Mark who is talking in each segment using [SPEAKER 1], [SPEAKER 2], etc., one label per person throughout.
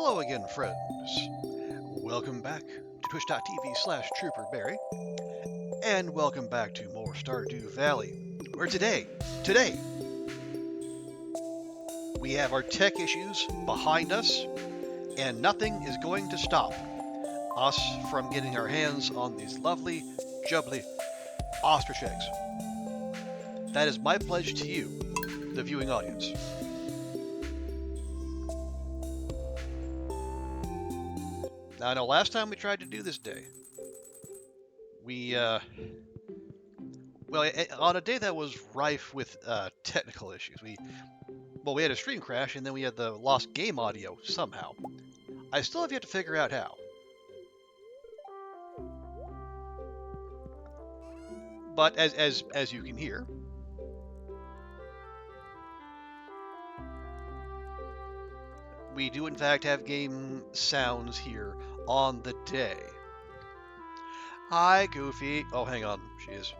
[SPEAKER 1] Hello again, friends. Welcome back to twitch.tv/trooperberry, and welcome back to more Stardew Valley, where today, we have our tech issues behind us, and nothing is going to stop us from getting our hands on these lovely, jubbly ostrich eggs. That is my pledge to you, the viewing audience. Now, I know last time we tried to do this day, we, on a day that was rife with technical issues, we had a stream crash, and then we had the lost game audio somehow. I still have yet to figure out how. But as you can hear, we do in fact have game sounds here on the day. Hi, Goofy. Oh, hang on. She is.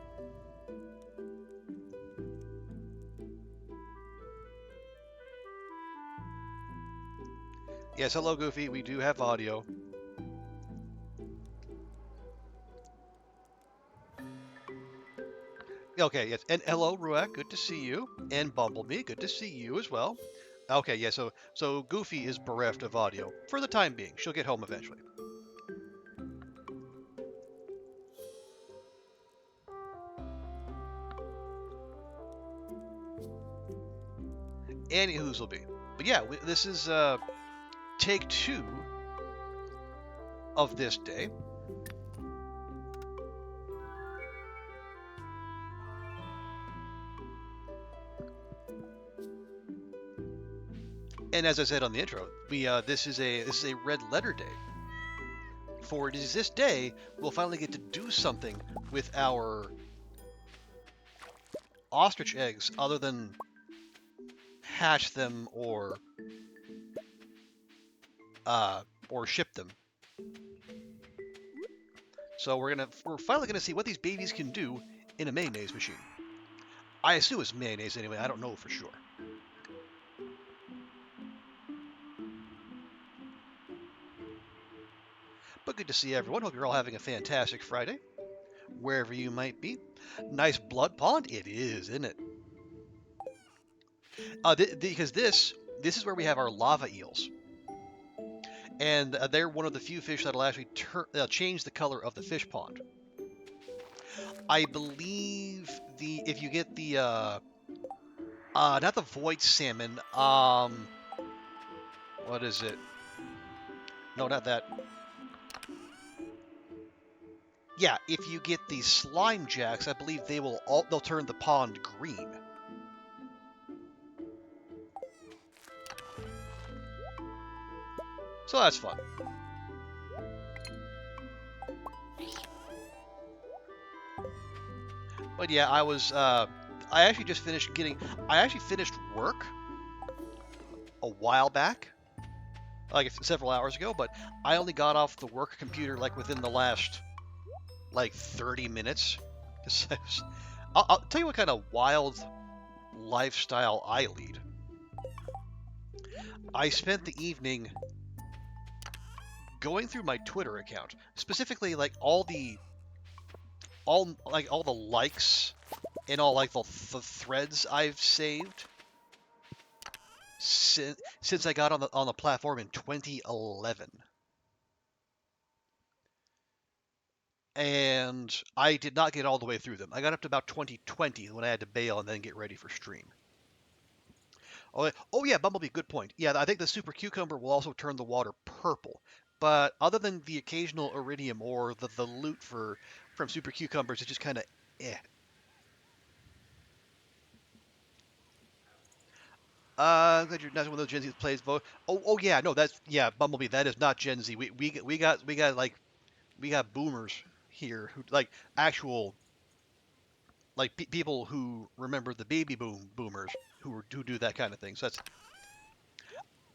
[SPEAKER 1] Yes, hello, Goofy. We do have audio. Okay, yes. And hello, Ruak. Good to see you. And Bumblebee. Good to see you as well. Okay, yeah, so Goofy is bereft of audio for the time being. She'll get home eventually. Any who's will be. But yeah, this is take 2 of this day. And as I said on the intro, this is a red letter day. For it is this day we'll finally get to do something with our ostrich eggs other than hatch them or ship them. So we're finally gonna see what these babies can do in a mayonnaise machine. I assume it's mayonnaise anyway. I don't know for sure. But good to see everyone. Hope you're all having a fantastic Friday, wherever you might be. Nice blood pond. It is, isn't it? Because this is where we have our lava eels, and they're one of the few fish that'll actually change the color of the fish pond. I believe if you get the not the void salmon, what is it? No, not that. Yeah, if you get the slime jacks, I believe they'll turn the pond green. So that's fun. But yeah, I actually just finished work a while back, like several hours ago, but I only got off the work computer like within the last 30 minutes. I'll tell you what kind of wild lifestyle I lead. I spent the evening going through my Twitter account, specifically like all the likes and all the threads I've saved since I got on the platform in 2011. And I did not get all the way through them. I got up to about 2020 when I had to bail and then get ready for stream. Oh yeah, Bumblebee, good point. Yeah, I think the Super Cucumber will also turn the water purple. But other than the occasional iridium or the loot from Super Cucumbers, it's just kind of eh. I'm glad you're not one of those Gen Z who plays vote. Oh yeah, no, Bumblebee. That is not Gen Z. We got boomers here who actual people who remember the baby boomers who do that kind of thing. So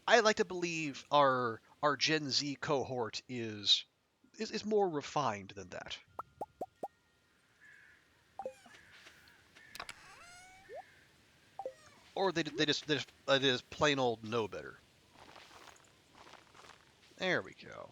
[SPEAKER 1] I like to believe our Gen Z cohort is more refined than that. Or they just plain old know better. There we go.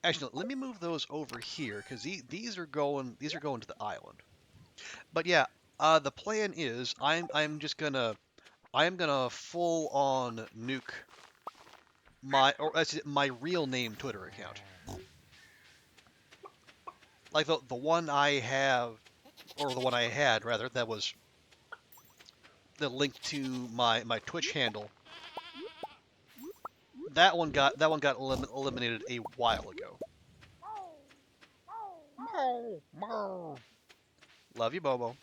[SPEAKER 1] Actually, let me move those over here because these are going to the island. But yeah, the plan is I'm gonna full on nuke my real name Twitter account. Like the one I have, or the one I had rather, that was the link to my Twitch handle. That one got eliminated a while ago. Love you, Bobo.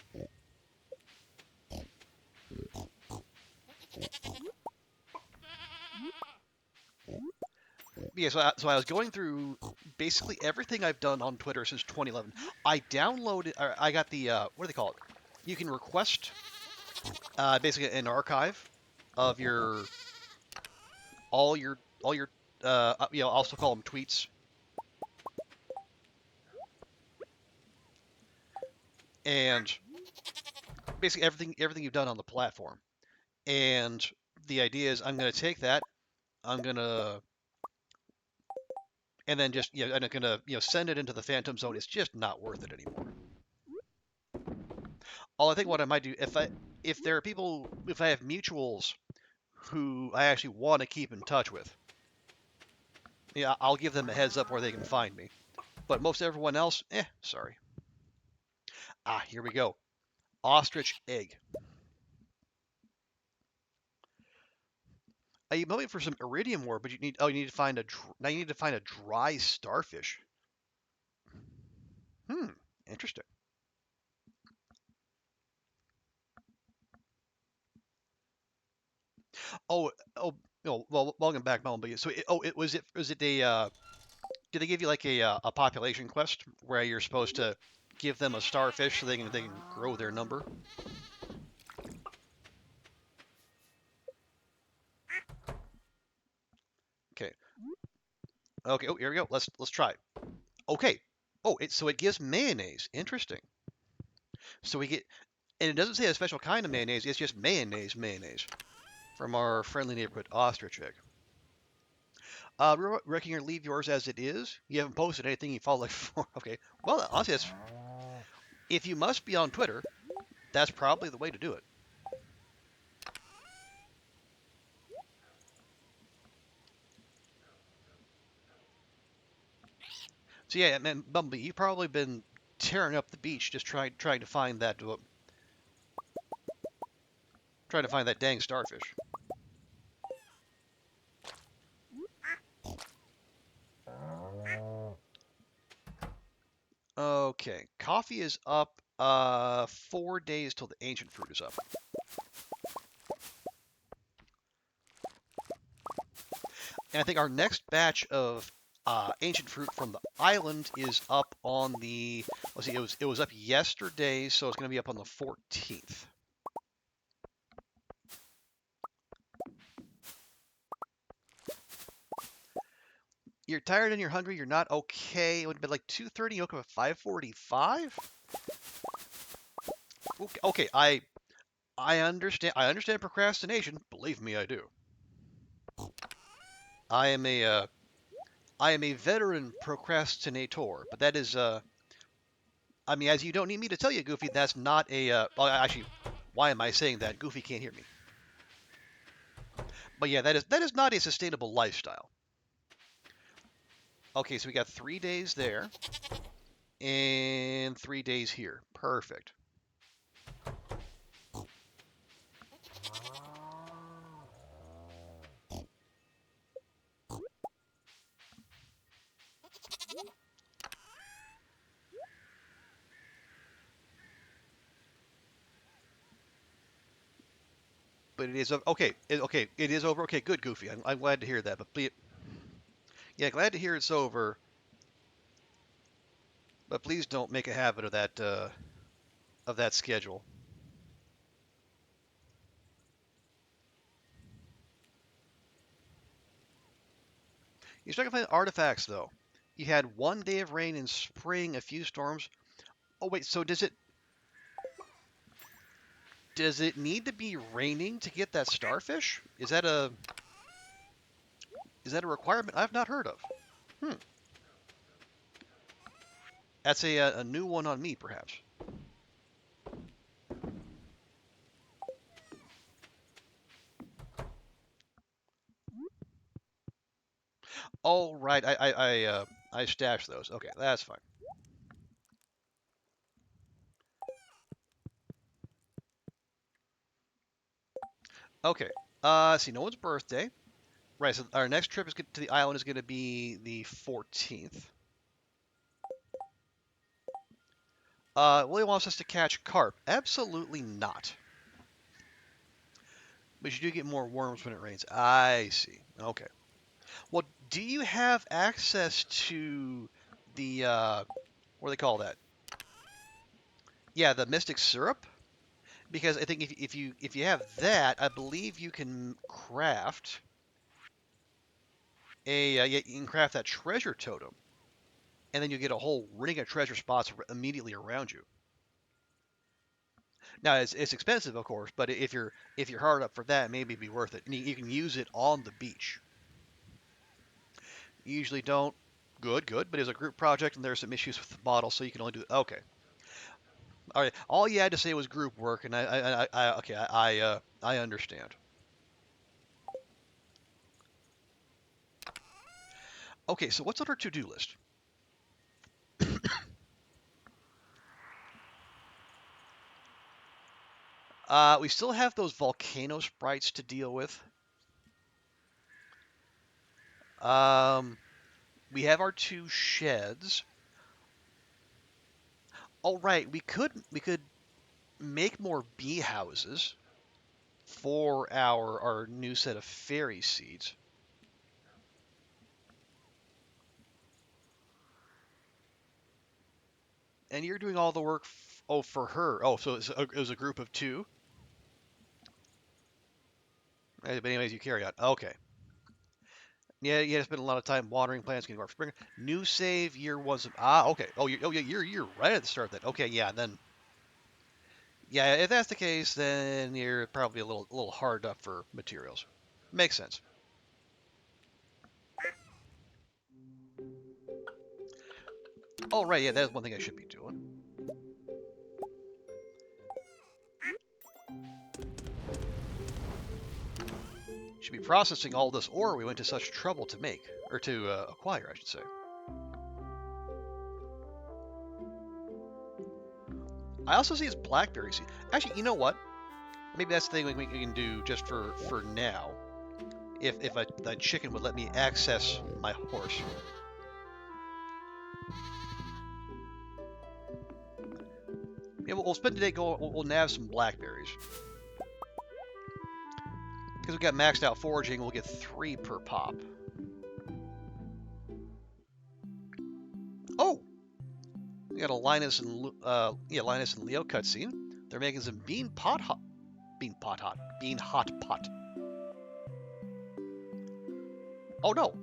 [SPEAKER 1] Yeah, so I was going through basically everything I've done on Twitter since 2011. I downloaded, I got the what do they call it? You can request basically an archive of all your also call them tweets, and basically everything you've done on the platform. And the idea is I'm going to take that, I'm going to and then just and I'm going to send it into the Phantom Zone. It's just not worth it anymore. All I think what I might do if there are people, if I have mutuals who I actually want to keep in touch with, yeah, I'll give them a heads up where they can find me. But most everyone else, sorry. Ah, here we go. Ostrich egg. You might wait for some iridium ore, but you need to find now you need to find a dry starfish. Interesting. Well, welcome back, Melon. So, was it a did they give you like a population quest where you're supposed to give them a starfish so they can grow their number? Okay. Okay. Oh, here we go. Let's try. Okay. Oh, so it gives mayonnaise. Interesting. So we get, and it doesn't say a special kind of mayonnaise. It's just mayonnaise from our friendly neighborhood ostrich egg. Reckon you leave yours as it is. You haven't posted anything you follow like before. Okay. Well, honestly, if you must be on Twitter, that's probably the way to do it. So yeah, man, Bumblebee, you've probably been tearing up the beach just trying to find that dang starfish. Okay, coffee is up 4 days till the ancient fruit is up. And I think our next batch of ancient fruit from the island is up on the, let's see, it was up yesterday, so it's going to be up on the 14th. You're tired and you're hungry. You're not okay. It would have been like 2:30. You woke up at 5:45. Okay, I understand. I understand procrastination. Believe me, I do. I am a veteran procrastinator, but that is I mean, as you don't need me to tell you, Goofy, that's not a well, actually, why am I saying that? Goofy can't hear me. But yeah, that is not a sustainable lifestyle. Okay, so we got 3 days there and 3 days here. Perfect. But it is okay. Okay, it is over. Okay, good, Goofy. I'm glad to hear that. But yeah, glad to hear it's over. But please don't make a habit of that schedule. You're starting to find artifacts though. You had 1 day of rain in spring, a few storms. Oh wait, so does it need to be raining to get that starfish? Is that a requirement I've not heard of? Hmm. That's a new one on me, perhaps. Oh right, I stashed those. Okay, that's fine. Okay. See, no one's birthday. Right. So our next trip to the island is going to be the 14th. Willie wants us to catch carp. Absolutely not. But you do get more worms when it rains. I see. Okay. Well, do you have access to the what do they call that? Yeah, the mystic syrup. Because I think if you have that, I believe you can craft yeah, you can craft that treasure totem, and then you get a whole ring of treasure spots immediately around you. Now it's expensive, of course, but if you're hard up for that, maybe it'd be worth it. And you can use it on the beach. You usually don't. Good, good. But it's a group project, and there's some issues with the model, so you can only do. Okay, all right. All you had to say was group work, and okay, I understand. Okay, so what's on our to-do list? We still have those volcano sprites to deal with. Um, we have our two sheds. Oh right, we could make more bee houses for our new set of fairy seeds. And you're doing all the work. Oh, for her. Oh, so it was a group of two. But anyways, you carry on. Okay. Yeah, you had to spend a lot of time watering plants, getting more spring. New save year was okay. Oh yeah, you're right at the start then. Okay, yeah, then yeah, if that's the case, then you're probably a little hard up for materials. Makes sense. Oh right, yeah, that's one thing I should be doing. Should be processing all this ore we went to such trouble to make or to acquire, I should say. I also see his blackberry seed. Actually, you know what? Maybe that's the thing we can do just for now. If a chicken would let me access my horse. Yeah, we'll spend the day going. We'll nab some blackberries because we got maxed out foraging. We'll get 3 per pop. Oh, we got a Linus and Leo cutscene. They're making some bean hot pot. Oh no.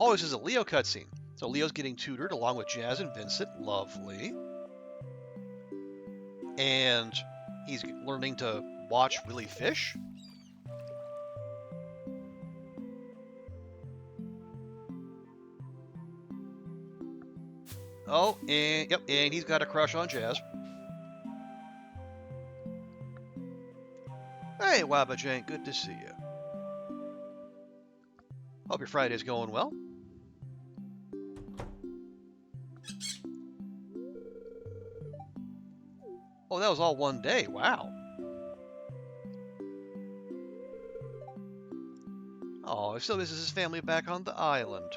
[SPEAKER 1] Oh, this is a Leo cutscene. So Leo's getting tutored along with Jas and Vincent. Lovely. And he's learning to watch Willy fish. Oh, and yep, and he's got a crush on Jas. Hey, Wabajank, good to see you. Hope your Friday's going well. Oh, that was all one day. Wow. Oh, so this is his family back on the island.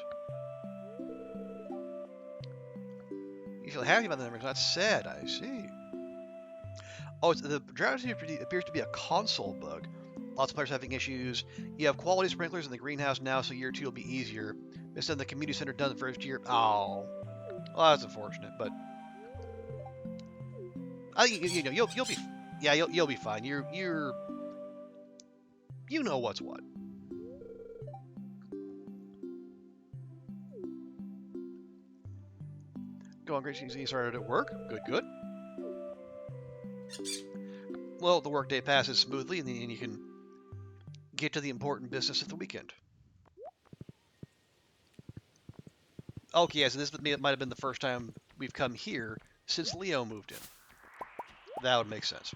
[SPEAKER 1] You feel happy about the numbers, not sad, I see. Oh, the drought appears to be a console bug. Lots of players having issues. You have quality sprinklers in the greenhouse now, so year 2 will be easier. Instead of the community center done the first year. Oh, well, that's unfortunate, but you know you'll be yeah you'll be fine. You know what's what. Going great. You started at work. Good, good. Well, the workday passes smoothly, and then you can get to the important business of the weekend. Okay, yeah, so this might have been the first time we've come here since Leo moved in. That would make sense.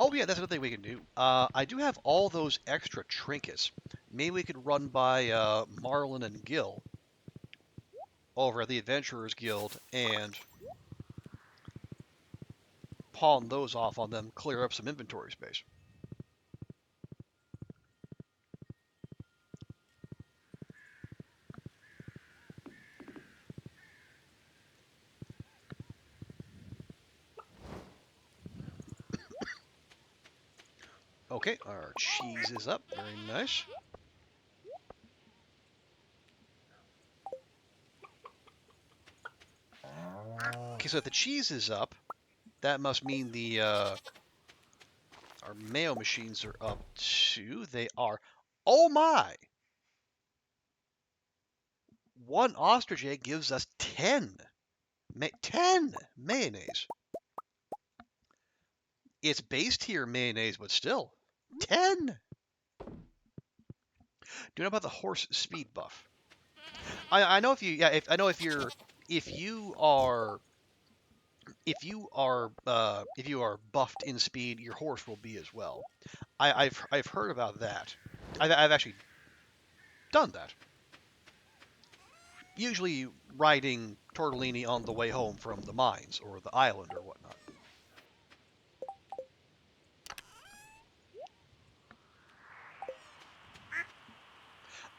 [SPEAKER 1] Oh yeah, that's another thing we can do. I do have all those extra trinkets. Maybe we could run by Marlin and Gil over at the Adventurers Guild and pawn those off on them, clear up some inventory space. Okay, our cheese is up. Very nice. Okay, so if the cheese is up, that must mean the our mayo machines are up too. They are. Oh my! One ostrich egg gives us 10. 10 mayonnaise. It's base tier mayonnaise, but still. 10! Do you know about the horse speed buff? I know if you I know if you are buffed in speed, your horse will be as well. I've heard about that. I've actually done that. Usually riding Tortellini on the way home from the mines or the island or whatnot.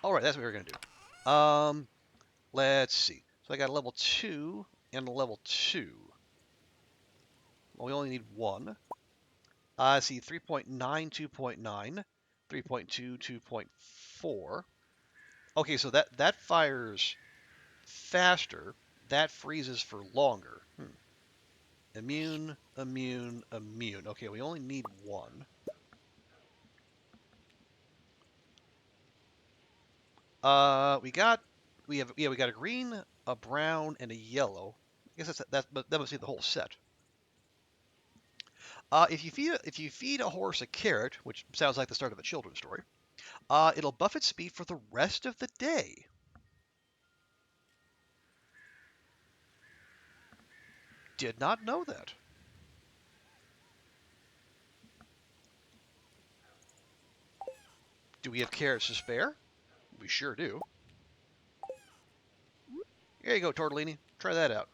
[SPEAKER 1] All right, that's what we're gonna do. Let's see. So I got a level 2 and a level 2. Well, we only need one. I see 3.9, 2.9, 3.2, 2.4. Okay, so that fires faster. That freezes for longer. Immune, immune, immune. Okay, we only need one. We got a green, a brown, and a yellow. I guess that must be the whole set. If you feed a horse a carrot, which sounds like the start of a children's story, it'll buff its speed for the rest of the day. Did not know that. Do we have carrots to spare? We sure do. Here you go, Tortellini. Try that out.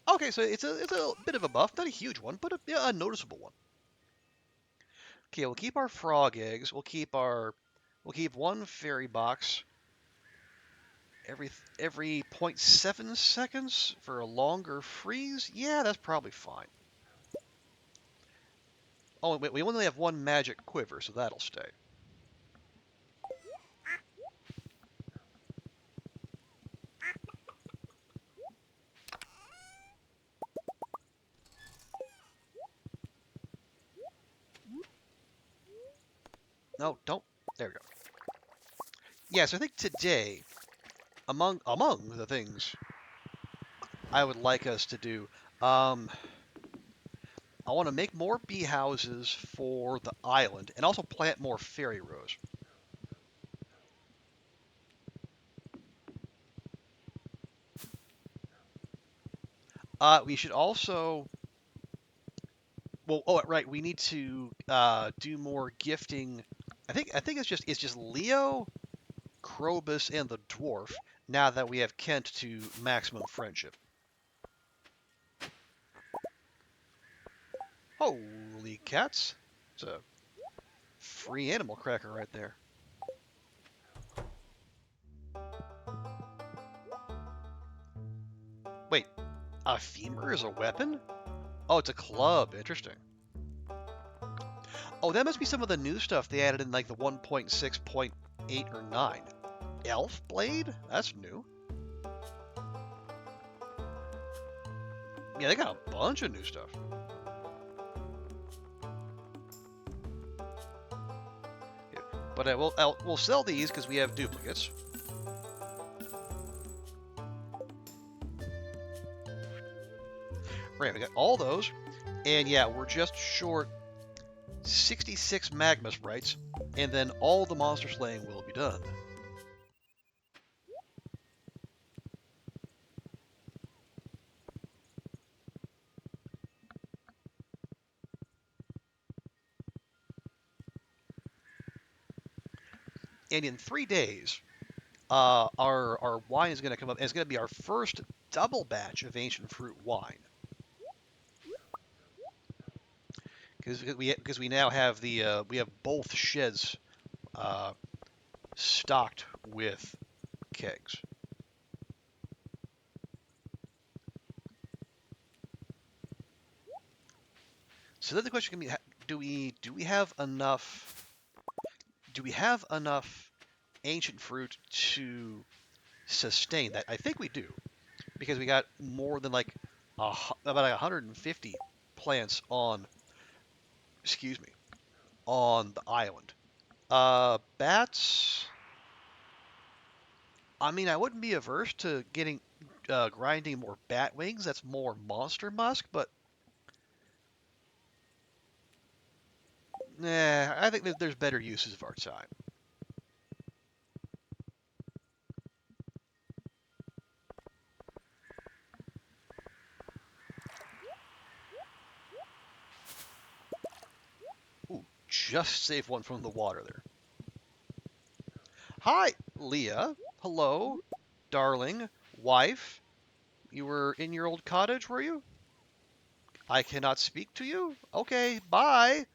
[SPEAKER 1] Okay, so it's a bit of a buff, not a huge one, but a noticeable one. Okay, we'll keep our frog eggs. We'll keep one fairy box every 0.7 seconds for a longer freeze. Yeah, that's probably fine. Oh, wait, we only have one magic quiver, so that'll stay. No, don't. There we go. Yeah, so I think today, among the things I would like us to do, I want to make more bee houses for the island and also plant more fairy rows. We should also, well, oh right, we need to do more gifting. I think it's just Leo, Krobus, and the Dwarf. Now that we have Kent to maximum friendship. Holy cats! It's a free animal cracker right there. Wait, a femur is a weapon? Oh, it's a club. Interesting. Oh, that must be some of the new stuff they added in like the 1.6 point 8 or 9. Elf blade? That's new. Yeah, they got a bunch of new stuff. Yeah, but we'll sell these because we have duplicates. Right, we got all those. And yeah, we're just short 66 magma sprites, and then all the monster slaying will be done. And in 3 days, our wine is going to come up, and it's going to be our first double batch of ancient fruit wine. Because we now have we have both sheds stocked with kegs. So then the question can be: do we have enough? Do we have enough ancient fruit to sustain that? I think we do, because we got more than about 150 plants on, excuse me, on the island. Bats. I mean, I wouldn't be averse to getting grinding more bat wings. That's more monster musk, but nah, I think that there's better uses of our time. Ooh, just save one from the water there. Hi, Leah. Hello, darling, wife. You were in your old cottage, were you? I cannot speak to you? Okay, bye.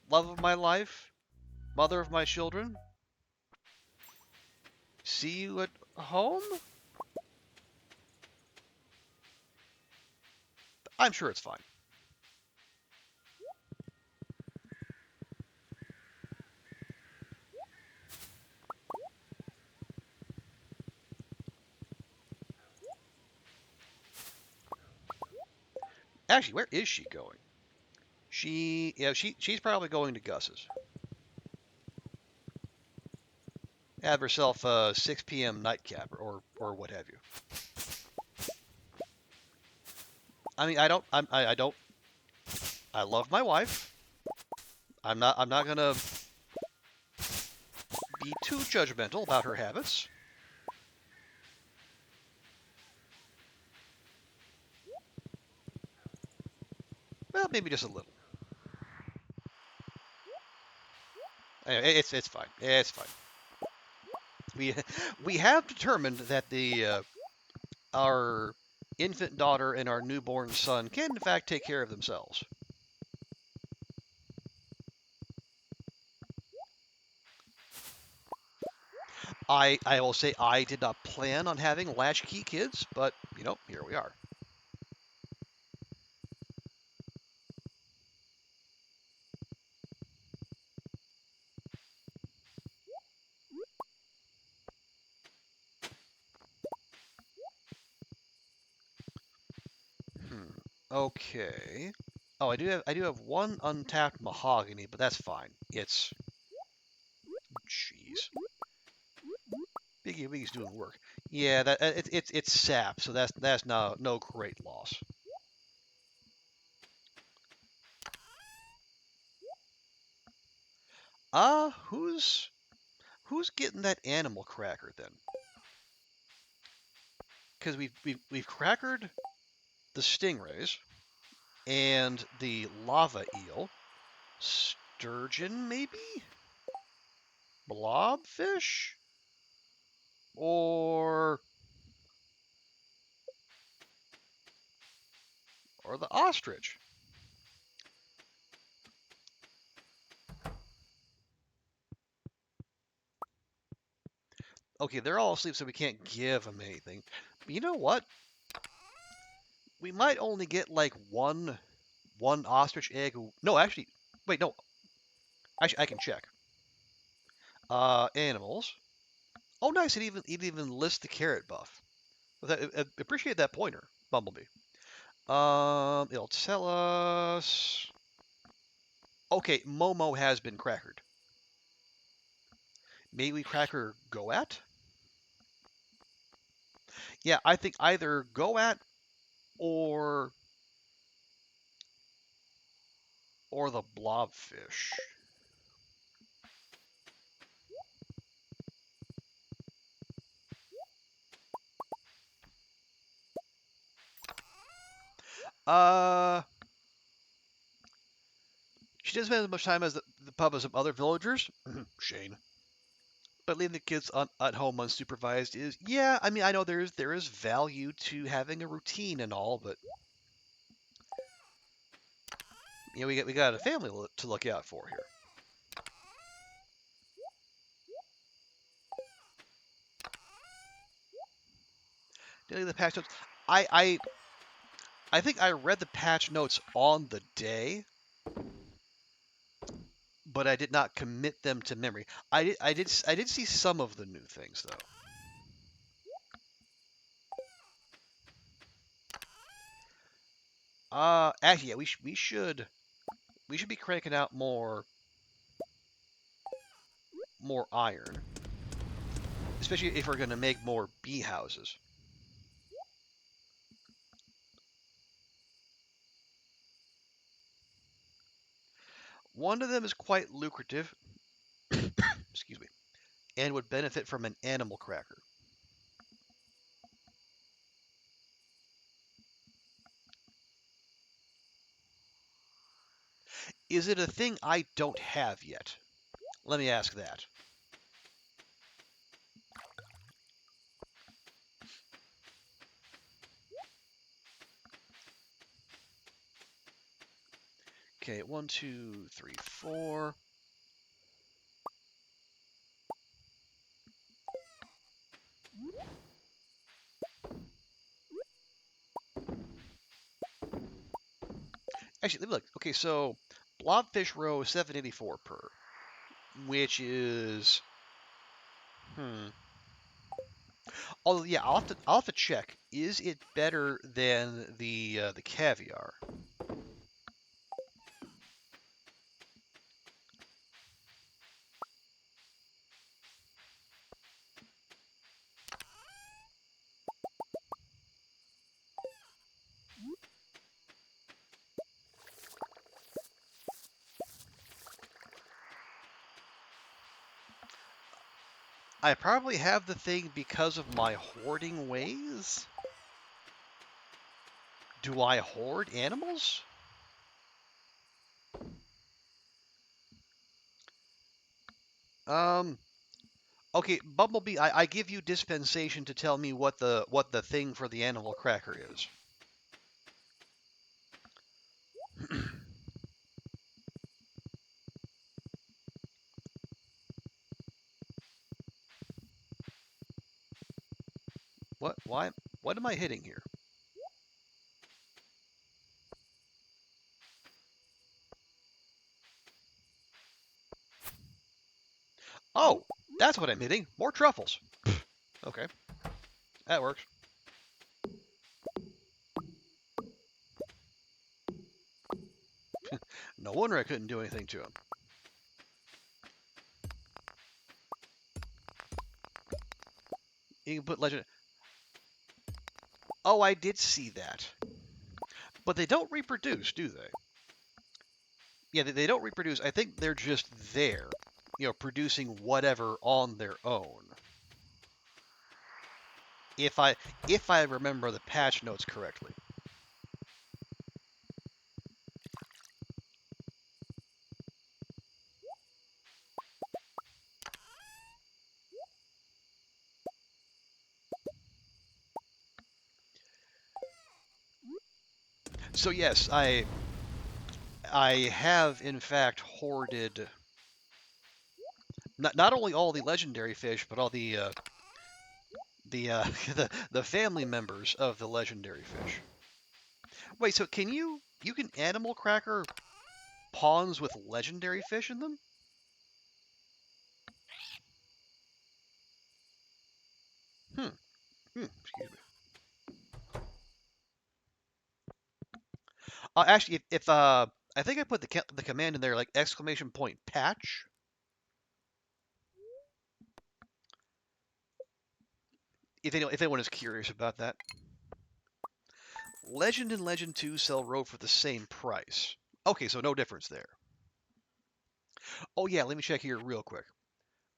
[SPEAKER 1] Love of my life, mother of my children. See you at home? I'm sure it's fine. Actually, where is she going? She's probably going to Gus's. Have herself a 6 p.m. nightcap or what have you. I mean, I don't. I love my wife. I'm not gonna be too judgmental about her habits. Well, maybe just a little. Anyway, it's fine. It's fine. We we have determined that the our infant daughter and our newborn son can in fact take care of themselves. I will say I did not plan on having latchkey kids, but here we are. Hmm. Okay. Oh, I do have one untapped mahogany, but that's fine. It's jeez. Biggie Wiggy's doing work. Yeah, that it's sap, so that's no great loss. Who's getting that animal cracker then? Because we've crackered the stingrays and the lava eel, sturgeon maybe, blobfish, or the ostrich. Okay, they're all asleep, so we can't give them anything. But you know what? We might only get like one ostrich egg. No, actually, wait, no. Actually, I can check. Animals. Oh, nice. It even lists the carrot buff. Appreciate that pointer, Bumblebee. It'll tell us. Okay, Momo has been crackered. May we cracker go at? Yeah, I think either go at or the blobfish. Uh, she doesn't spend as much time as the pub as some other villagers. Shane. But leaving the kids at home unsupervised is, yeah. I mean, I know there is value to having a routine and all, but we got a family to look out for here. Daily the patch notes. I think I read the patch notes on the day, but I did not commit them to memory. I did see some of the new things though. Actually, yeah, we should be cranking out more iron, especially if we're gonna make more bee houses. One of them is quite lucrative, excuse me, and would benefit from an animal cracker. Is it a thing I don't have yet? Let me ask that. Okay, 1, 2, 3, 4. Actually, look. Okay, so blobfish row 784 per, which is Oh yeah, I'll have to check. Is it better than the caviar? I probably have the thing because of my hoarding ways. Do I hoard animals? Um. Okay, Bumblebee. I give you dispensation to tell me what the thing for the animal cracker is. What? Why? What am I hitting here? Oh, that's what I'm hitting. More truffles. Okay, that works. No wonder I couldn't do anything to him. You can put legend. Oh, I did see that. But they don't reproduce, do they? Yeah, they don't reproduce. I think they're just there, producing whatever on their own. If I remember the patch notes correctly. So yes, I have in fact hoarded not only all the legendary fish, but all the the family members of the legendary fish. Wait, so you can animal cracker ponds with legendary fish in them? Hmm. Excuse me. Actually, if I think I put the command in there like exclamation point patch. If anyone is curious about that. Legend and Legend 2 sell road for the same price. Okay, so no difference there. Oh yeah, let me check here real quick.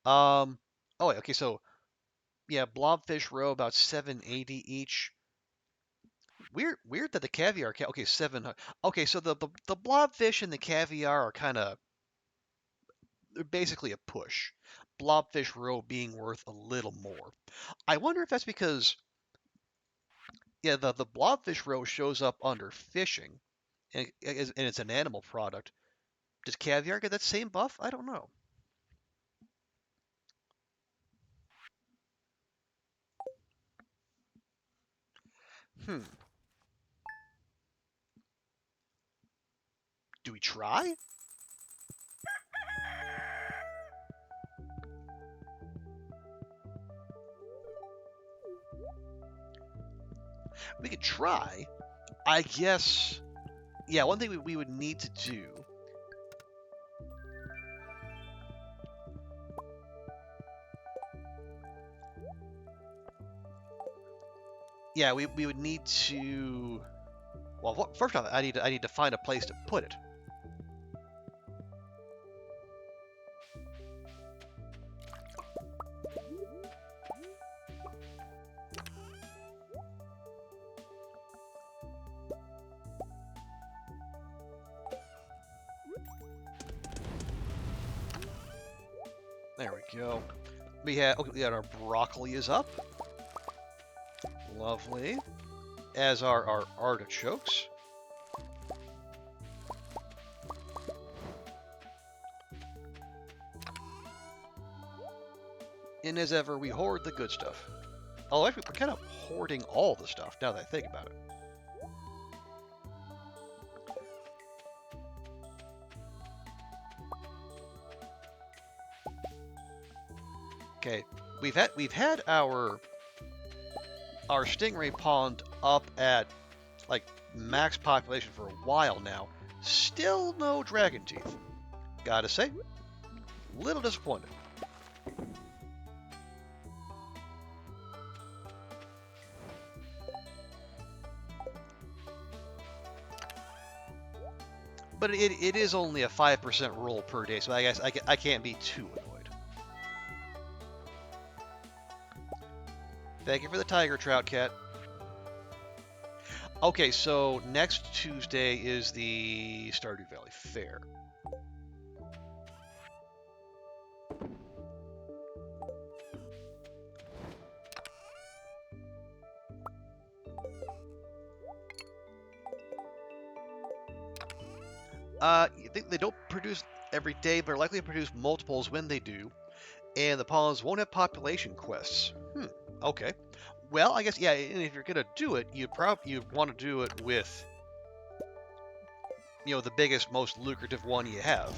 [SPEAKER 1] Oh yeah, okay, so yeah, blobfish roe about 780 each. Weird that the caviar. Okay, 700. Okay, so the blobfish and the caviar are kind of they're basically a push. Blobfish roe being worth a little more. I wonder if that's because yeah, the blobfish roe shows up under fishing, and it's an animal product. Does caviar get that same buff? I don't know. Hmm. Do we try? We could try. I guess. Yeah, one thing we would need to do. Yeah, we would need to. Well, first off, I need to find a place to put it. There we go. We had our broccoli is up. Lovely. As are our artichokes. And as ever, we hoard the good stuff. Oh, actually, we're kind of hoarding all the stuff now that I think about it. Okay, we've had our stingray pond up at like max population for a while now. Still no dragon teeth. Gotta say, little disappointed. But it is only a 5% roll per day, so I guess I can't be too annoyed. Thank you for the tiger trout, cat. Okay, so next Tuesday is the Stardew Valley Fair. They don't produce every day, but are likely to produce multiples when they do. And the ponds won't have population quests. Okay. Well, I guess yeah. And if you're gonna do it, you want to do it with the biggest, most lucrative one you have.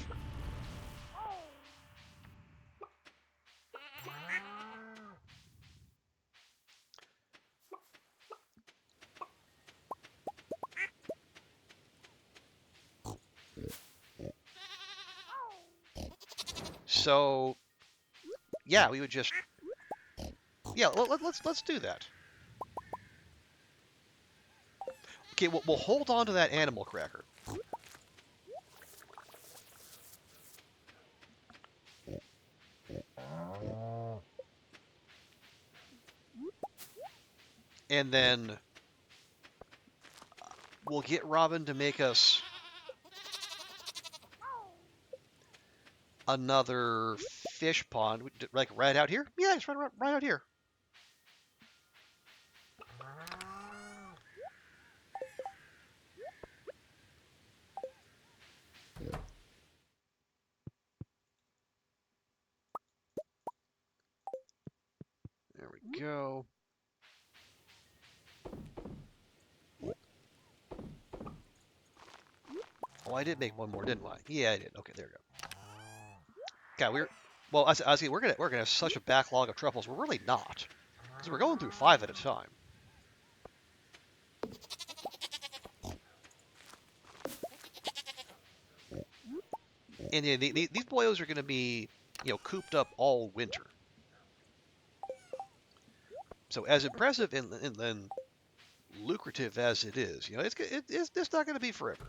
[SPEAKER 1] So yeah, we would just let's do that. Okay, we'll hold on to that animal cracker. And then we'll get Robin to make us another fish pond, like right out here. Yeah, it's right out here. There we go. Oh, I did make one more, didn't I? Yeah, I did. Okay, there we go. God, we're well. I was we're gonna have such a backlog of truffles. We're really not. Because we're going through 5 at a time. And yeah, these boyos are going to be, cooped up all winter. So as impressive and lucrative as it is, it's not going to be forever.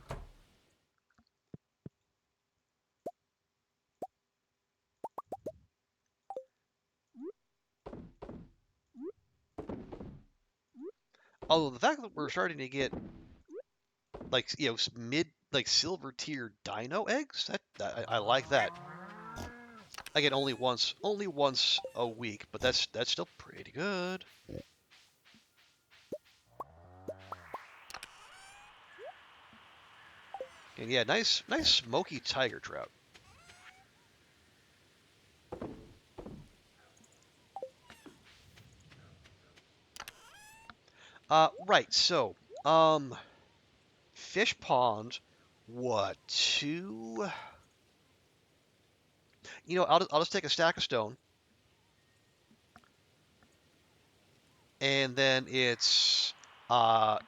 [SPEAKER 1] Although the fact that we're starting to get like mid silver tier dino eggs, I like that. I get only once a week, but that's still pretty good. And yeah, nice smoky tiger trout. Right. So, fish pond, what, two? I'll just take a stack of stone, and then it's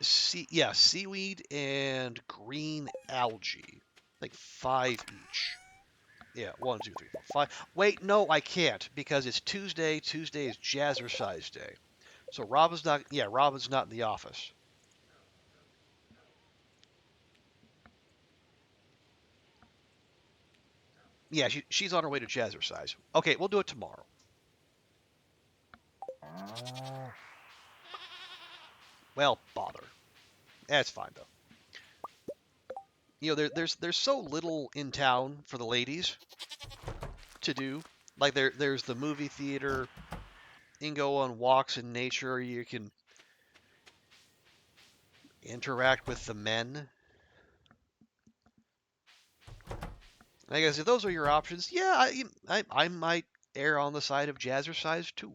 [SPEAKER 1] seaweed and green algae, like 5 each. Yeah, 1, 2, 3, 4, 5. Wait, no, I can't because it's Tuesday. Tuesday is Jazzercise Day, so Robin's not. Yeah, Robin's not in the office. Yeah, she's on her way to Jazzercise. Okay, we'll do it tomorrow. Well, bother. That's fine though. There's so little in town for the ladies to do. Like there's the movie theater. You can go on walks in nature. You can interact with the men. I guess if those are your options, yeah, I might err on the side of Jazzercise too.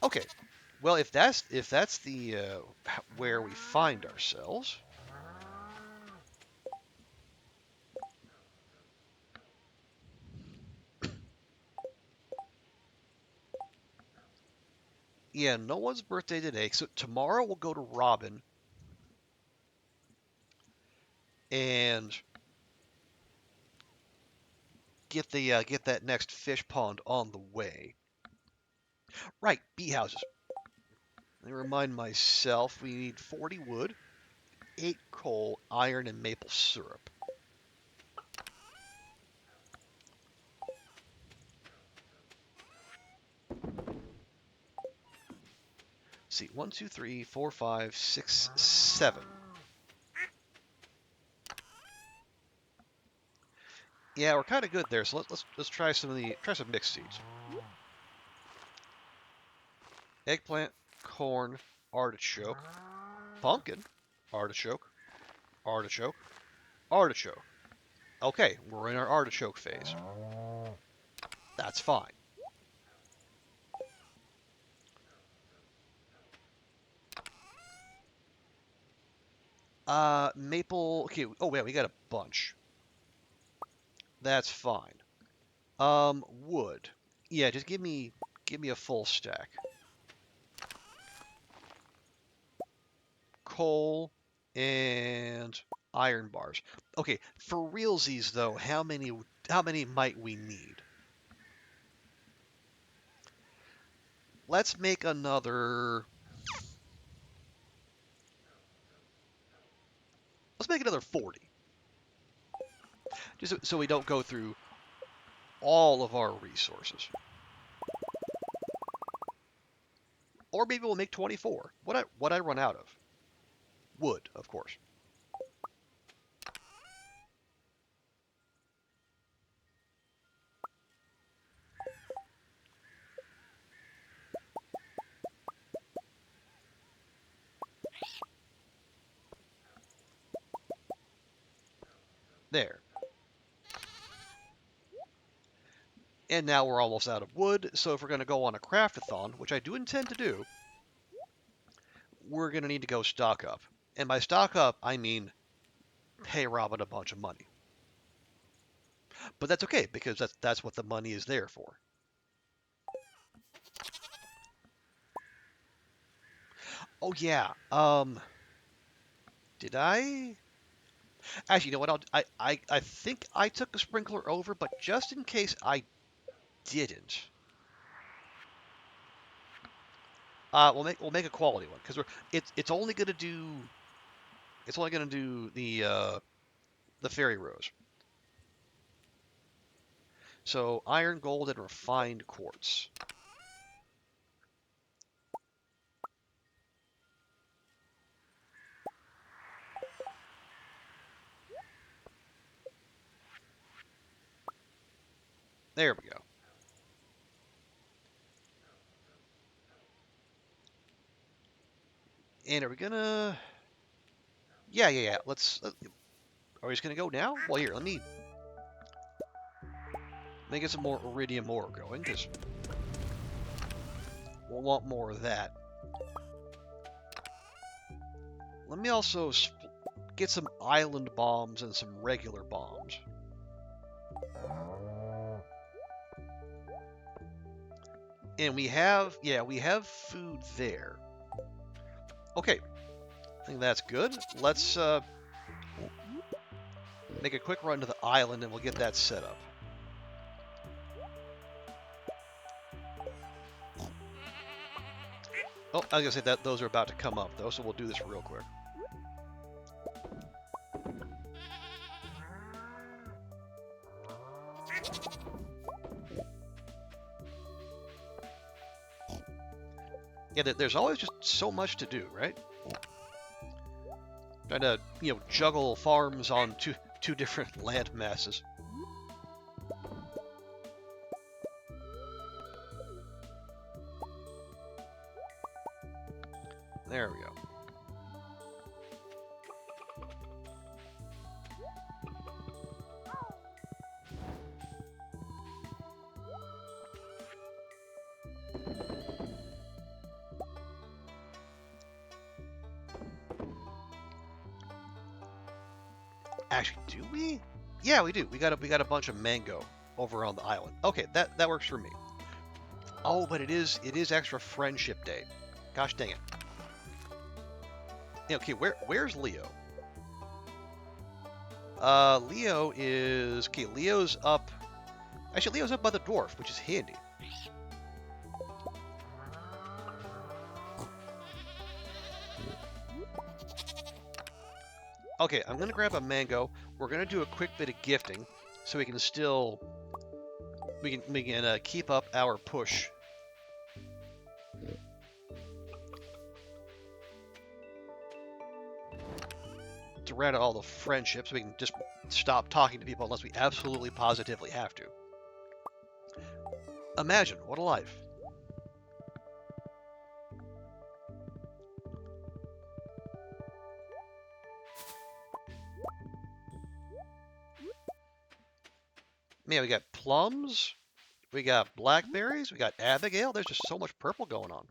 [SPEAKER 1] Okay, well if that's the where we find ourselves, yeah, no one's birthday today. So tomorrow we'll go to Robin and get that next fish pond on the way. Right, bee houses. Let me remind myself we need 40 wood, 8 coal, iron, and maple syrup. Let's see, 1, 2, 3, 4, 5, 6, 7. Yeah, we're kind of good there. So let's try some mixed seeds. Eggplant, corn, artichoke, pumpkin, artichoke, artichoke, artichoke. Okay, we're in our artichoke phase. That's fine. Maple. Okay. Oh, yeah, we got a bunch. That's fine. Wood. Yeah, just give me a full stack. Coal and iron bars. Okay, for realsies though, how many might we need? Let's make another. Let's make another 40. Just so we don't go through all of our resources. Or maybe we'll make 24. What I run out of? Wood, of course. There. And now we're almost out of wood, so if we're going to go on a craftathon, which I do intend to do, we're going to need to go stock up. And by stock up, I mean pay Robin a bunch of money. But that's okay, because that's what the money is there for. Oh yeah. Did I? Actually, you know what? I think I took a sprinkler over, but just in case I didn't, we'll make a quality one because it's only gonna do the fairy rose. So iron, gold, and refined quartz. There we go. And are we gonna? Yeah. Let's. Are we just gonna go now? Well, here, let me get some more iridium ore going, because we'll want more of that. Let me also get some island bombs and some regular bombs. And we have food there. Okay, I think that's good. Let's make a quick run to the island and we'll get that set up. Oh, I was gonna say that those are about to come up though, so we'll do this real quick. Yeah, there's always just so much to do, right? Trying to, juggle farms on two different land masses. There we go. Actually, do we? Yeah, we do. We got a bunch of mango over on the island. Okay, that works for me. Oh, but it is extra friendship day. Gosh dang it. Yeah, okay, where's Leo? Leo's up. Actually, Leo's up by the dwarf, which is handy. Okay, I'm gonna grab a mango. We're gonna do a quick bit of gifting, so we can keep up our push. To rat out all the friendships, so we can just stop talking to people unless we absolutely positively have to. Imagine, what a life. Man, we got plums, we got blackberries, we got Abigail. There's just so much purple going on.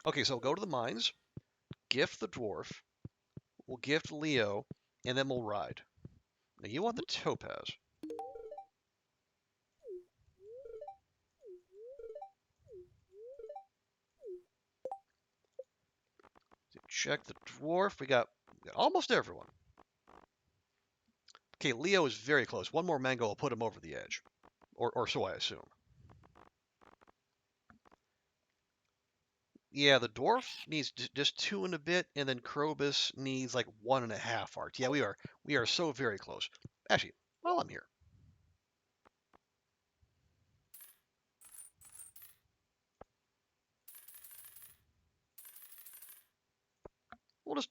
[SPEAKER 1] Okay, so we'll go to the mines, gift the dwarf, we'll gift Leo, and then we'll ride. Now you want the topaz. Check the dwarf. We got almost everyone. Okay, Leo is very close. One more mango will put him over the edge. Or so I assume. Yeah, the dwarf needs just 2 and a bit, and then Krobus needs like 1.5 hearts. Yeah, we are so very close. Actually, while I'm here, we'll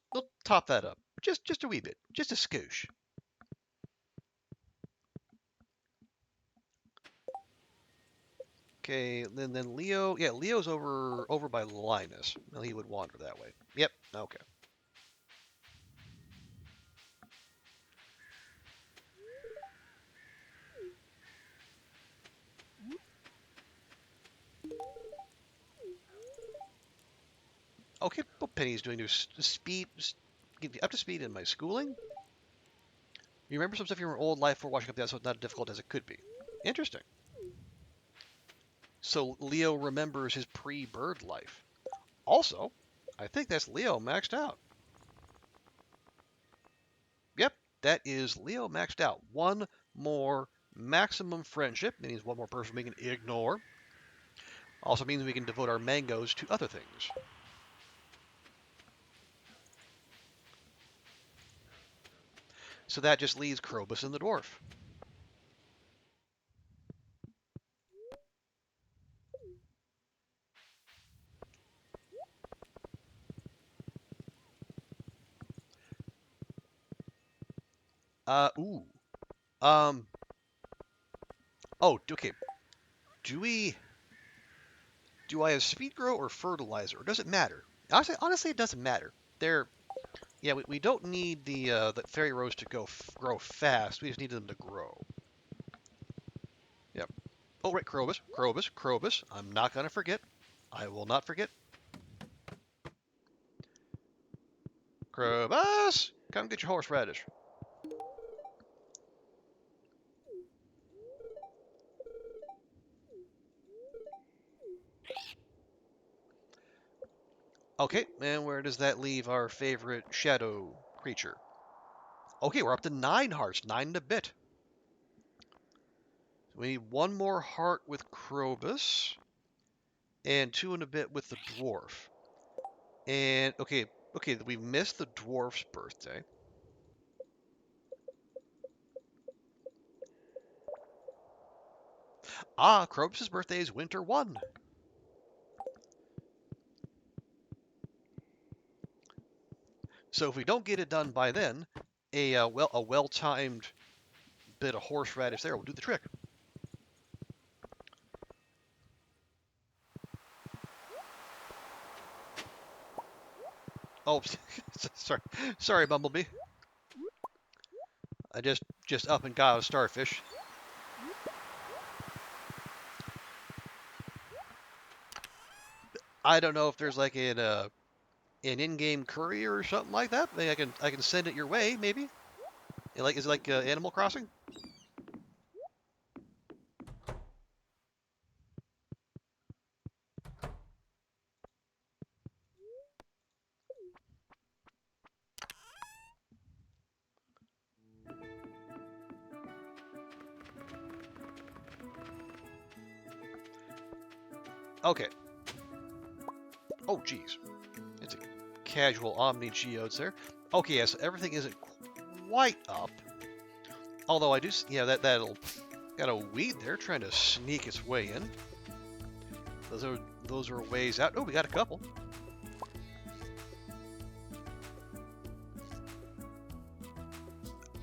[SPEAKER 1] top that up just a wee bit, just a skoosh. Okay, then Leo. Yeah, Leo's over by Linus. Well, he would wander that way. Yep. Okay. Okay, what Penny's doing to speed, get me up to speed in my schooling. You remember some stuff from your old life for watching up there, so it's not as difficult as it could be. Interesting. So Leo remembers his pre-bird life. Also, I think that's Leo maxed out. Yep, that is Leo maxed out. One more maximum friendship means one more person we can ignore. Also means we can devote our mangoes to other things. So that just leaves Krobus and the dwarf. Ooh. Um, oh, okay. Do we, do I have speed grow or fertilizer? Or does it matter? Honestly, it doesn't matter. They're, yeah, we don't need the fairy rose to grow fast. We just need them to grow. Yep. Oh, right, Krobus, Krobus, Krobus. I'm not going to forget. I will not forget. Krobus, come get your horseradish. Okay, and where does that leave our favorite shadow creature? Okay, we're up to 9 hearts, 9 and a bit. We need one more heart with Krobus, and 2 and a bit with the dwarf. And okay, we missed the dwarf's birthday. Ah, Krobus' birthday is winter 1. So if we don't get it done by then, a well-timed bit of horseradish there will do the trick. Oh, sorry, Bumblebee. I just up and got a starfish. I don't know if there's like an in-game courier or something like that. Maybe I can send it your way. Maybe. Is it like Animal Crossing? Okay. Oh, geez. It's a casual Omni Geodes there. Okay, yeah, so everything isn't quite up. Although I do, yeah, that'll got a weed there trying to sneak its way in. Those are ways out. Oh, we got a couple.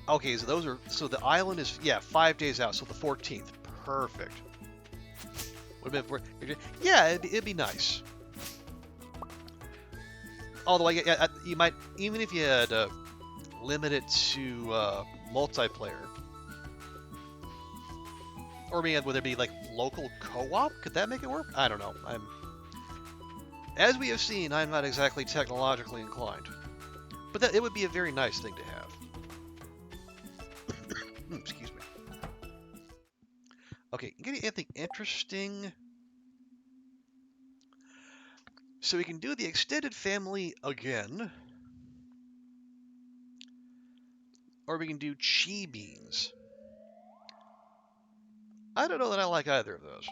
[SPEAKER 1] Okay, so the island is, yeah, 5 days out, so the 14th. Perfect. Yeah, it'd be nice. Although you might, even if you had limit it to multiplayer, or maybe would there be like local co-op? Could that make it work? I don't know. As we have seen, I'm not exactly technologically inclined, but it would be a very nice thing to have. Excuse me. Okay, anything interesting? So we can do the extended family again, or we can do chi beans. I don't know that I like either of those.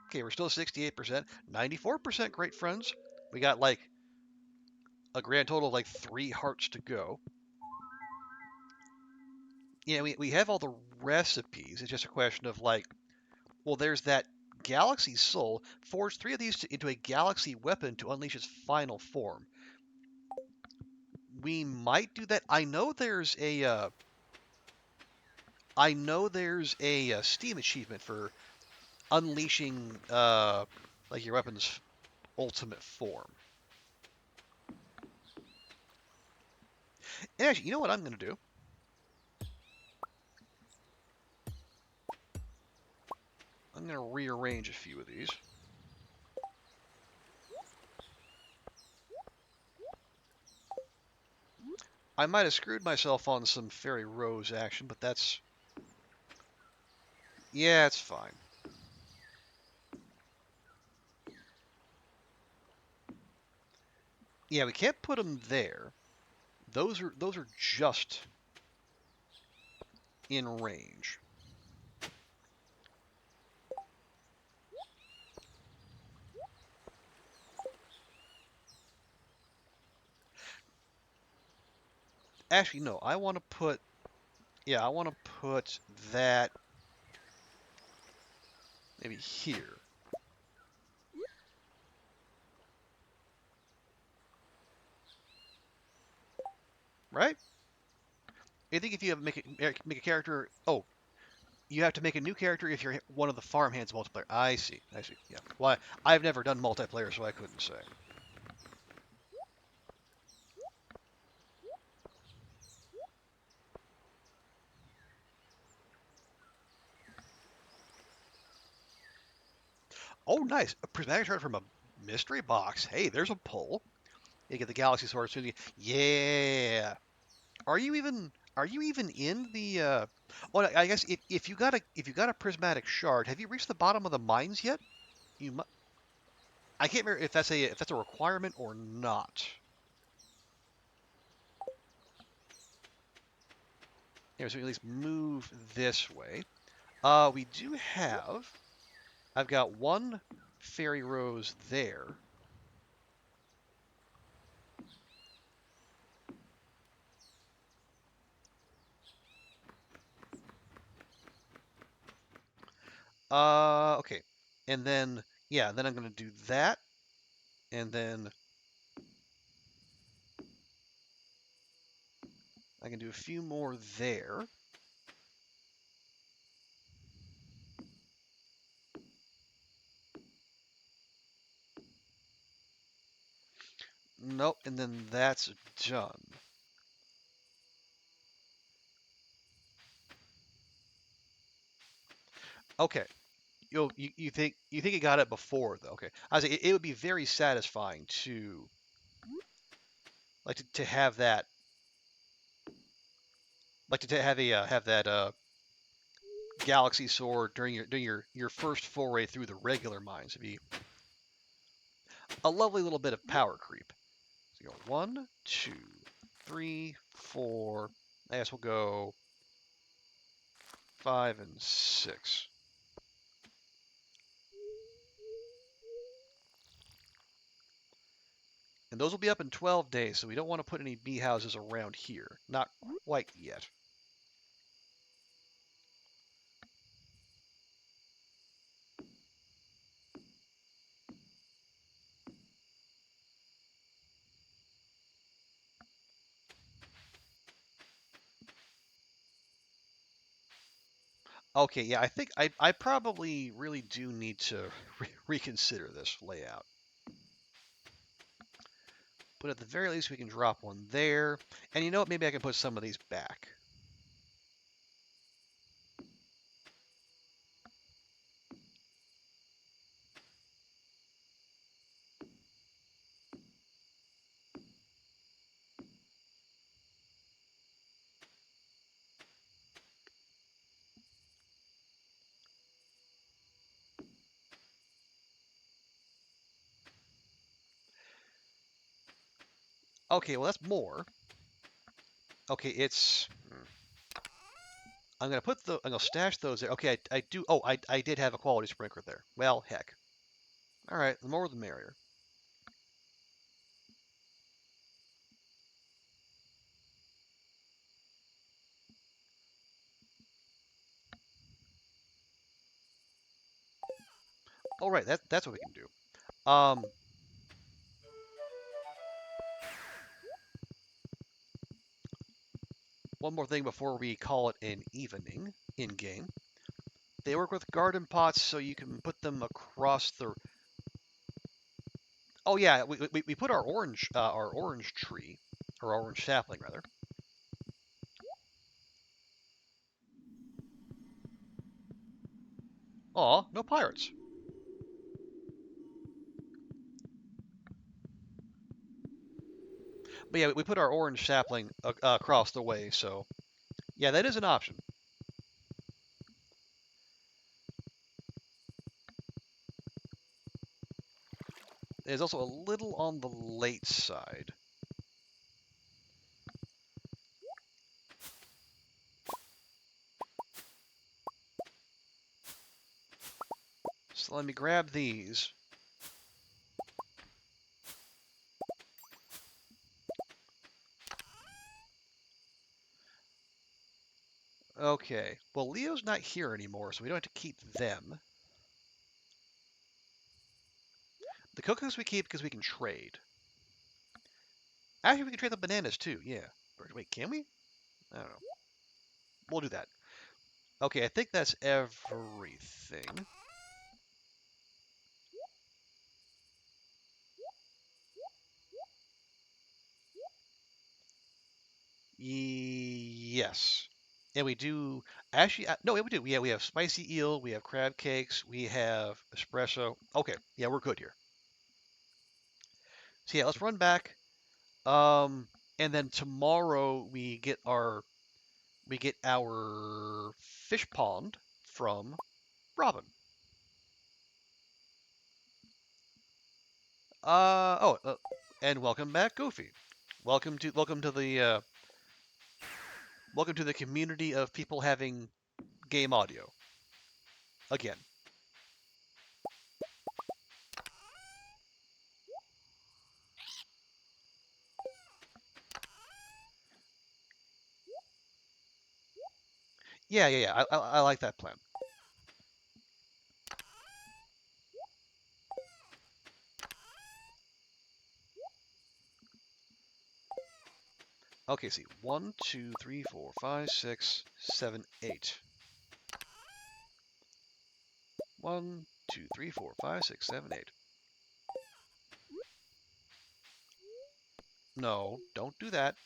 [SPEAKER 1] Okay, we're still 68%, 94% great friends. We got like a grand total of like 3 hearts to go. Yeah, we have all the recipes. It's just a question of like, well, there's that Galaxy Soul. Forge 3 of these into a Galaxy weapon to unleash its final form. We might do that. I know there's a Steam achievement for unleashing like your weapon's ultimate form. And actually, you know what I'm going to do? I'm going to rearrange a few of these. I might have screwed myself on some Fairy Rose action, but that's... Yeah, it's fine. Yeah, we can't put them there. Those are just in range. Actually, no. I want to put... Yeah, I want to put that maybe here. Right? I think if you have make a character... Oh, you have to make a new character if you're one of the farmhands multiplayer. I see. I see. Yeah. Well, I've never done multiplayer, so I couldn't say. Oh, nice. A prismatic shard from a mystery box. Hey, there's a pull. You get the galaxy sword. So yeah. Are you even in the? Well, I guess if you got a prismatic shard, have you reached the bottom of the mines yet? You. I can't remember if that's a requirement or not. Here, so we at least move this way. We do have. I've got one fairy rose there. Okay. And then, yeah, then I'm going to do that. And then I can do a few more there. Nope. And then that's done. Okay. You think you got it before though. Okay. I was it would be very satisfying to like to have that like to have that galaxy sword during your first foray through the regular mines. It'd be a lovely little bit of power creep. So you go 1, 2, 3, 4. I guess we'll go 5 and 6. And those will be up in 12 days, so we don't want to put any bee houses around here. Not quite yet. Okay, yeah, I think I probably really do need to reconsider this layout. But at the very least, we can drop one there. And you know what? Maybe I can put some of these back. Okay, well, that's more. Okay, it's... I'm gonna stash those there. Okay, I do... Oh, I did have a quality sprinkler there. Well, heck. All right, the more the merrier. All right, that's what we can do. One more thing before we call it an evening in-game. They work with garden pots, so you can put them across the... Oh yeah, we put our orange tree, or orange sapling rather. Aw, no pirates. But yeah, we put our orange sapling across the way, so yeah, that is an option. It is also a little on the late side. So let me grab these. Okay, well, Leo's not here anymore, so we don't have to keep them. The coconuts we keep because we can trade. Actually, we can trade the bananas too, yeah. Wait, can we? I don't know. We'll do that. Okay, I think that's everything. Yes. And we do actually no, we do. Yeah, we have spicy eel, we have crab cakes, we have espresso. Okay, yeah, we're good here. So yeah, let's run back. And then tomorrow we get our fish pond from Robin. And welcome back, Goofy. Welcome to the community of people having game audio again. Yeah. I like that plan. Okay, see, 1, 2, 3, 4, 5, 6, 7, 8. 1, 2, 3, 4, 5, 6, 7, 8. No, don't do that.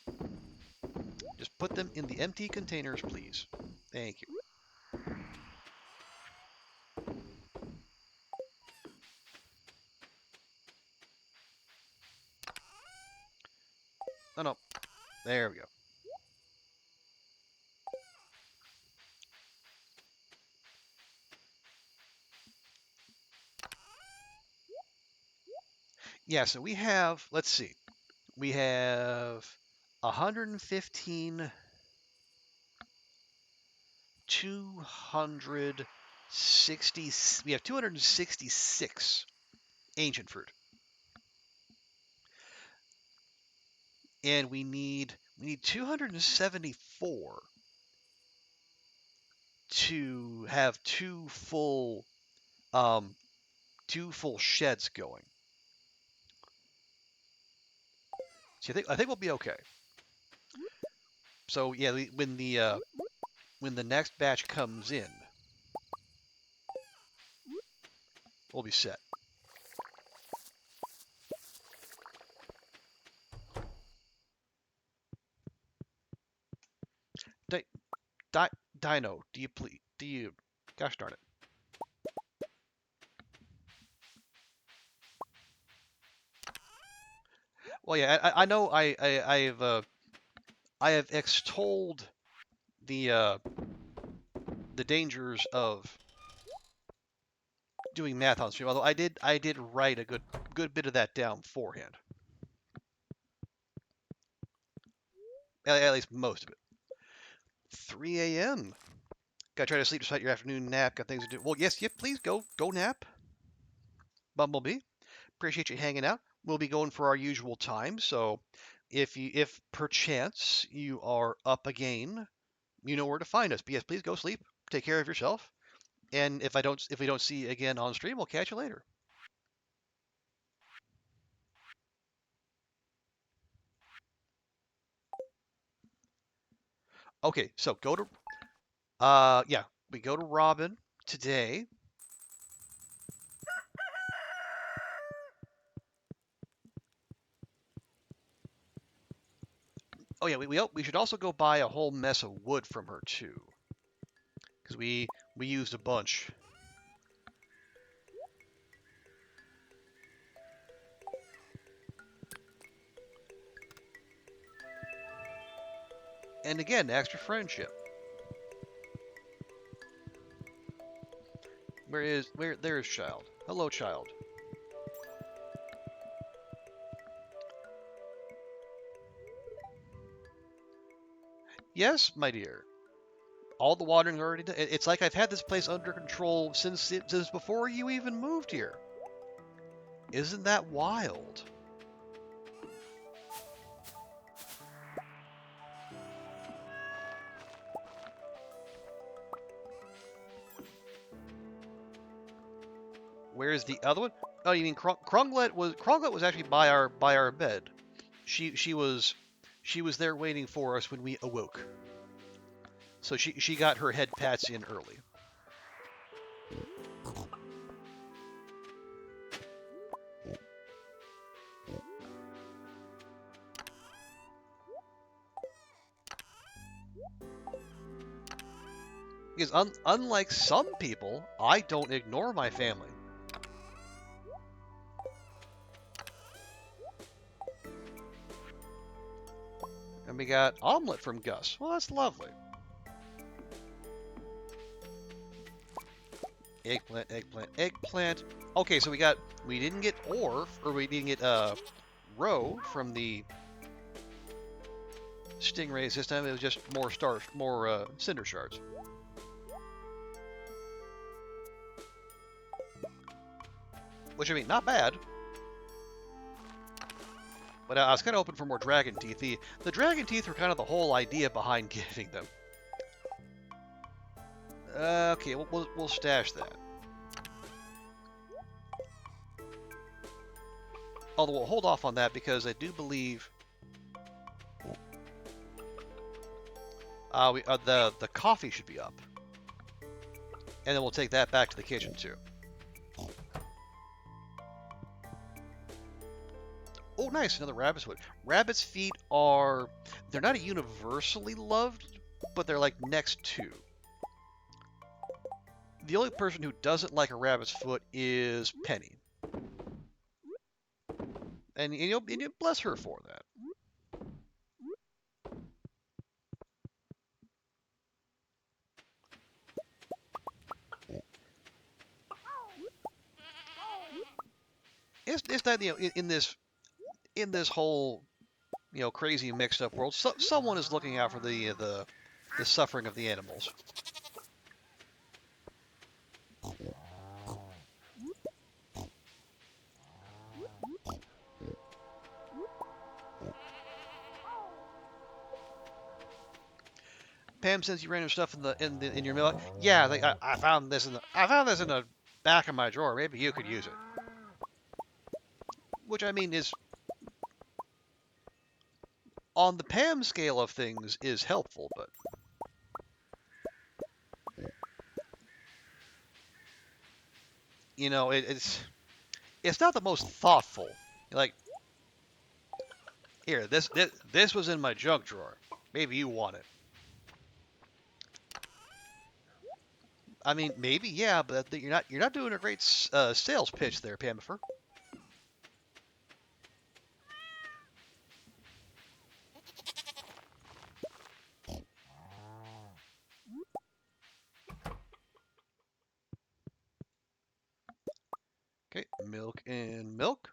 [SPEAKER 1] Just put them in the empty containers, please. Thank you. No. There we go. Yeah, so we have, let's see, we have 115, 260, we have 266 ancient fruit. And we need 274 to have um two full sheds going. So I think we'll be okay. So yeah, when the next batch comes in, we'll be set. Di, Dino, do you please? Do you? Gosh darn it! Well, yeah, I know I have extolled the uh, the dangers of doing math on stream. Although I did write a good bit of that down beforehand. At least most of it. 3 a.m. Gotta try to sleep despite your afternoon nap. Got things to do. Well, yes, please go nap. Bumblebee, appreciate you hanging out. We'll be going for our usual time, so if perchance you are up again, you know where to find us. But yes, please go sleep. Take care of yourself. And if we don't see you again on stream, we'll catch you later. Okay, so go to yeah, we go to Robin today. Oh yeah, we should also go buy a whole mess of wood from her too, because we used a bunch. And again, extra friendship. There's child. Hello, child. Yes, my dear. All the watering already done. It's like I've had this place under control since before you even moved here. Isn't that wild? Where's the other one? Oh, you mean Kronglet was actually by our bed. She was there waiting for us when we awoke. So she got her head pats in early. Because unlike some people, I don't ignore my family. And we got omelet from Gus. Well, that's lovely. Eggplant, eggplant, eggplant. Okay, so we didn't get we didn't get roe from the stingrays this time. It was just more cinder shards. Which, I mean, not bad. But I was kind of hoping for more dragon teeth. The dragon teeth were kind of the whole idea behind giving them. Okay, we'll stash that. Although we'll hold off on that because I do believe the coffee should be up, and then we'll take that back to the kitchen too. Oh, nice, another rabbit's foot. Rabbit's feet they're not universally loved, but they're like next to. The only person who doesn't like a rabbit's foot is Penny. And you bless her for that. It's that, in this whole crazy mixed up world, someone is looking out for the suffering of the animals. Pam says you ran your stuff in your mail. Yeah, I found this in the back of my drawer. Maybe you could use it. Which, I mean, is on the Pam scale of things is helpful, but it's not the most thoughtful. Like, here, this was in my junk drawer. Maybe you want it. I mean, maybe, yeah, but you're not doing a great sales pitch there, Pamifer. Okay, milk and milk.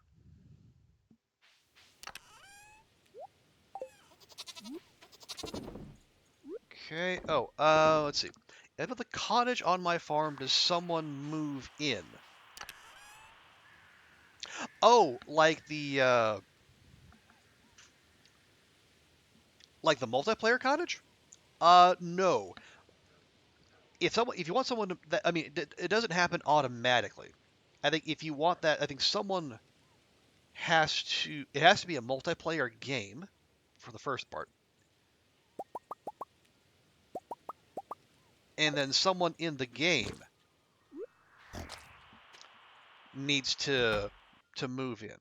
[SPEAKER 1] Okay. Oh, let's see. If at the cottage on my farm, does someone move in? Oh, like the multiplayer cottage? No. If you want someone to, I mean, it doesn't happen automatically. I think if you want that, I think someone it has to be a multiplayer game for the first part. And then someone in the game needs to move in.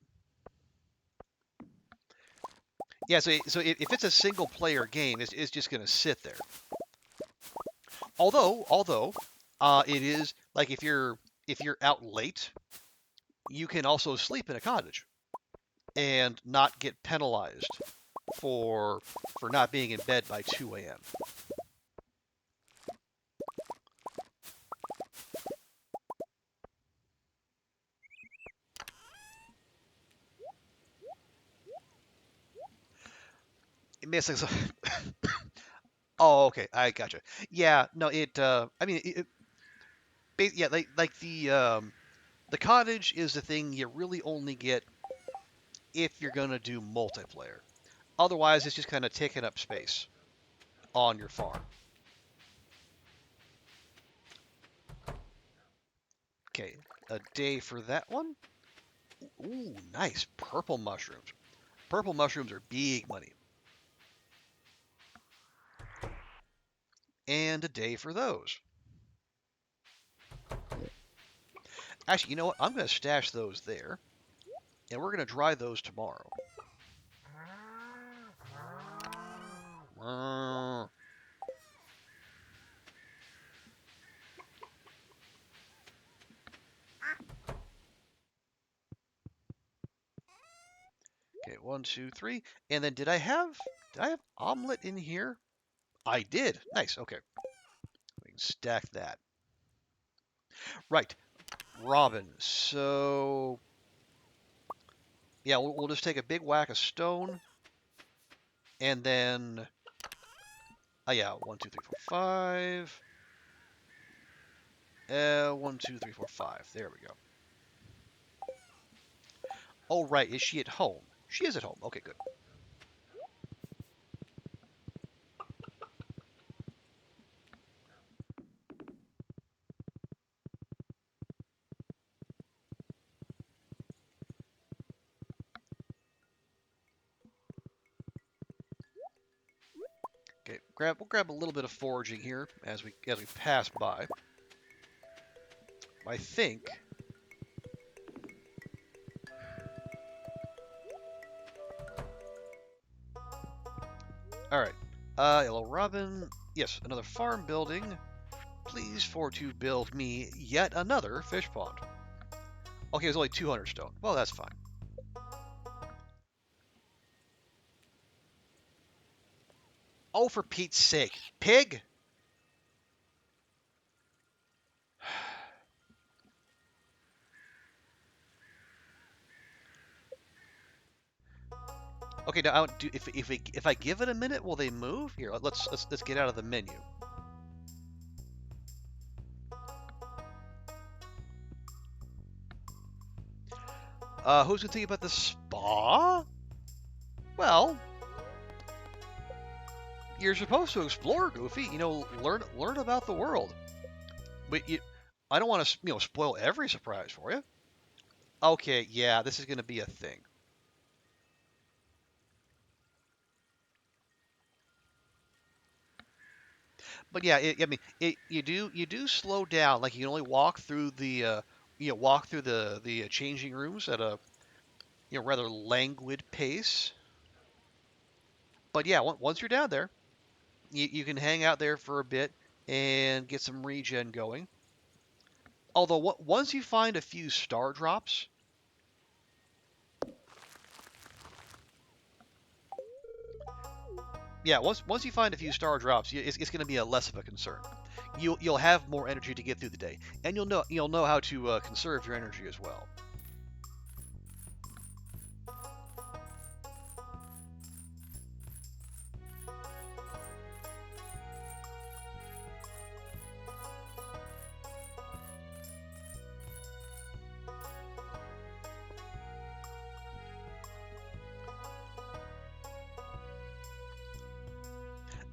[SPEAKER 1] Yeah, so if it's a single player game, it's just going to sit there. Although it is like if you're out late, you can also sleep in a cottage and not get penalized for not being in bed by 2 a.m. It makes like oh, okay, I gotcha. Yeah, no, I mean, yeah, like the cottage is the thing you really only get if you're gonna do multiplayer. Otherwise, it's just kind of taking up space on your farm. Okay, a day for that one. Ooh, nice purple mushrooms. Purple mushrooms are big money. And a day for those. Actually, you know what? I'm going to stash those there, and we're going to dry those tomorrow. Okay, 1, 2, 3. And then did I have omelet in here? I did. Nice. Okay. We can stack that. Right. Robin. So yeah, we'll just take a big whack of stone, and then yeah, 1, 2, 3, 4, 5. 1, 2, 3, 4, 5. There we go. Oh right, is she at home? She is at home. Okay, good. Okay, we'll grab a little bit of foraging here as we pass by. I think. All right. Hello, Robin. Yes, another farm building. Please for to build me yet another fish pond. Okay, it's only 200 stone. Well, that's fine. Oh, for Pete's sake, pig! Okay, now if I give it a minute, will they move? Here, let's get out of the menu. Who's gonna think about the spa? Well, you're supposed to explore, Goofy. You know, learn about the world. But I don't want to spoil every surprise for you. Okay, yeah, this is gonna be a thing. But yeah, I mean, you do slow down. Like you can only walk through the walk through the changing rooms at a rather languid pace. But yeah, once you're down there, you can hang out there for a bit and get some regen going. Although once you find a few star drops, yeah, once you find a few star drops, it's going to be a less of a concern. You'll have more energy to get through the day, and you'll know how to conserve your energy as well.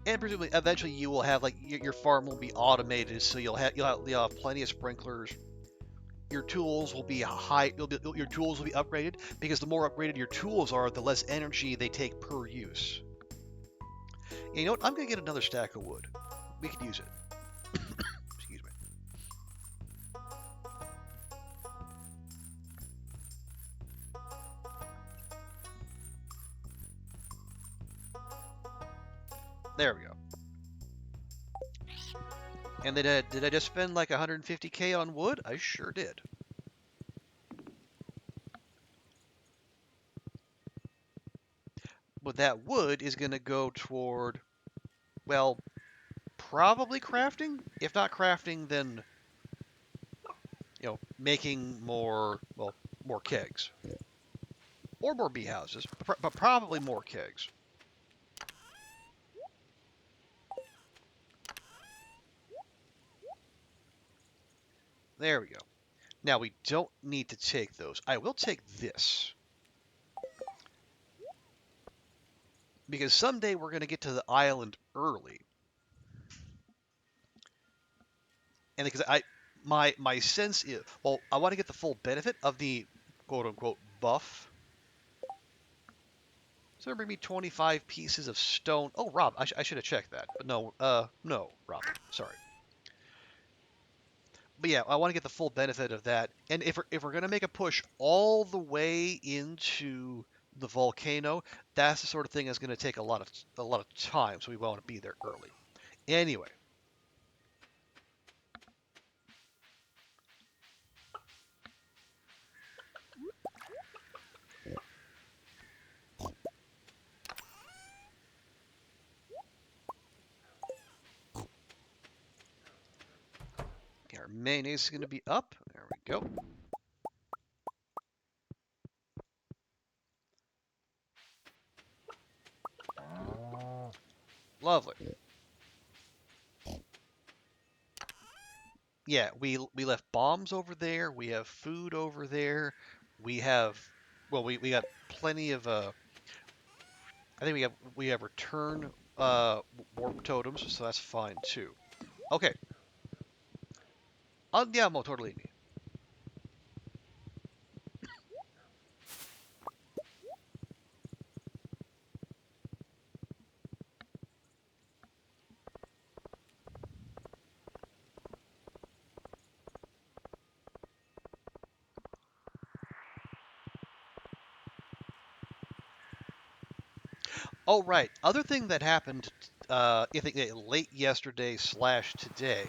[SPEAKER 1] And presumably, eventually, you will have like your farm will be automated, so you'll have plenty of sprinklers. Your tools will be high. Your tools will be upgraded because the more upgraded your tools are, the less energy they take per use. And you know what? I'm gonna get another stack of wood. We could use it. Excuse me. There we go. And did I just spend like 150k on wood? I sure did. But that wood is going to go toward, well, probably crafting. If not crafting, then, making more, well, more kegs. Or more bee houses, but probably more kegs. There we go. Now, we don't need to take those. I will take this. Because someday we're going to get to the island early. And because my sense is, well, I want to get the full benefit of the quote-unquote buff. So bring me 25 pieces of stone. Oh, Rob, I should have checked that. But no, no, Rob, sorry. But yeah, I want to get the full benefit of that. And if we're gonna make a push all the way into the volcano, that's the sort of thing that's gonna take a lot of time. So we want to be there early. Anyway, our mayonnaise is gonna be up. There we go. Lovely. Yeah, we left bombs over there. We have food over there. We have, well, we got plenty of I think we have return warp totems, so that's fine too. Okay. Andiamo tortellini. Oh, right. Other thing that happened, I think late yesterday / today,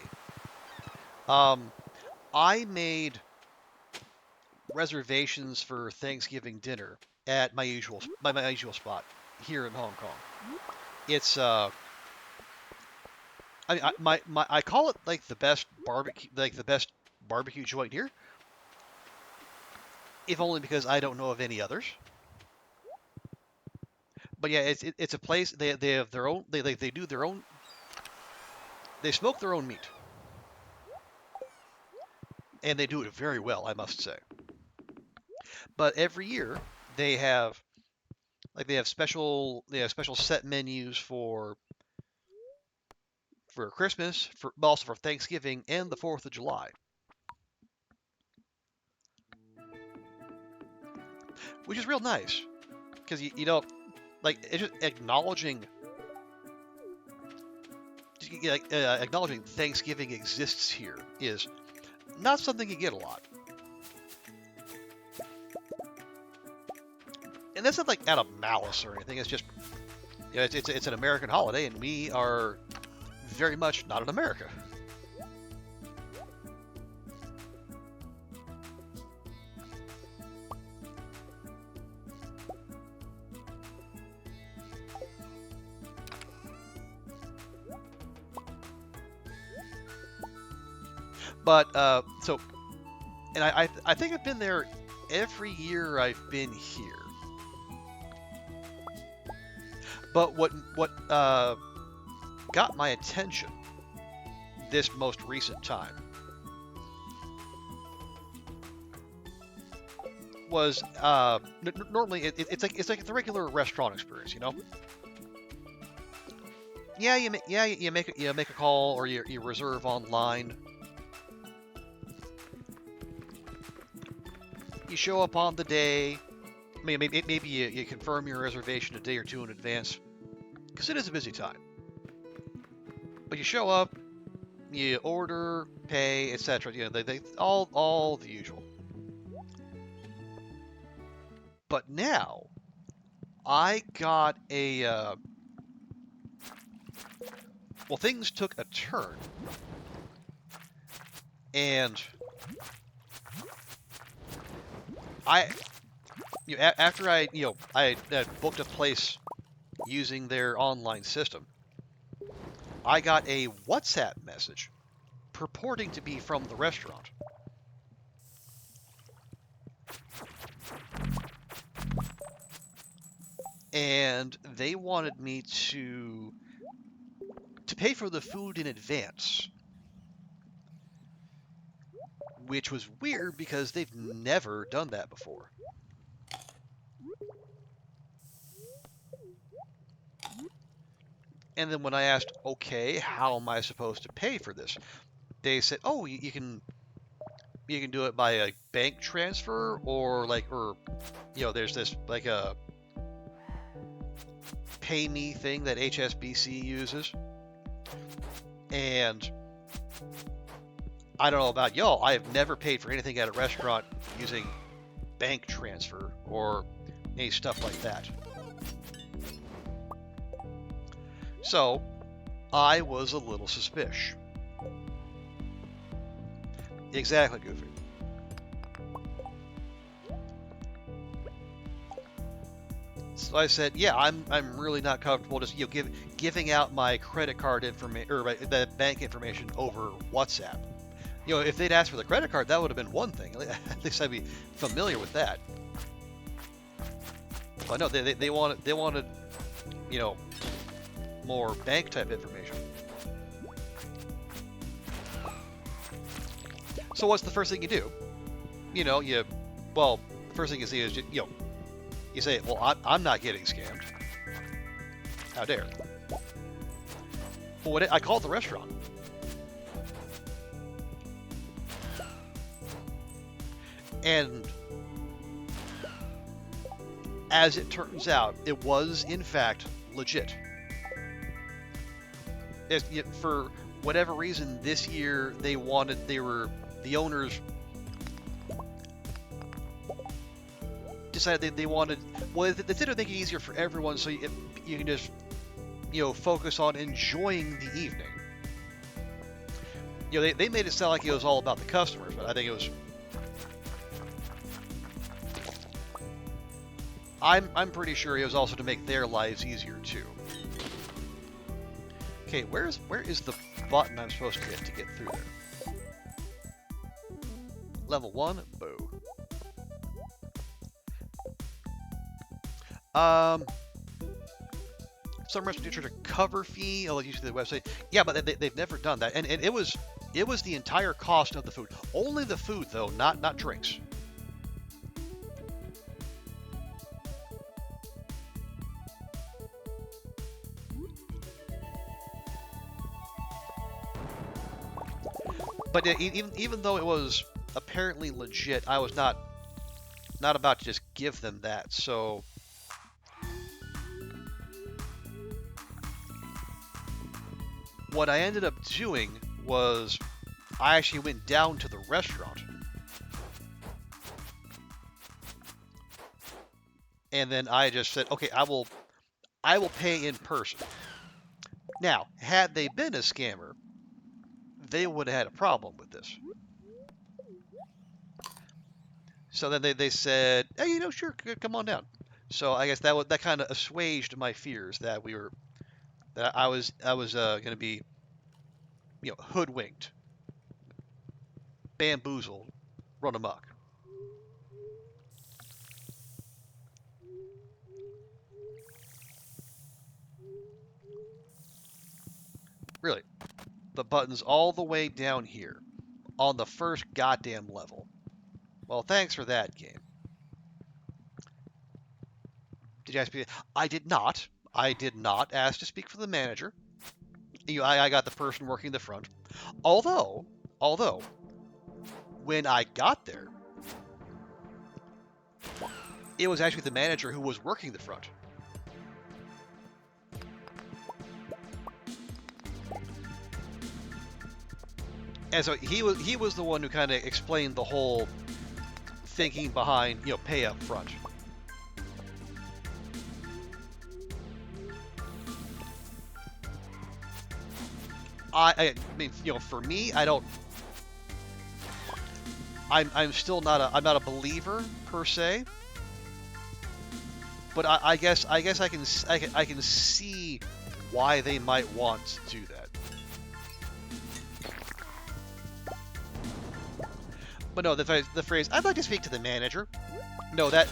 [SPEAKER 1] I made reservations for Thanksgiving dinner at my usual spot here in Hong Kong. It's I call it like the best barbecue joint here, if only because I don't know of any others. But yeah, it's a place they have their own they do their own they smoke their own meat, and they do it very well, I must say. But every year they have special set menus for Christmas, but also for Thanksgiving and the 4th of July, which is real nice because like it's just acknowledging Thanksgiving exists here is not something you get a lot. And that's not like out of malice or anything. It's just, it's an American holiday, and we are very much not in America. But and I think I've been there every year I've been here. But what got my attention this most recent time was normally it's like the regular restaurant experience, Yeah, you make a call or you reserve online. You show up on the day. I mean, maybe you confirm your reservation a day or two in advance, because it is a busy time. But you show up, you order, pay, etc. They all the usual. But now, I got well, things took a turn, and after I booked a place using their online system, I got a WhatsApp message purporting to be from the restaurant. And they wanted me to pay for the food in advance, which was weird because they've never done that before. And then when I asked, okay, how am I supposed to pay for this? They said, oh, you can do it by a bank transfer or there's this like a pay me thing that HSBC uses. And I don't know about y'all, I have never paid for anything at a restaurant using bank transfer or any stuff like that. So I was a little suspicious. Exactly, Goofy. So I said, yeah, I'm really not comfortable just giving out my credit card information or the bank information over WhatsApp. If they'd asked for the credit card, that would have been one thing. At least I'd be familiar with that. But no, they wanted more bank type information. So what's the first thing you do? First thing you see is you say, well, I'm not getting scammed. How dare? Well, I called the restaurant. And as it turns out, it was, in fact, legit. For whatever reason, this year the owners decided they wanted, well, they did make it easier for everyone so you can just, focus on enjoying the evening. They made it sound like it was all about the customers, but I think it was, I'm pretty sure it was also to make their lives easier too. Okay, where is the button I'm supposed to get through there? Level 1, boo. Some restaurants charge a cover fee. I'll use the website. Yeah, but they've never done that, and it was the entire cost of the food. Only the food though, not drinks. But even though it was apparently legit, I was not about to just give them that. So what I ended up doing was I actually went down to the restaurant. And then I just said, okay, I will pay in person. Now, had they been a scammer, they would have had a problem with this. So then they said, hey, sure, come on down. So I guess that kind of assuaged my fears that I was going to be, hoodwinked, bamboozled, run amok. Really, the button's all the way down here, on the first goddamn level. Well, thanks for that, game. Did you ask me? I did not. I did not ask to speak for the manager. I got the person working the front. Although, when I got there, it was actually the manager who was working the front. And so he was the one who kind of explained the whole thinking behind, pay up front. I mean, for me, I'm still not a believer per se. but I guess I can see why they might want to do that. But no, the phrase "I'd like to speak to the manager." No, that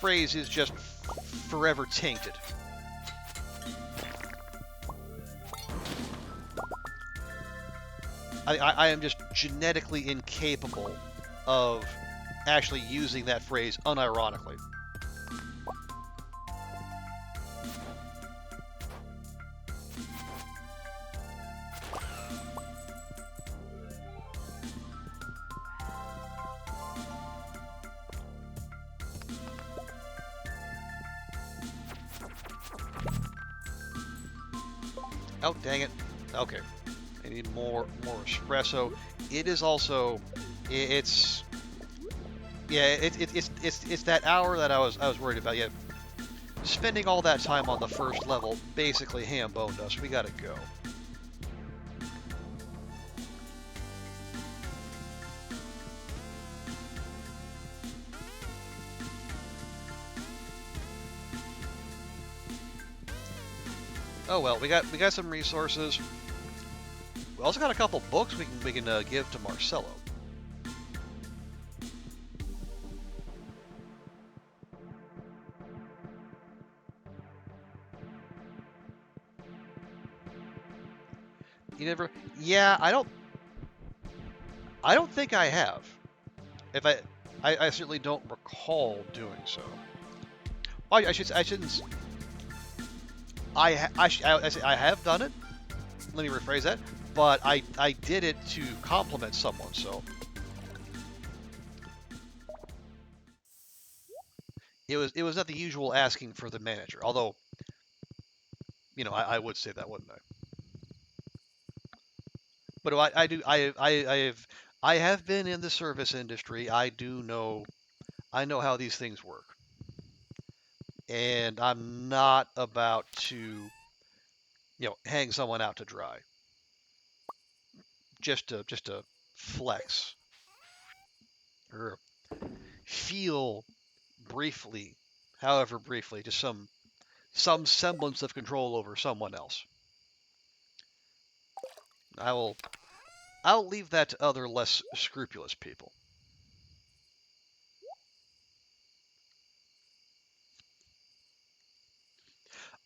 [SPEAKER 1] phrase is just forever tainted. I am just genetically incapable of actually using that phrase unironically. Oh, dang it. Okay. I need more espresso. It is also it's yeah, it's that hour that I was worried about. Yeah. Spending all that time on the first level basically ham-boned us. We gotta go. Oh well, we got some resources. We also got a couple books we can give to Marcelo. You never? Yeah, I don't think I have. If I certainly don't recall doing so. Well, I shouldn't. I have done it. Let me rephrase that. But I did it to compliment someone. So it was not the usual asking for the manager. Although I would say that, wouldn't I? But I do I have been in the service industry. I know how these things work, and I'm not about to hang someone out to dry just to flex or feel briefly, however briefly, just some semblance of control over someone else. I will I'll leave that to other less scrupulous people.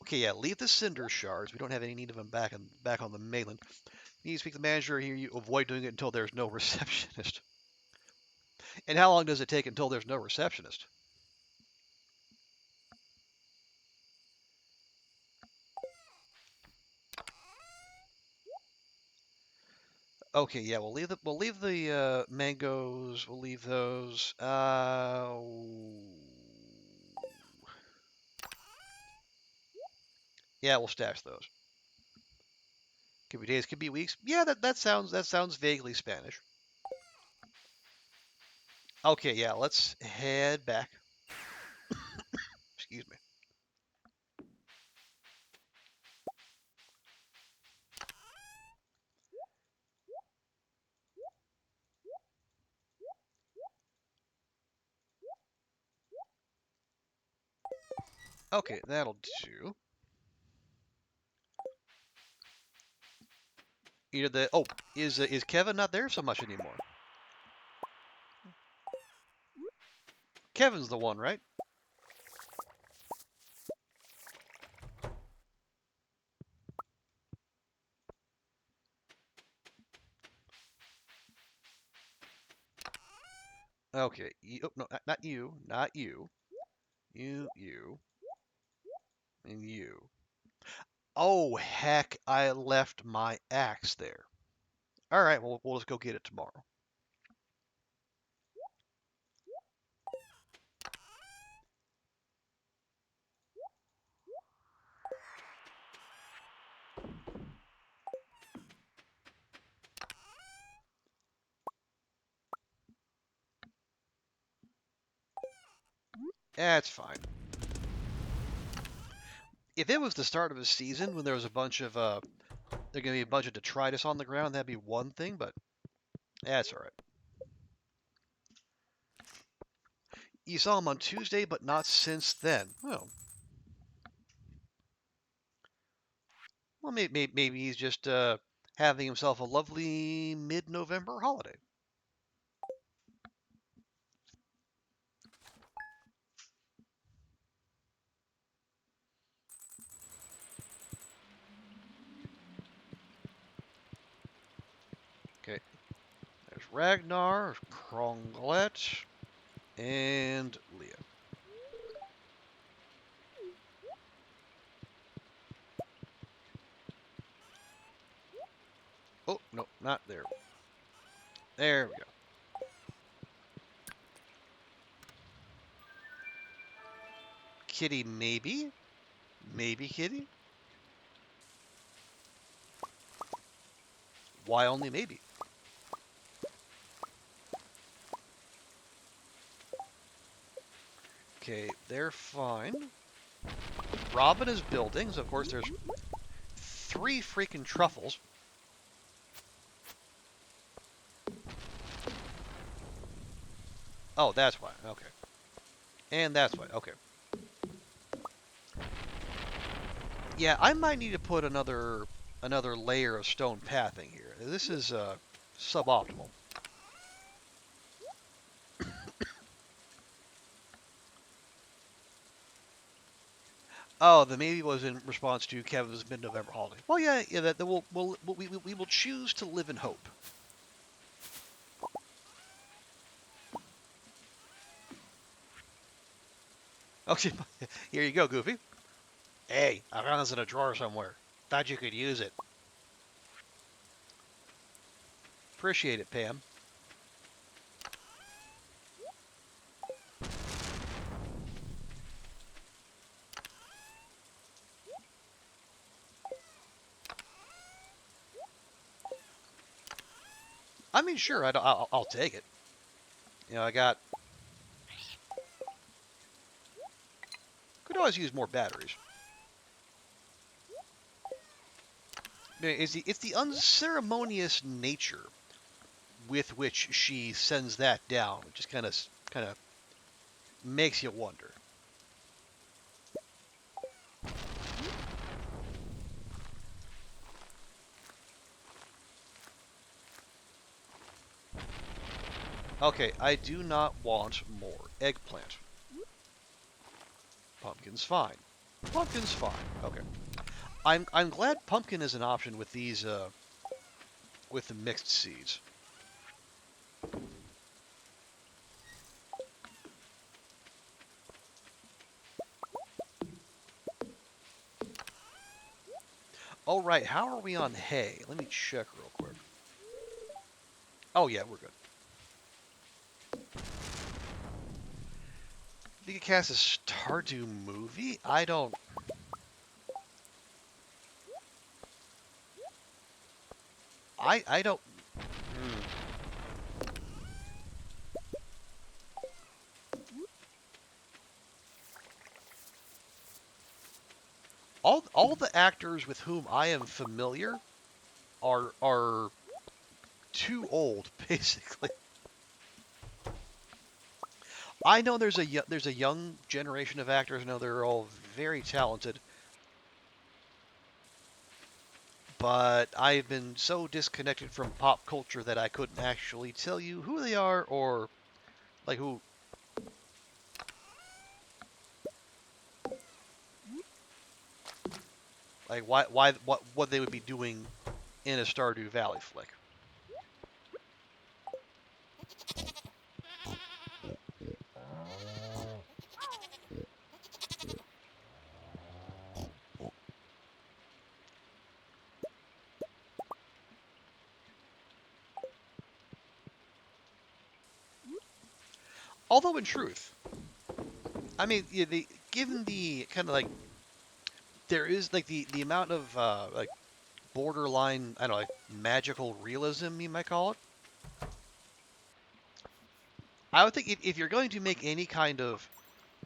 [SPEAKER 1] Okay, yeah, leave the cinder shards. We don't have any need of them back on the mainland. You need to speak to the manager here. You avoid doing it until there's no receptionist. And how long does it take until there's no receptionist? Okay, yeah, we'll leave the mangoes. We'll leave those. Yeah, we'll stash those. Could be days, could be weeks. Yeah, that sounds vaguely Spanish. Okay, yeah, let's head back. Excuse me. Okay, that'll do. Either the oh is Kevin not there so much anymore? Kevin's the one, right? Okay. Oh, no, not you, not you, you, and you. Oh heck! I left my axe there. All right, well we'll just go get it tomorrow. That's fine. If it was the start of a season when there was a bunch of there's gonna be a bunch of detritus on the ground, that'd be one thing, but that's all right. You saw him on Tuesday, but not since then. Oh, well, maybe he's just having himself a lovely mid-November holiday. Okay, there's Ragnar, Kronglet, and Leah. Oh, no, not there. There we go. Kitty, maybe? Maybe Kitty? Why only maybe? Okay, they're fine. Robin is building, so of course there's 3 freaking truffles. Oh, that's why. Okay. And that's why. Okay. Yeah, I might need to put another layer of stone pathing here. This is suboptimal. Oh, the maybe was in response to Kevin's mid-November holiday. Well, yeah, that we will choose to live in hope. Okay, here you go, Goofy. Hey, I found this in a drawer somewhere. Thought you could use it. Appreciate it, Pam. I mean, sure, I'll take it. You know, I got. Could always use more batteries. It's the unceremonious nature with which she sends that down, which just kind of makes you wonder. Okay, I do not want more eggplant. Pumpkin's fine. Pumpkin's fine. Okay. I'm glad pumpkin is an option with these with the mixed seeds. All right, how are we on hay? Let me check real quick. Oh yeah, we're good. You could cast a Stardew movie? I don't. I don't. Hmm. All the actors with whom I am familiar are too old, basically. I know there's a young generation of actors. I know they're all very talented, but I've been so disconnected from pop culture that I couldn't actually tell you who they are or like who, like why what they would be doing in a Stardew Valley flick. Although in truth, I mean, yeah, given the kind of like there is like the amount of like borderline, I don't know, like magical realism you might call it. I would think if you're going to make any kind of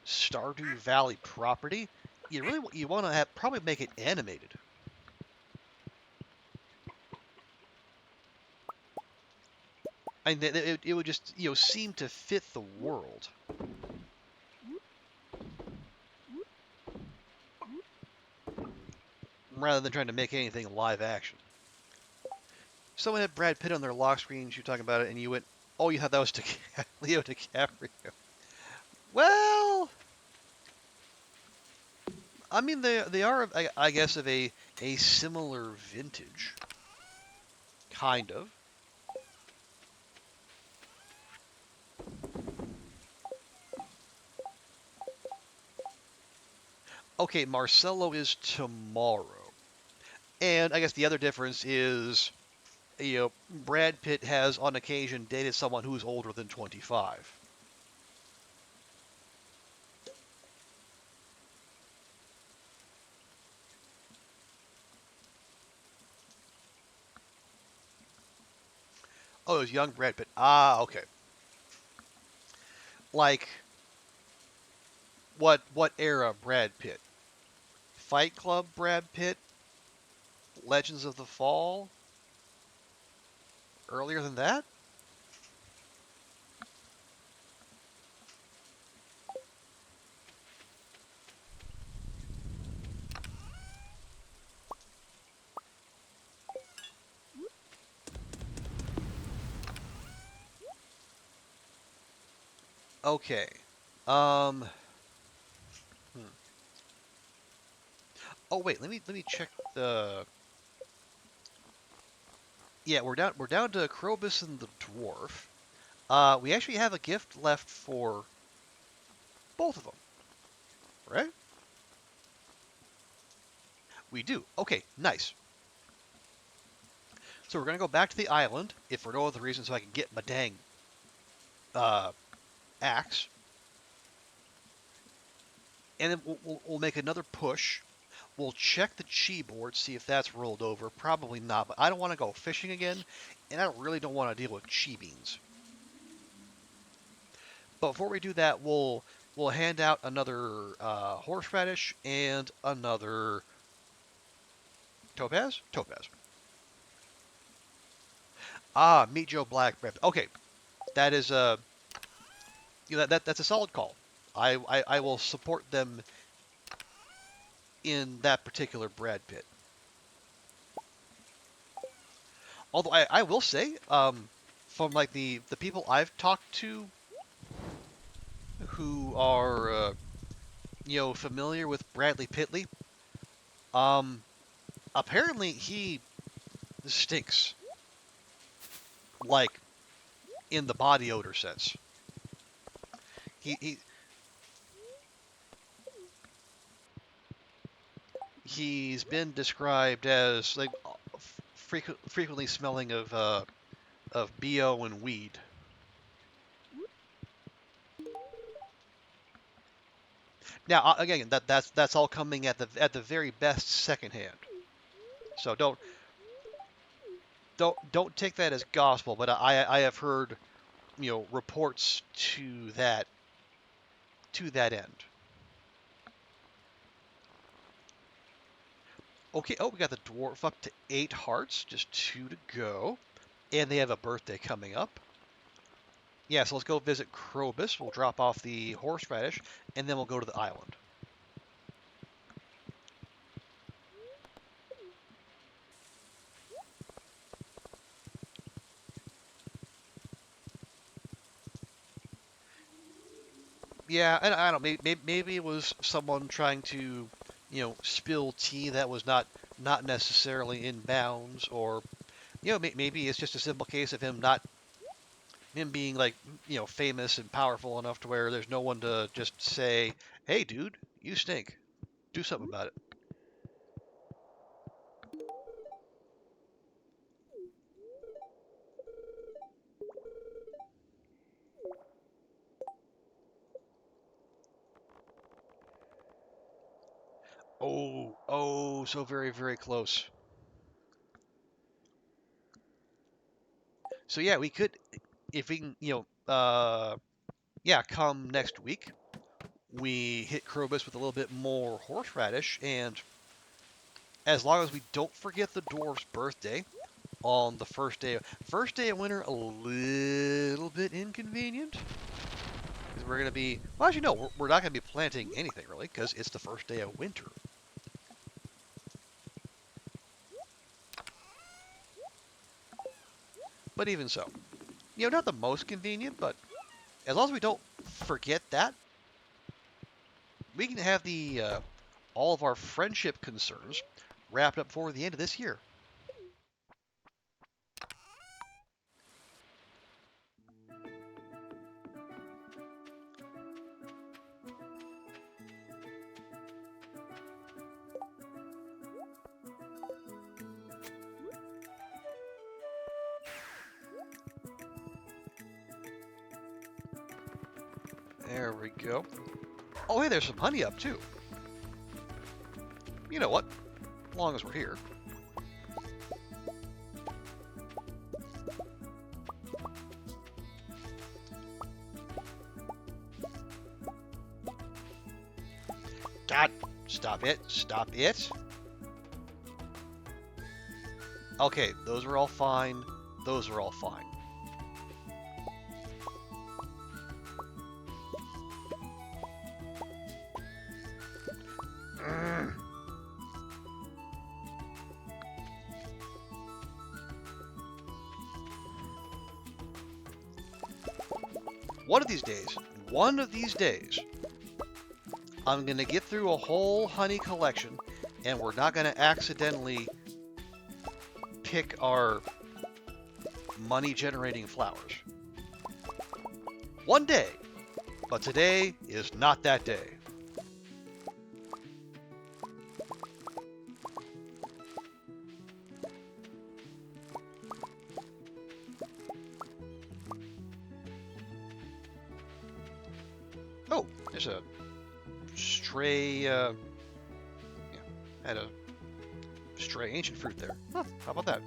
[SPEAKER 1] Stardew Valley property, you want to have probably make it animated. I mean, it would just seem to fit the world. rather than trying to make anything live action. Someone had Brad Pitt on their lock screen. You were talking about it, and you went, "Oh, you thought that was Leo DiCaprio." Well, I mean, they are, I guess, of a similar vintage, kind of. Okay, Marcelo is tomorrow, and I guess the other difference is, Brad Pitt has on occasion dated someone who's older than 25. Oh, it was young Brad Pitt. Ah, okay. Like what era Brad Pitt? Fight Club Brad Pitt? Legends of the Fall? Earlier than that? Okay. Um. Hmm. Oh wait, let me check the. Yeah, we're down to Krobus and the Dwarf. We actually have a gift left for both of them, right? We do. Okay, nice. So we're gonna go back to the island, if for no other reason, so I can get my dang uh, axe, and then we'll make another push. We'll check the chi board, see if that's rolled over. Probably not, but I don't want to go fishing again, and I really don't want to deal with chi beans. But before we do that, we'll hand out another horseradish and another topaz. Topaz. Ah, meet Joe Black. Okay, that is that's a solid call. I will support them in that particular Brad Pitt. Although I will say, from like the people I've talked to who are familiar with Bradley Pitley, um, apparently he stinks, like in the body odor sense. He he's been described as like frequently smelling of bo and weed. Now again, that's all coming at the very best secondhand. So don't take that as gospel, but I have heard reports to that end. Okay, oh, we got the dwarf up to 8 hearts, just 2 to go, and they have a birthday coming up. Yeah, so let's go visit Krobus. We'll drop off the horseradish, and then we'll go to the island. Yeah, and I don't know, maybe it was someone trying to, spill tea that was not necessarily in bounds, or maybe it's just a simple case of him being like famous and powerful enough to where there's no one to just say, "Hey, dude, you stink. Do something about it." Oh, so very, very close. So yeah, we could, if we can, yeah, come next week, we hit Krobus with a little bit more horseradish, and as long as we don't forget the dwarf's birthday on the first day of winter, a little bit inconvenient, because we're gonna be, well, actually no, we're not gonna be planting anything really, because it's the first day of winter. But even so, not the most convenient, but as long as we don't forget that, we can have the all of our friendship concerns wrapped up before the end of this year. There we go. Oh, hey, there's some honey up, too. You know what? As long as we're here. God, stop it. Stop it. Okay, those are all fine. Those are all fine. One of these days, I'm going to get through a whole honey collection, and we're not going to accidentally pick our money-generating flowers. One day, but today is not that day. Oh, there's a stray, had a stray ancient fruit there. Huh, how about that?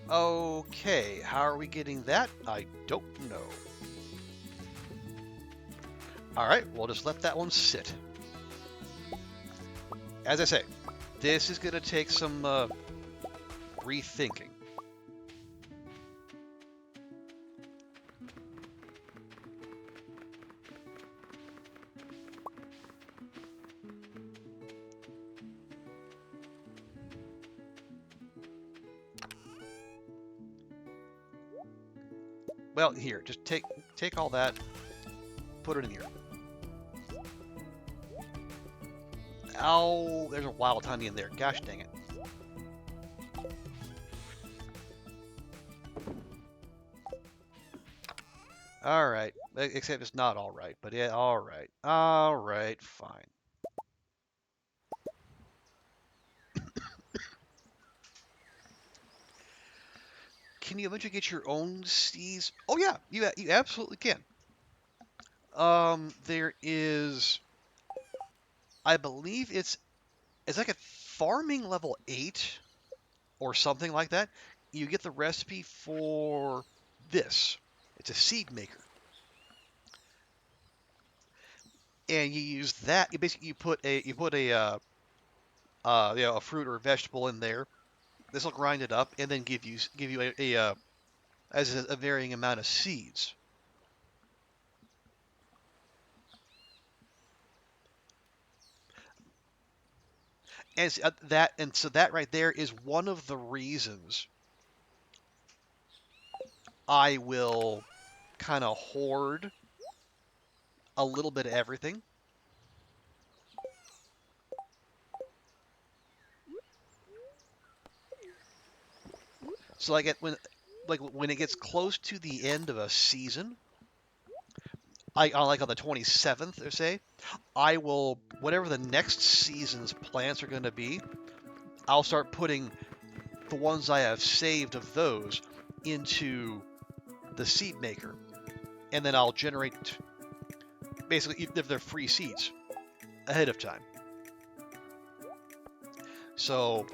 [SPEAKER 1] Okay, how are we getting that? I don't know. Alright, we'll just let that one sit. As I say, this is going to take some rethinking. Well, here, just take all that, put it in here. Ow, there's a wild honey in there. Gosh dang it. Alright, except it's not alright, but yeah, alright. Alright, fine. Can you eventually get your own seeds? Oh yeah, you absolutely can. There is, I believe it's like a farming level 8 or something like that. You get the recipe for this. It's a seed maker, and you use that. You basically put a a fruit or a vegetable in there. This will grind it up and then give you a varying amount of seeds. And so that right there is one of the reasons I will kind of hoard a little bit of everything. So when it gets close to the end of a season, like on the 27th or say, I will, whatever the next season's plants are going to be, I'll start putting the ones I have saved of those into the seed maker, and then I'll generate basically if they're free seeds ahead of time. So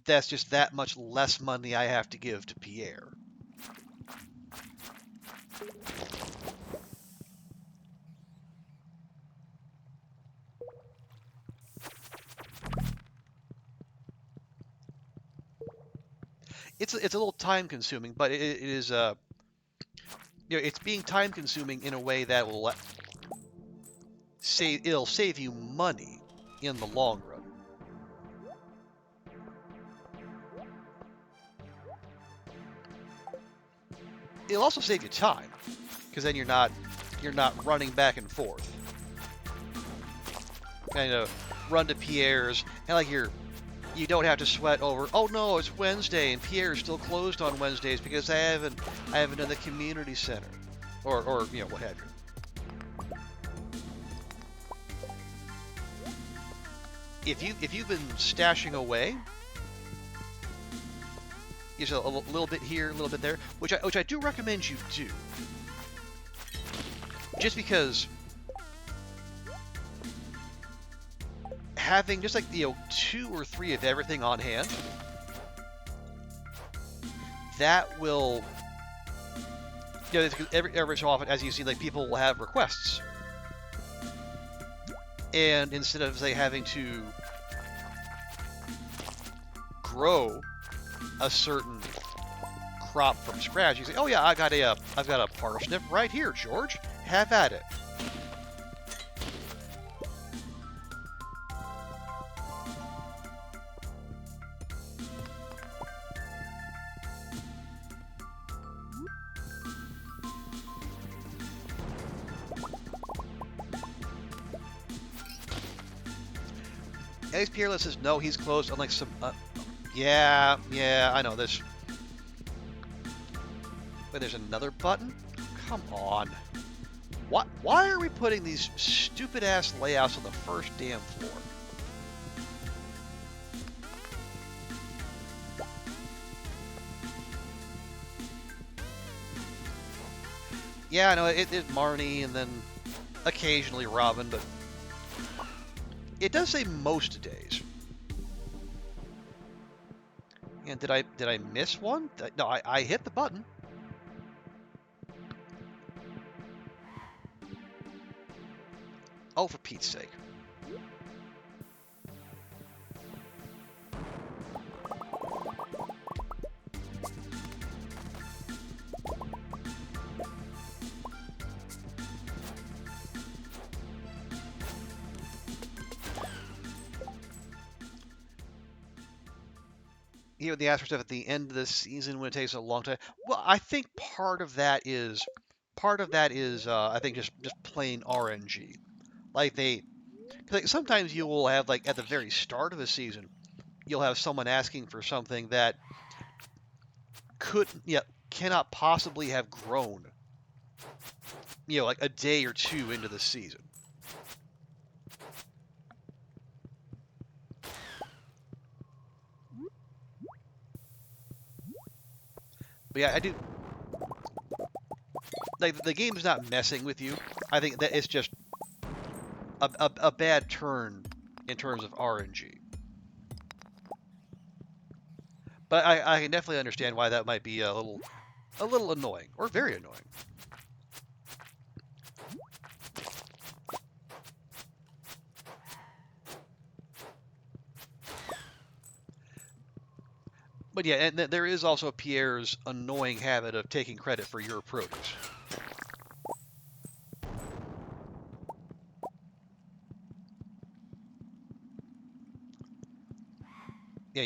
[SPEAKER 1] that's just that much less money I have to give to Pierre. It's a little time consuming, but it is it's being time consuming in a way that will it'll save you money in the long run. it'll also save you time, because then you're not running back and forth. Kind of run to Pierre's, and like you don't have to sweat over, oh no, it's Wednesday and Pierre's still closed on Wednesdays because I haven't done the community center, or what have you. If you've been stashing away, just a little bit here, a little bit there, which I do recommend you do, just because having just like 2 or 3 of everything on hand, that will every so often, as you see, like people will have requests. And instead of, say, having to grow a certain crop from scratch, you say, "Oh yeah, I've got a parsnip right here, George. Have at it." Ace Pierre says no, he's closed. Unlike some, yeah, I know this. Wait, there's another button? Come on. Why are we putting these stupid ass layouts on the first damn floor? Yeah, I know it's Marnie and then occasionally Robin, but it does say most days. And did I miss one? No, I hit the button. Oh, for Pete's sake. Here, the Astro stuff at the end of the season when it takes a long time. Well, I think part of that is I think just plain RNG. Like sometimes you will have, like, at the very start of a season, you'll have someone asking for something that cannot possibly have grown, like a day or two into the season. But yeah, I do. Like, the game's not messing with you. I think that it's just a bad turn in terms of RNG. But I can definitely understand why that might be a little annoying, or very annoying. But yeah, and there is also Pierre's annoying habit of taking credit for your produce. Yeah,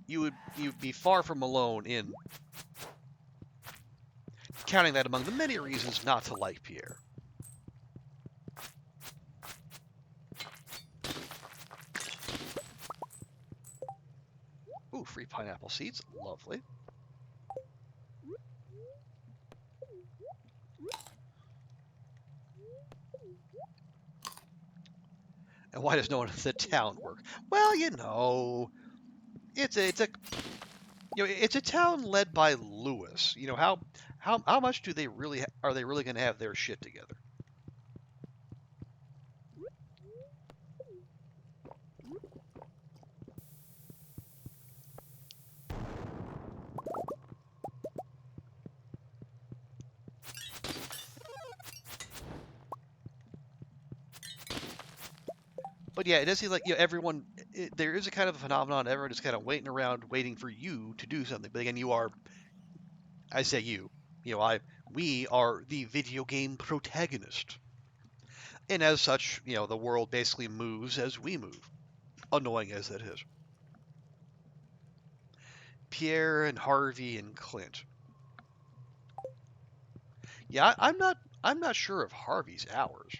[SPEAKER 1] you'd be far from alone in counting that among the many reasons not to like Pierre. Ooh, free pineapple seeds, lovely. And why does no one in the town work? Well, it's a it's a town led by Lewis. How much are they really going to have their shit together? But yeah, it does seem like everyone. There is a kind of a phenomenon. Everyone is kind of waiting around, waiting for you to do something. But again, I say you. We are the video game protagonist, and as such, the world basically moves as we move. Annoying as that is. Pierre and Harvey and Clint. Yeah, I'm not sure of Harvey's hours.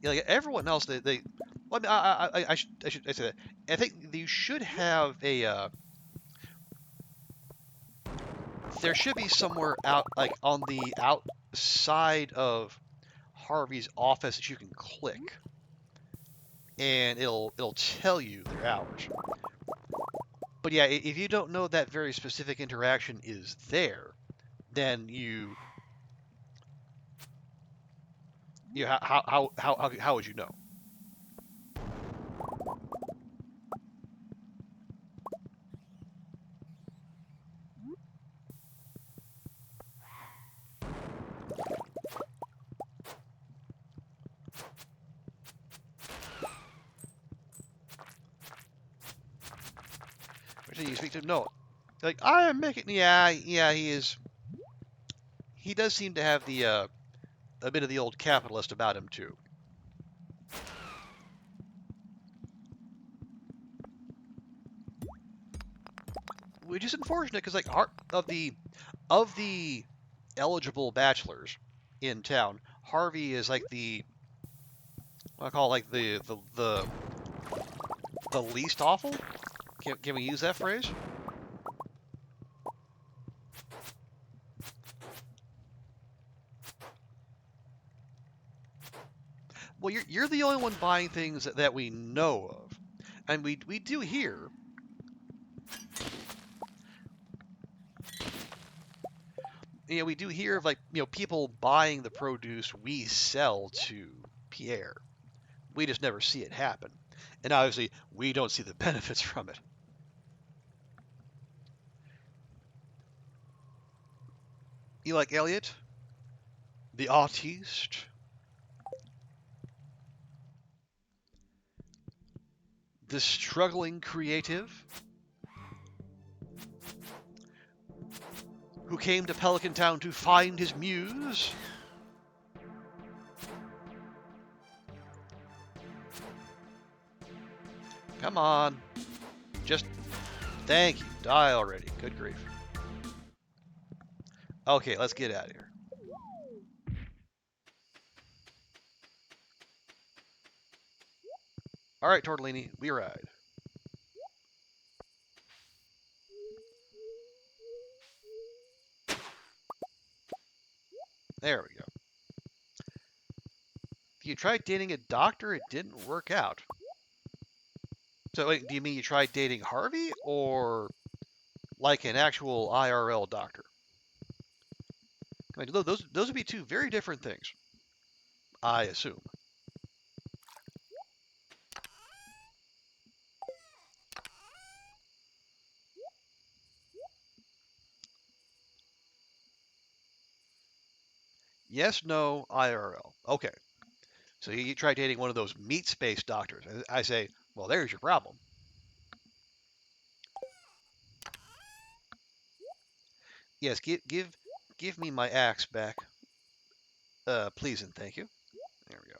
[SPEAKER 1] Yeah, like everyone else, they well, I say that. I think you should have a there should be somewhere out like on the outside of Harvey's office that you can click, and it'll tell you their hours. But yeah, if you don't know that very specific interaction is there, then how would you know? Until you speak to him, no, like I am making. Yeah, he is. He does seem to have the a bit of the old capitalist about him too, which is unfortunate because like of the eligible bachelors in town, Harvey is like the I call it like the least awful. Can we use that phrase? Well, you're the only one buying things that we know of, and we do hear. We do hear of like people buying the produce we sell to Pierre. We just never see it happen, and obviously we don't see the benefits from it. You like Elliot, the artiste, the struggling creative who came to Pelican Town to find his muse. Come on, just thank you. Die already. Good grief. Okay, let's get out of here. All right, Tortellini, we ride. There we go. If you tried dating a doctor, it didn't work out. So wait, do you mean you tried dating Harvey or like an actual IRL doctor? I mean, those would be two very different things, I assume. Yes, no, IRL. Okay. So you try dating one of those meat space doctors. I say, well, there's your problem. Yes, give me my axe back, please and thank you. There we go.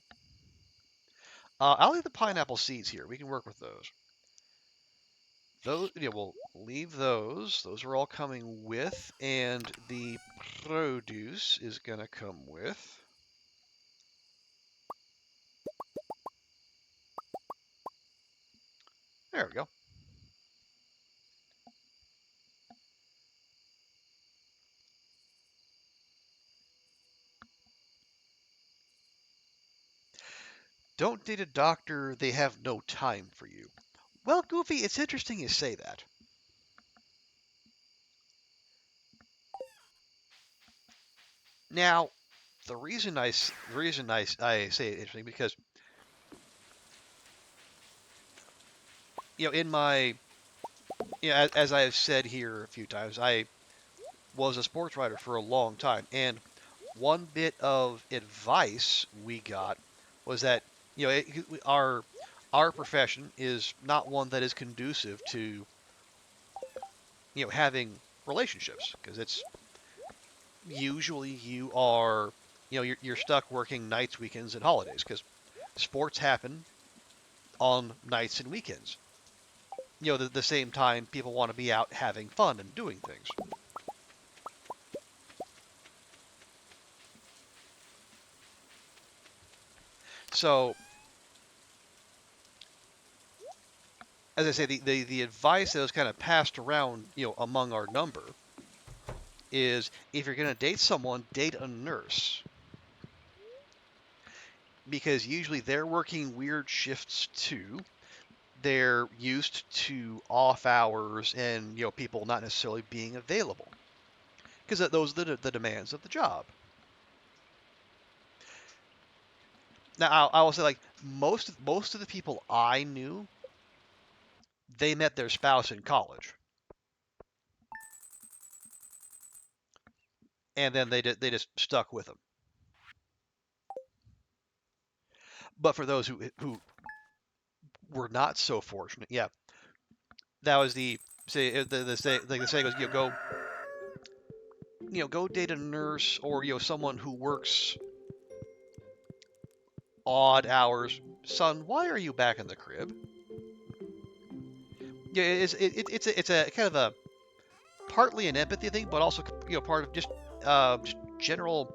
[SPEAKER 1] I'll leave the pineapple seeds here. We can work with those. Those, yeah, we'll leave those. Those are all coming with, and the produce is gonna come with. There we go. Don't date a doctor, they have no time for you. Well, Goofy, it's interesting you say that. Now, the reason I say it interesting because in my as I have said here a few times, I was a sports writer for a long time, and one bit of advice we got was that our profession is not one that is conducive to having relationships because it's usually you are you're stuck working nights, weekends, and holidays because sports happen on nights and weekends. the same time people want to be out having fun and doing things. So, as I say, the advice that was kind of passed around, among our number is if you're going to date someone, date a nurse. Because usually they're working weird shifts too. They're used to off hours and, people not necessarily being available. Because those are the demands of the job. Now, I will say, like, most of the people I knew, they met their spouse in college. And then they just stuck with them. But for those who were not so fortunate, yeah, that was the saying was, go date a nurse or someone who works odd hours. Son, why are you back in the crib? Yeah, it's a kind of a partly an empathy thing, but also part of just general.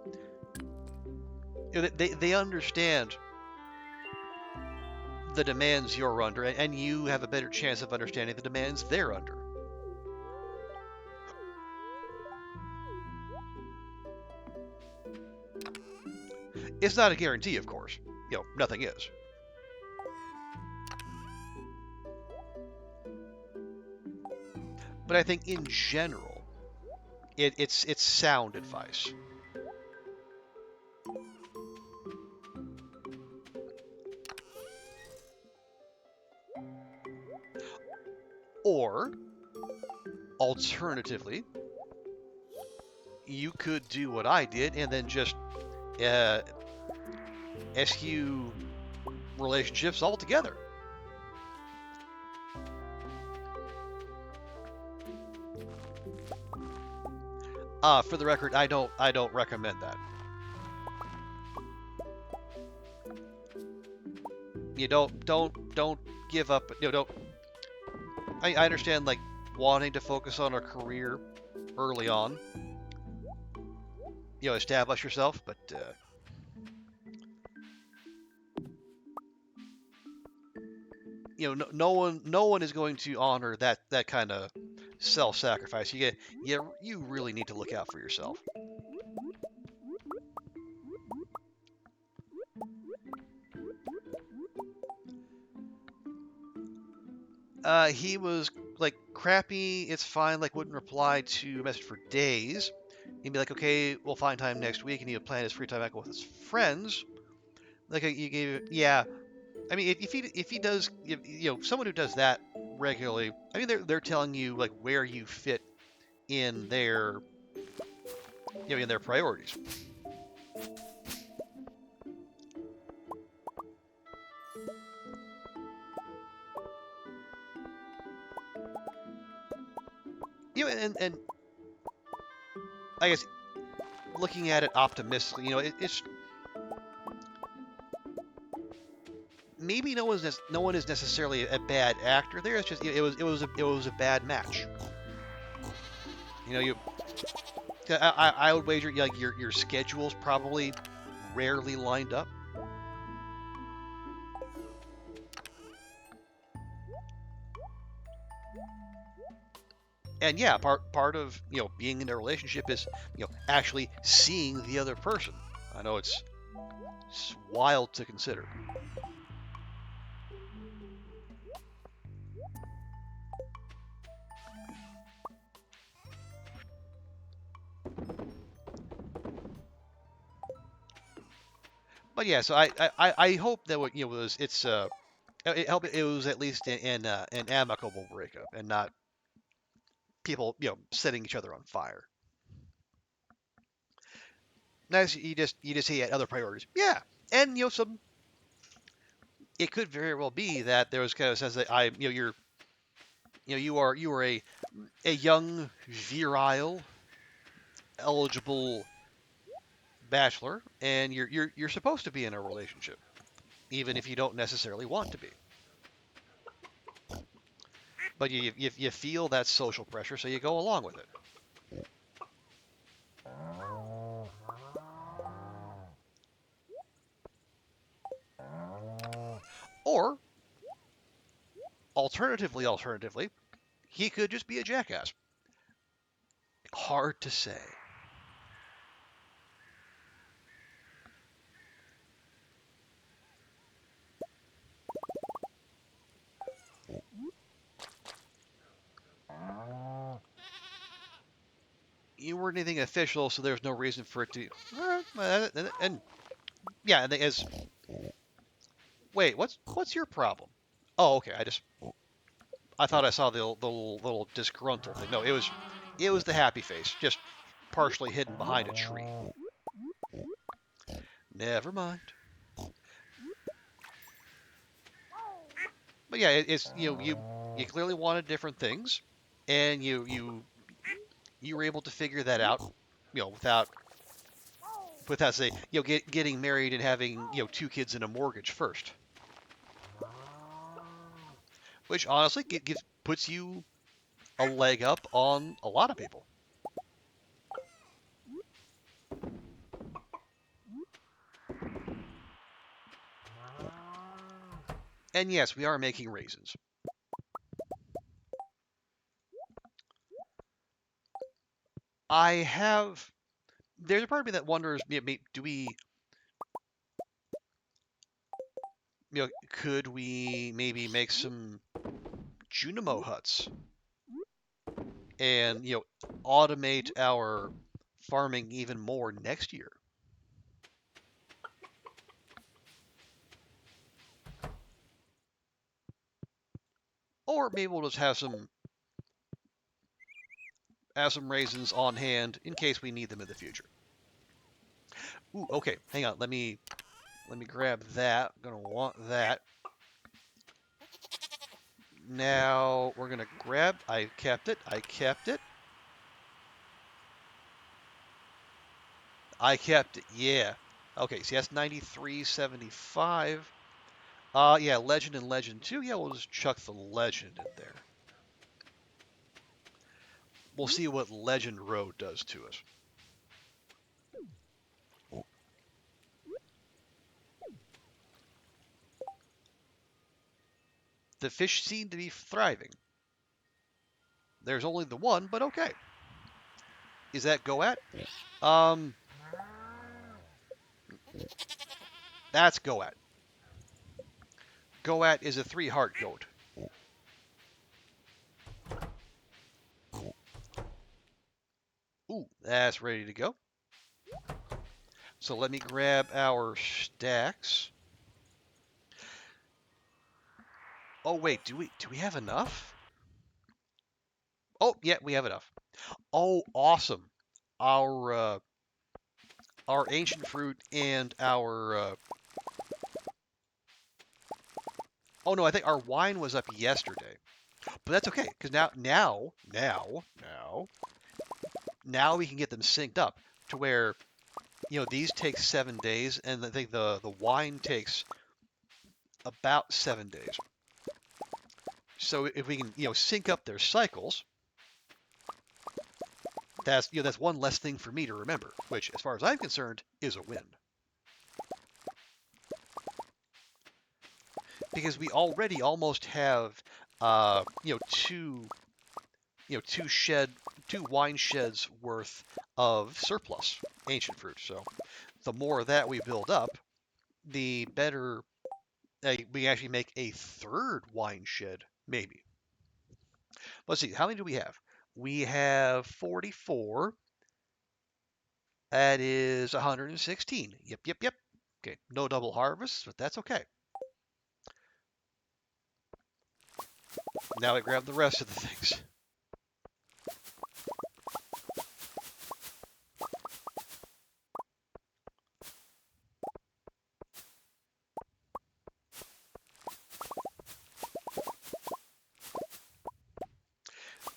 [SPEAKER 1] They understand the demands you're under, and you have a better chance of understanding the demands they're under. It's not a guarantee, of course. Nothing is. But I think in general, it's sound advice. Or, alternatively, you could do what I did and then just SQ relationships altogether. For the record, I don't recommend that. You don't give up. Don't. I understand like wanting to focus on a career early on. Establish yourself, but no one is going to honor that kind of self-sacrifice. You really need to look out for yourself. He was like crappy. It's fine. Like wouldn't reply to a message for days. He'd be like, okay, we'll find time next week, and he would plan his free time back with his friends. Like you gave, yeah. I mean, if he does, someone who does that regularly, I mean, they're telling you like where you fit in their, in their priorities. And I guess looking at it optimistically, it's maybe no one is necessarily a bad actor there. It's just it was a bad match. You I would wager like your schedules probably rarely lined up. And yeah, part of being in a relationship is actually seeing the other person. I know it's wild to consider. But yeah, so I hope that what was it was at least an amicable breakup and not people setting each other on fire. Nice, you just he had other priorities. Yeah, and some it could very well be that there was kind of a sense that you are a young virile eligible bachelor, and you're supposed to be in a relationship, even if you don't necessarily want to be. But you feel that social pressure, so you go along with it. Or, alternatively, he could just be a jackass. Hard to say. You weren't anything official, so there's no reason for it to. And yeah, and as wait, what's your problem? Oh, okay. I thought I saw the little disgruntled thing. No, it was the happy face, just partially hidden behind a tree. Never mind. But yeah, it's you clearly wanted different things, and you were able to figure that out, without say getting married and having 2 kids and a mortgage first, which honestly puts you a leg up on a lot of people. And yes, we are making raisins. I have. There's a part of me that wonders, do we, could we maybe make some Junimo huts and automate our farming even more next year? Or maybe we'll just have some raisins on hand in case we need them in the future. Ooh, okay, hang on. Let me grab that. I'm gonna want that. Now we're gonna grab. I kept it. I kept it. I kept it. Yeah. Okay, so that's 93.75. Yeah, Legend and Legend 2. Yeah, we'll just chuck the Legend in there. We'll see what Legend Road does to us. The fish seem to be thriving. There's only the one, but okay. Is that Goat? Um, that's Goat. Goat is a 3-heart goat. Ooh, that's ready to go. So let me grab our stacks. Oh wait, do we have enough? Oh yeah, we have enough. Oh, awesome. Our ancient fruit and our oh no, I think our wine was up yesterday. But that's okay, because now we can get them synced up to where these take 7 days, and I think the wine takes about 7 days. So if we can sync up their cycles, that's one less thing for me to remember, which, as far as I'm concerned, is a win. Because we already almost have two two wine sheds worth of surplus ancient fruit. So the more of that we build up, the better we actually make a third wine shed, maybe. Let's see, how many do we have? We have 44. That is 116. Yep, yep, yep. Okay, no double harvests, but that's okay. Now I grab the rest of the things.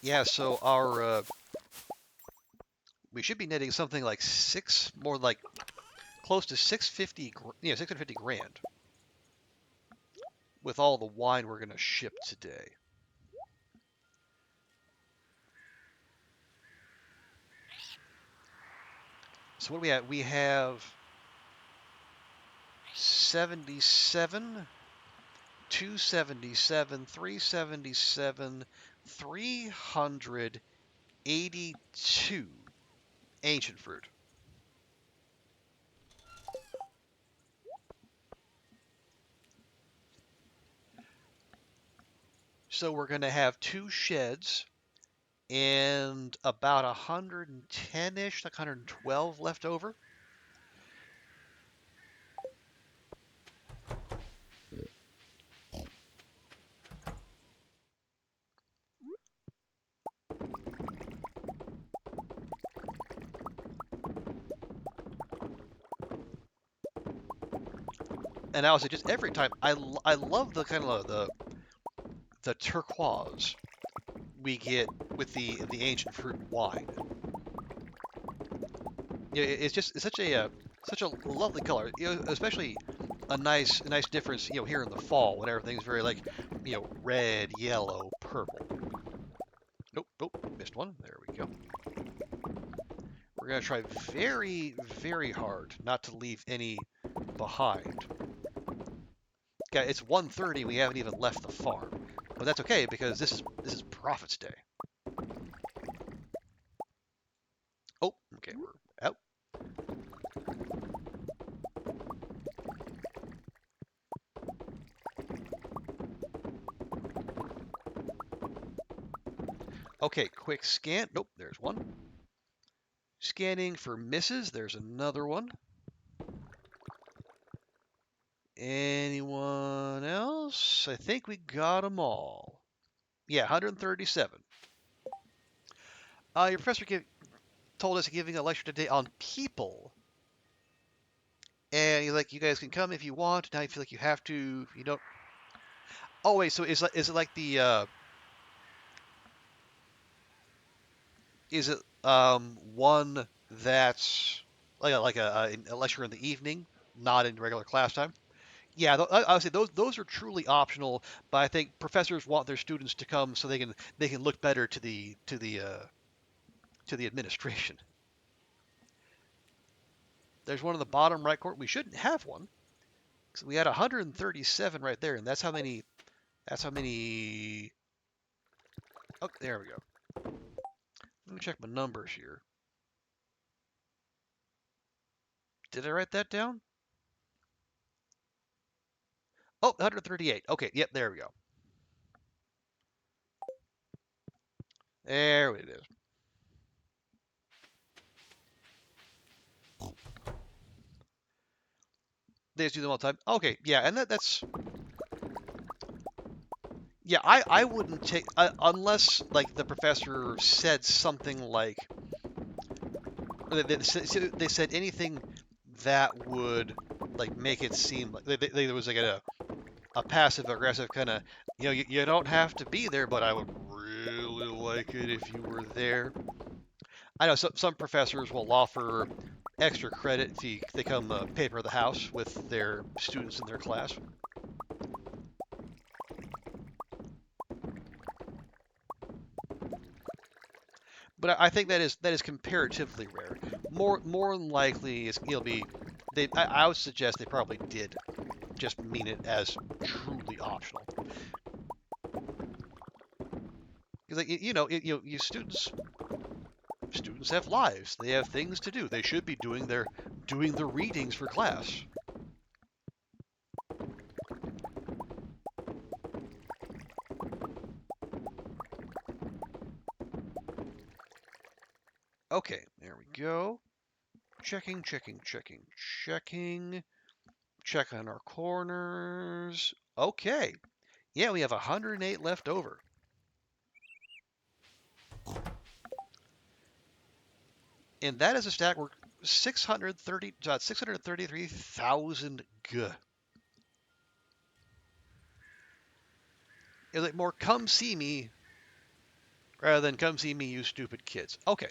[SPEAKER 1] Yeah, so we should be netting something like more like close to 650, 650 grand with all the wine we're gonna ship today. So what do we have? We have 77, 277, 377, 382 ancient fruit. So we're going to have 2 sheds and about 110-ish, like 112 left over. And I was just every time I love the kind of the turquoise we get with the ancient fruit wine. You know, it's such a lovely color. You know, especially a nice difference. You know, here in the fall when everything's very like, you know, red, yellow, purple. Nope, missed one. There we go. We're gonna try very hard not to leave any behind. Yeah, it's 1:30. We haven't even left the farm, but that's okay because this is Prophet's Day. Oh, okay, we're out. Okay, quick scan. Nope, there's one. Scanning for misses. There's another one. Anyone else? I think we got them all. Yeah, 137. Your professor told us giving a lecture today on people. And he's like, you guys can come if you want. Now you feel like you have to. You don't. Oh wait, so is it like the is it one that's like a lecture in the evening, not in regular class time? Yeah, I would say those are truly optional, but I think professors want their students to come so they can look better to the administration. There's one in the bottom right corner. We shouldn't have one because we had 137 right there, and that's how many. That's how many. Oh, there we go. Let me check my numbers here. Did I write that down? Oh, 138. Okay, yep, there we go. There it is. They just do them all the time. Okay, yeah, and that's yeah. I wouldn't take unless like the professor said something like they said anything that would like make it seem like there was like a passive aggressive kind of, you know, you don't have to be there, but I would really like it if you were there. I know some professors will offer extra credit if they come paper the house with their students in their class. But I think that is comparatively rare. More than likely, it'll be. I would suggest they probably did just mean it as truly optional. Because like, you students have lives. They have things to do. They should be doing the readings for class. Okay, there we go. Checking. Check on our corners. Okay. Yeah, we have 108 left over. And that is a stat we're 633,000 G. Is it more come see me rather than come see me, you stupid kids? Okay.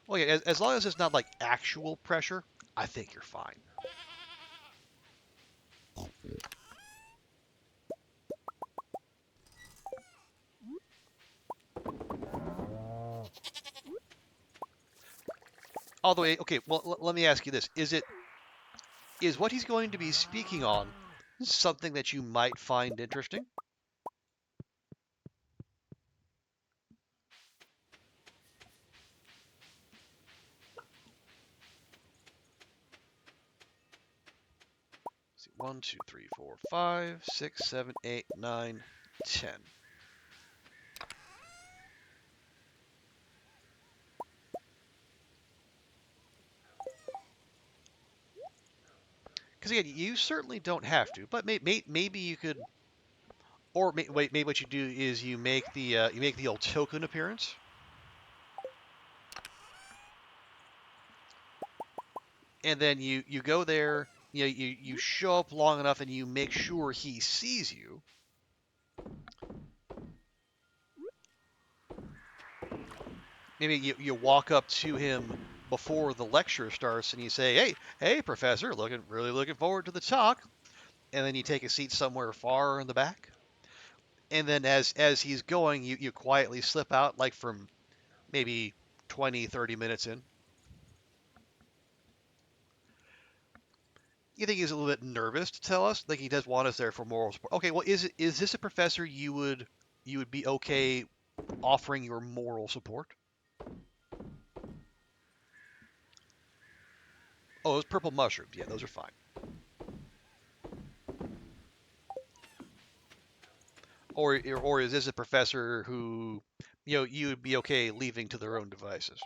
[SPEAKER 1] Well, yeah, as long as it's not like actual pressure, I think you're fine. Although, okay, well, let me ask you this: is what he's going to be speaking on something that you might find interesting? Let's see, 1, 2, 3, 4, 5, 6, 7, 8, 9, 10. Because again, you certainly don't have to, but maybe you could, or wait, maybe what you do is you make the old token appearance, and then you go there, you show up long enough, and you make sure he sees you. Maybe you walk up to him before the lecture starts, and you say, hey, professor, really looking forward to the talk, and then you take a seat somewhere far in the back. And then as he's going, you quietly slip out, like from maybe 20, 30 minutes in. You think he's a little bit nervous to tell us? Like he does want us there for moral support. Okay, well, is this a professor you would be okay offering your moral support? Oh, those purple mushrooms. Yeah, those are fine. Or is this a professor who you would be okay leaving to their own devices?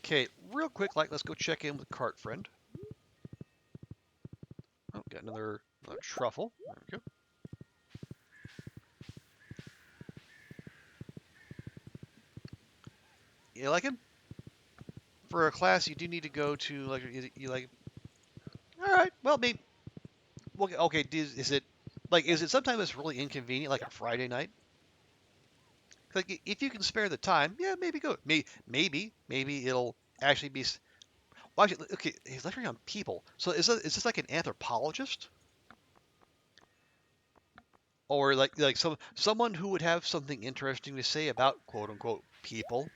[SPEAKER 1] Okay, real quick, let's go check in with Cart Friend. Oh, got another truffle. There we go. You like him? For a class you do need to go to, like, you like? All right. Well, maybe. Well, okay. Is it sometimes it's really inconvenient, like a Friday night? Like if you can spare the time, yeah, maybe go. Maybe it'll actually be. Well, actually, okay. He's lecturing on people. So is this like an anthropologist, or like someone who would have something interesting to say about quote unquote people?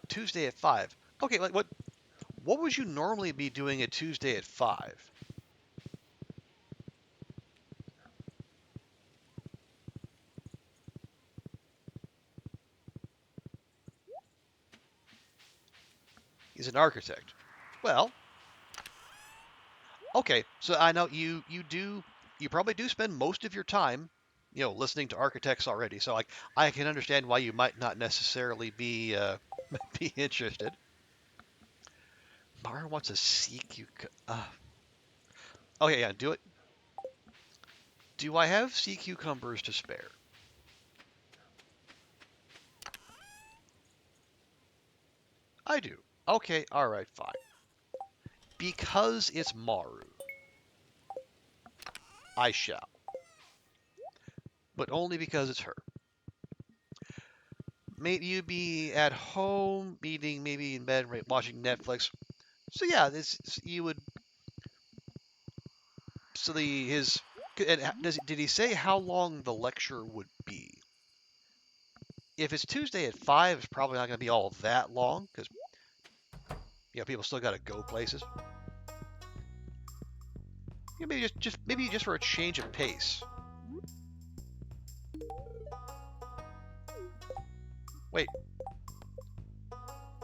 [SPEAKER 1] Tuesday at 5. Okay. Like what would you normally be doing a Tuesday at 5? He's an architect. Well, okay, so I know you probably do spend most of your time, listening to architects already. So like I can understand why you might not necessarily be be interested. Mara wants a CQ. Okay, yeah, do it. Do I have sea cucumbers to spare? I do. Okay, all right, fine. Because it's Maru, I shall, but only because it's her. Maybe you be at home, eating, maybe in bed, watching Netflix. So yeah, this you would. So the his and did he say how long the lecture would be? If it's Tuesday at 5, it's probably not going to be all that long because people still got to go places. Maybe just for a change of pace. Wait.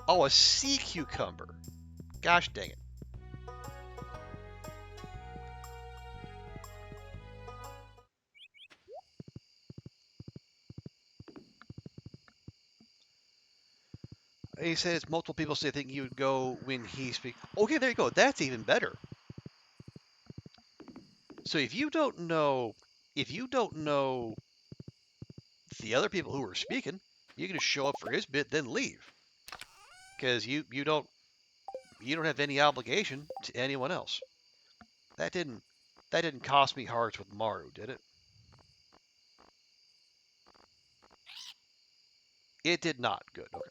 [SPEAKER 1] Oh, a sea cucumber. Gosh dang it. He said it's multiple people say think you would go when he speaks. Okay, there you go. That's even better. So if you don't know the other people who are speaking, you can just show up for his bit, then leave because you don't have any obligation to anyone else. That didn't cost me hearts with Maru, did it? It did not. Good. Okay.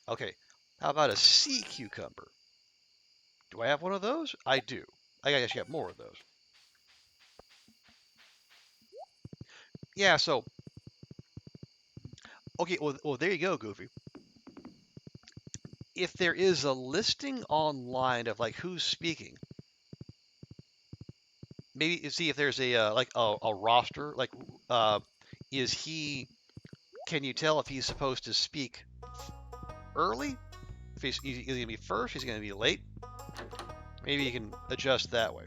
[SPEAKER 1] Okay, how about a sea cucumber? Do I have one of those? I do. I actually have more of those. Yeah, so, okay, well, there you go, Goofy. If there is a listing online of like who's speaking, maybe see if there's a like a roster. Like, uh, is he? Can you tell if he's supposed to speak early? If he's going to be first, he's going to be late. Maybe you can adjust that way.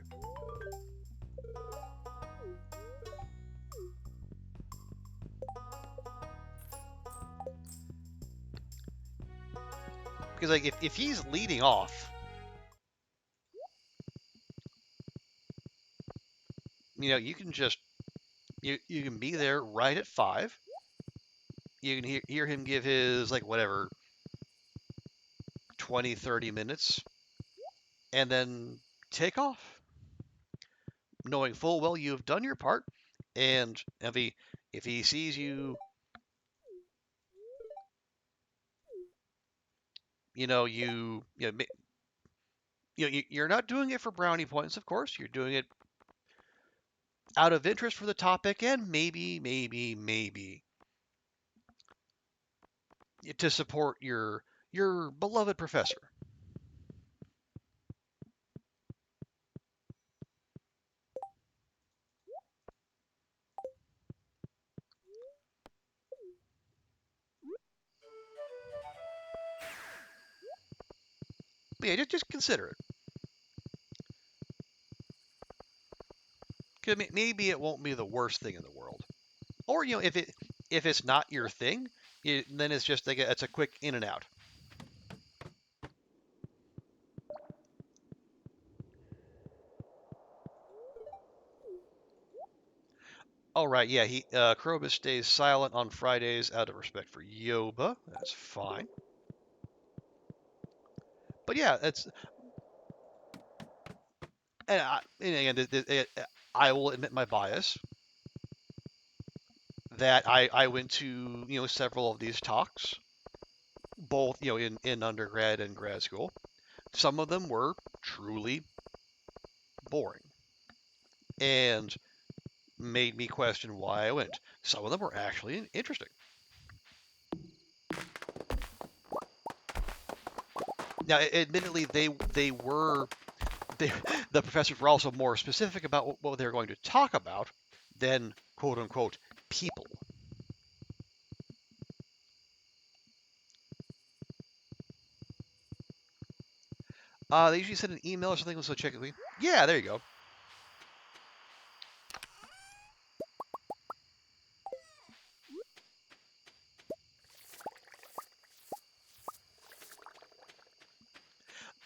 [SPEAKER 1] Because like if he's leading off, you can just you can be there right at 5. You can hear him give his like whatever 20, 30 minutes, and then take off, knowing full well you've done your part. And if he sees you, you know you're not doing it for brownie points, of course. You're doing it out of interest for the topic, and maybe to support your beloved professor. But yeah, just consider it. 'Cause maybe it won't be the worst thing in the world. Or if it's not your thing, then it's just like it's a quick in and out. All right, yeah, Krobus stays silent on Fridays out of respect for Yoba. That's fine. But yeah, it's and again, I will admit my bias that I went to several of these talks, both in undergrad and grad school. Some of them were truly boring and made me question why I went. Some of them were actually interesting. Now, admittedly, they the professors were also more specific about what they were going to talk about than quote unquote people. They usually send an email or something, so check it. Yeah, there you go.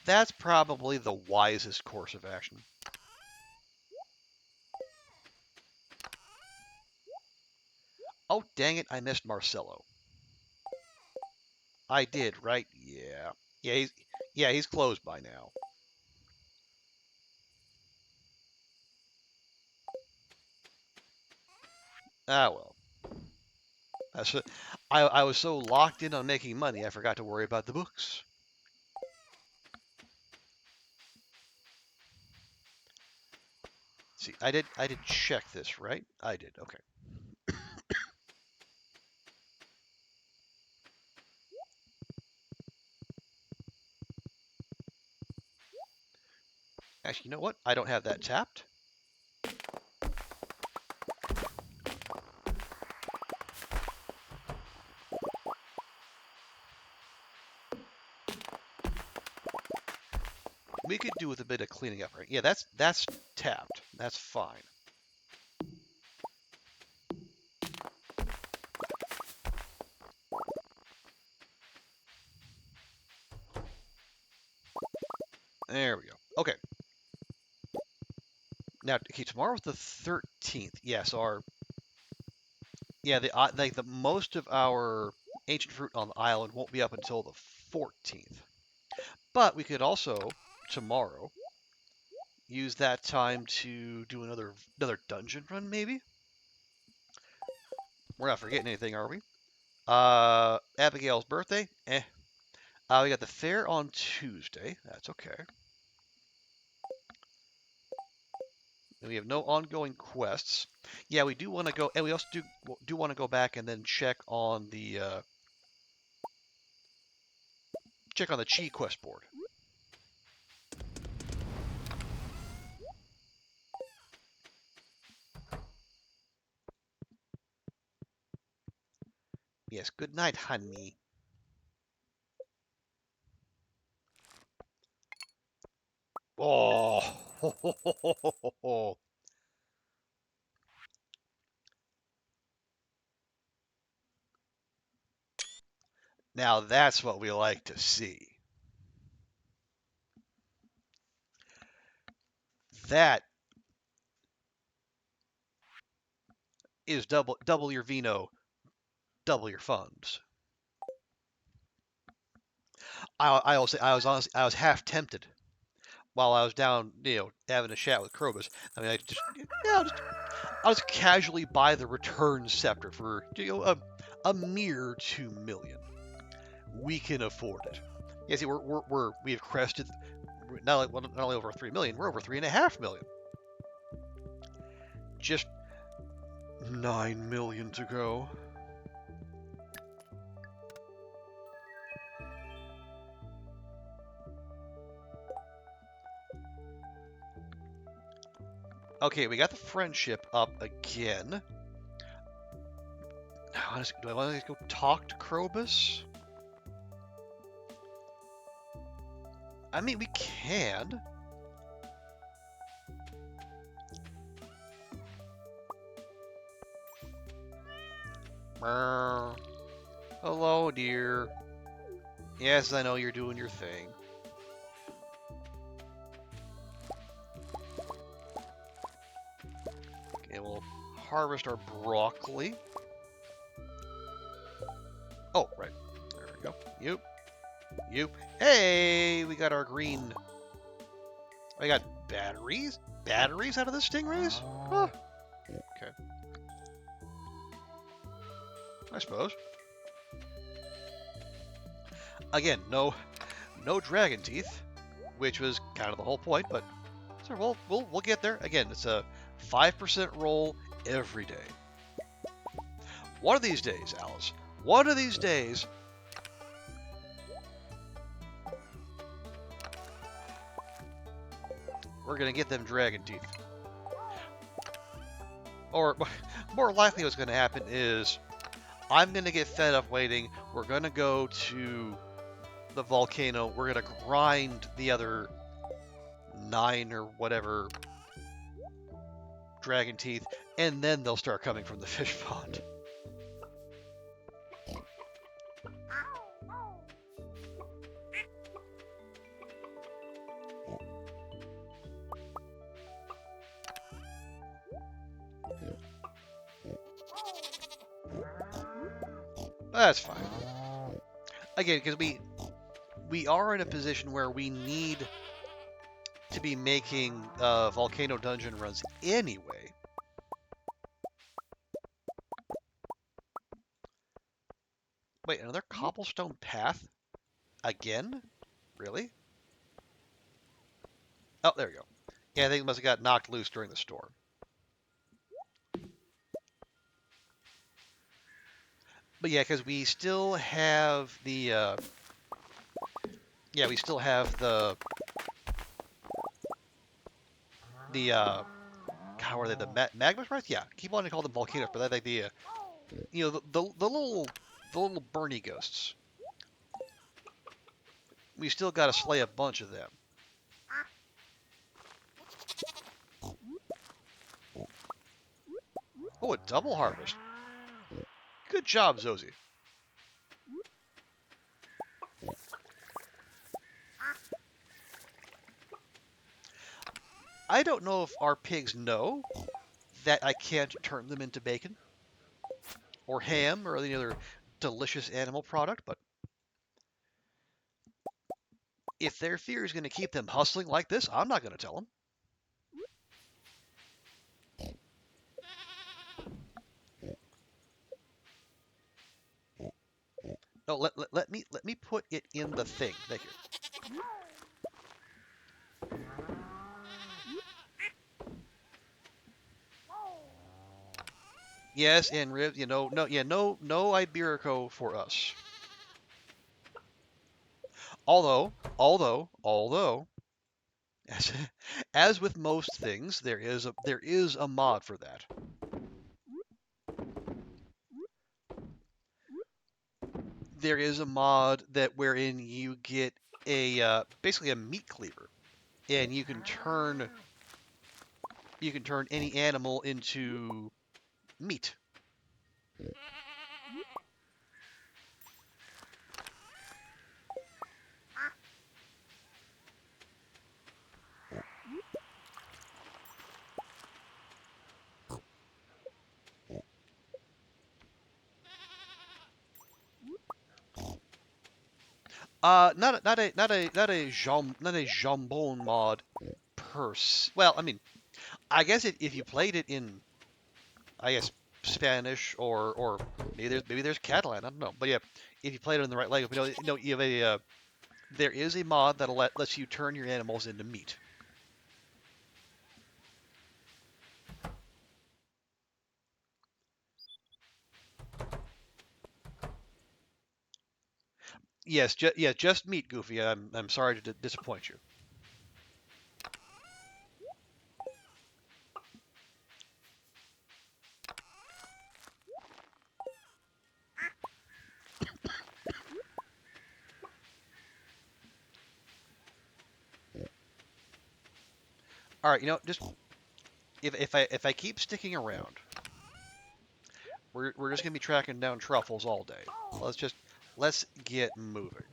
[SPEAKER 1] That's probably the wisest course of action. Oh, dang it, I missed Marcello. I did, right? Yeah. Yeah, he's closed by now. Ah, well. That's it. I was so locked in on making money, I forgot to worry about the books. See, I did check this, right? I did. Okay. Actually, you know what? I don't have that tapped. We could do with a bit of cleaning up, right? Yeah, that's tapped. That's fine. There we go. Okay. Now, okay, tomorrow's the 13th. Yes, the most of our ancient fruit on the island won't be up until the 14th. But we could also tomorrow use that time to do another dungeon run, maybe. We're not forgetting anything, are we? Abigail's birthday? Eh. We got the fair on Tuesday. That's okay. And we have no ongoing quests. Yeah, we do want to go, and we also do want to go back and then check on the Chi quest board. Yes, good night, honey. Oh, now that's what we like to see. That is double your vino, double your funds. I will say I was half tempted while I was down, having a chat with Krobus. I mean, I'll just casually buy the return scepter for a mere 2 million. We can afford it. Yeah, see, we have crested not only over 3 million, we're over 3.5 million. Just 9 million to go. Okay, we got the friendship up again. Do I want to go talk to Krobus? I mean, we can. Hello, dear. Yes, I know you're doing your thing. Okay, we'll harvest our broccoli. Oh, right. There we go. You. Hey, we got our green. I got batteries? Batteries out of the stingrays? Huh. Okay. I suppose. Again, no dragon teeth, which was kind of the whole point, but so we'll get there. Again, it's a 5% roll every day. One of these days, Alice. One of these days. We're gonna get them dragon teeth. Or more likely what's gonna happen is I'm gonna get fed up waiting. We're gonna go to the volcano. We're gonna grind the other 9 or whatever dragon teeth, and then they'll start coming from the fish pond. That's fine. Again, because we are in a position where we need to be making volcano dungeon runs anyway. Wait, another cobblestone path? Again? Really? Oh, there we go. Yeah, I think it must have got knocked loose during the storm. But yeah, because we still have the we still have the how are they, the magma sprites? Yeah, keep wanting to call them volcanoes, but I think the the little Bernie ghosts. We still got to slay a bunch of them. Oh, a double harvest. Good job, Zosie. I don't know if our pigs know that I can't turn them into bacon or ham or any other delicious animal product, but if their fear is going to keep them hustling like this, I'm not going to tell them. No, let me put it in the thing. Thank you. Yes, and rib. No, yeah, no Iberico for us. Although, as, as with most things, there is a mod for that. There is a mod that wherein you get basically a meat cleaver, and you can turn any animal into meat. Not a jambon mod Well, I mean, I guess if you played it in, I guess, Spanish or maybe there's Catalan. I don't know, but yeah, if you played it in the right language, you have there is a mod that lets you turn your animals into meat. Yes, just meat, Goofy. I'm sorry to disappoint you. All right, just if I keep sticking around, we're just gonna be tracking down truffles all day. Let's get moving.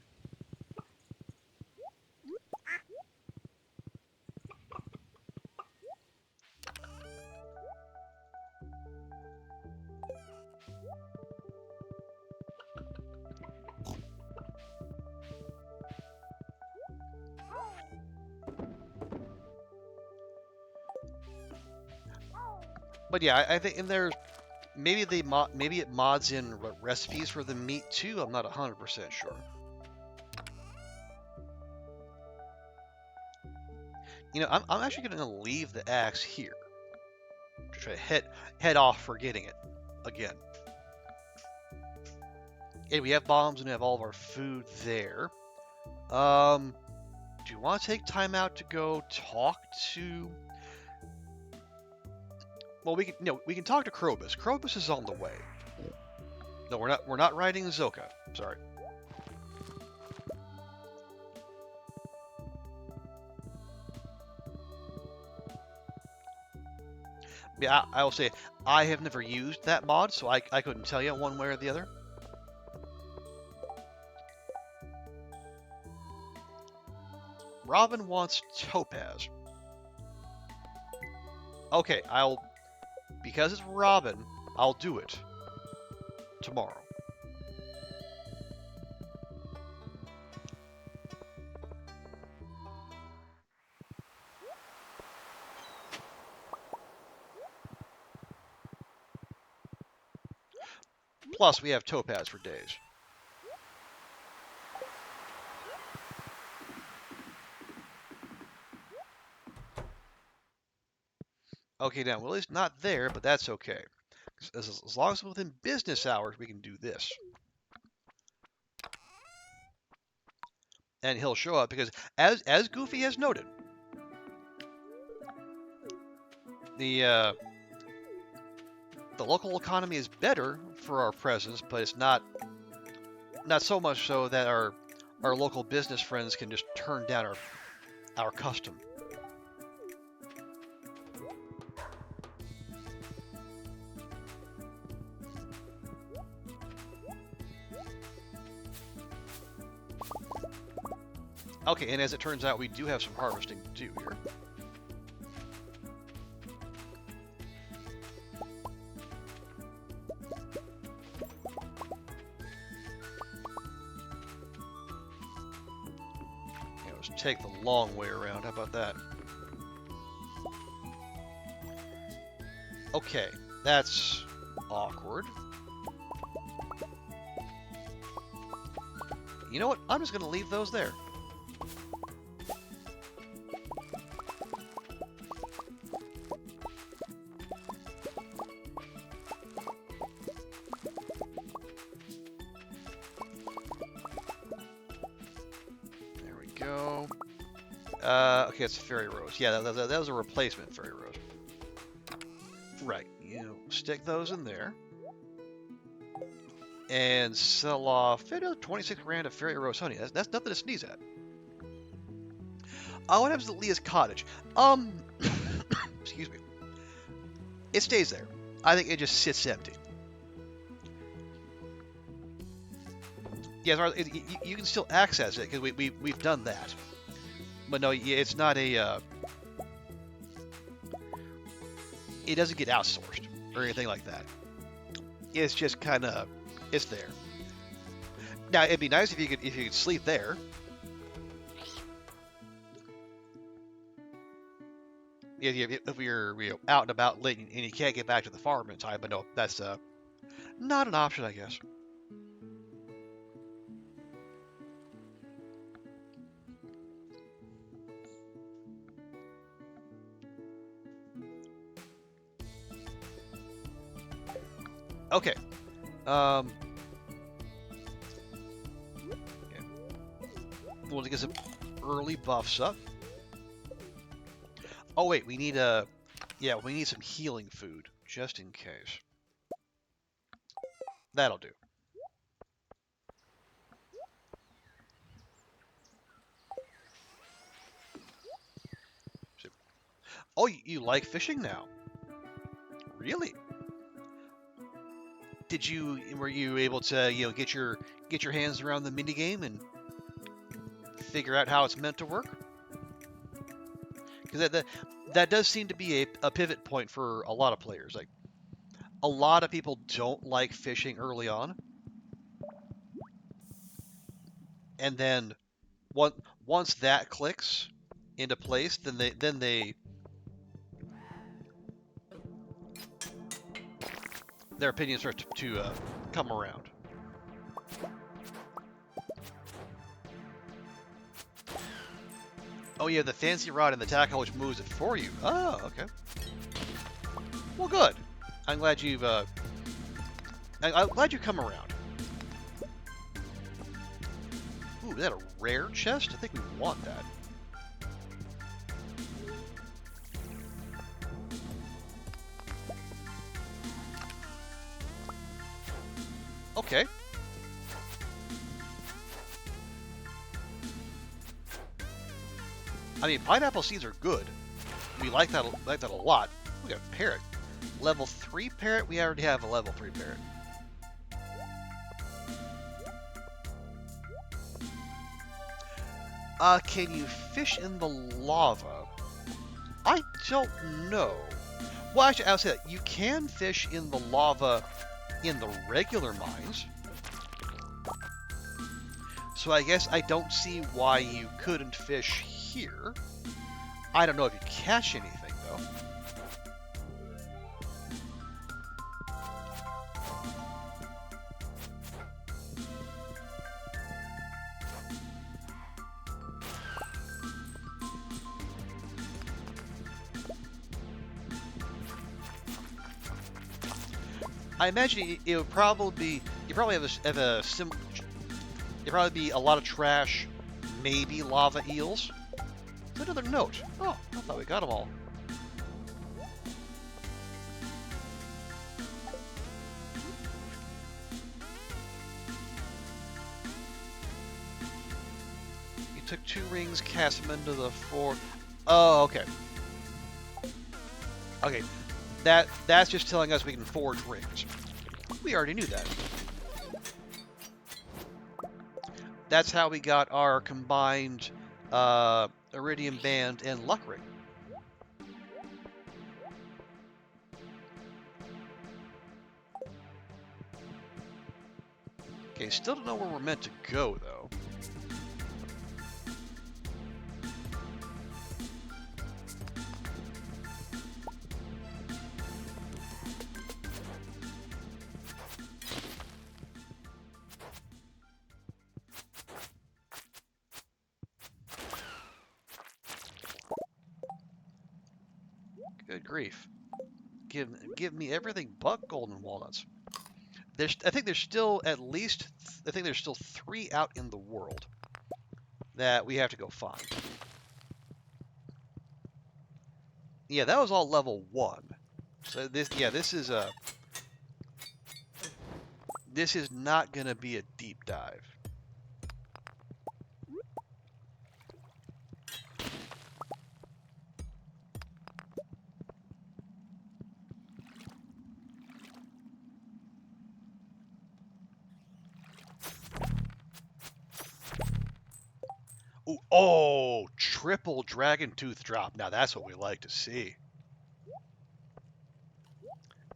[SPEAKER 1] But yeah, I think maybe it mods in recipes for the meat too. I'm not 100% sure. I'm actually going to leave the axe here to try to head off for getting it again. And we have bombs and we have all of our food there. Do you want to take time out to go talk to? Well, we can talk to Krobus. Krobus is on the way. No, we're not riding Zoka. Sorry. Yeah, I will say I have never used that mod, so I couldn't tell you one way or the other. Robin wants topaz. Okay, because it's Robin, I'll do it tomorrow. Plus, we have topaz for days. Okay, now Willie's not there, but that's okay. As long as within business hours, we can do this. And he'll show up because, as Goofy has noted, the local economy is better for our presence, but it's not so much so that our local business friends can just turn down our custom. Okay, and as it turns out, we do have some harvesting to do here. Yeah, let's take the long way around. How about that? Okay, that's awkward. You know what? I'm just going to leave those there. There we go. Okay, it's a fairy rose. Yeah, that was a replacement fairy rose. Right. You stick those in there. And sell off 26 grand of fairy rose honey. That's nothing to sneeze at. What happens to Leah's cottage? Excuse me. It stays there. I think it just sits empty. Yeah, you can still access it because we've done that. But no, it's not a. It doesn't get outsourced or anything like that. It's just kind of. It's there. Now it'd be nice if you could sleep there. If you're out and about late and you can't get back to the farm in time, but no, that's not an option, I guess. Okay. Yeah. We'll get some early buffs up. Oh wait, we need we need some healing food just in case. That'll do. Oh, you like fishing now? Really? Were you able to get your hands around the minigame and figure out how it's meant to work? Because that does seem to be a pivot point for a lot of players. Like, a lot of people don't like fishing early on, and then once that clicks into place, then their opinions start to come around. Oh yeah, the fancy rod and the tackle which moves it for you. Oh, okay. Well, good. I'm glad you've I'm glad you come around. Ooh, is that a rare chest? I think we want that. Okay. I mean, pineapple seeds are good. We like that a lot. We got a parrot. Level 3 parrot? We already have a level 3 parrot. Can you fish in the lava? I don't know. Well, actually, I'll say that. You can fish in the lava in the regular mines. So I guess I don't see why you couldn't fish here. I don't know if you catch anything, though. I imagine it would probably be, you probably have a similar, there'd probably be a lot of trash, maybe lava eels. There's another note. Oh, I thought we got them all. You took 2 rings, cast them into the 4. Oh, okay. Okay. That's just telling us we can forge rings. We already knew that. That's how we got our combined Iridium Band and Luck Ring. Okay, still don't know where we're meant to go, though. Good grief. Give me everything but golden walnuts. I think there's still at least, I think there's still 3 out in the world that we have to go find. Yeah, that was all level 1. So this is not going to be a deep dive. Ooh, oh, triple dragon tooth drop. Now that's what we like to see.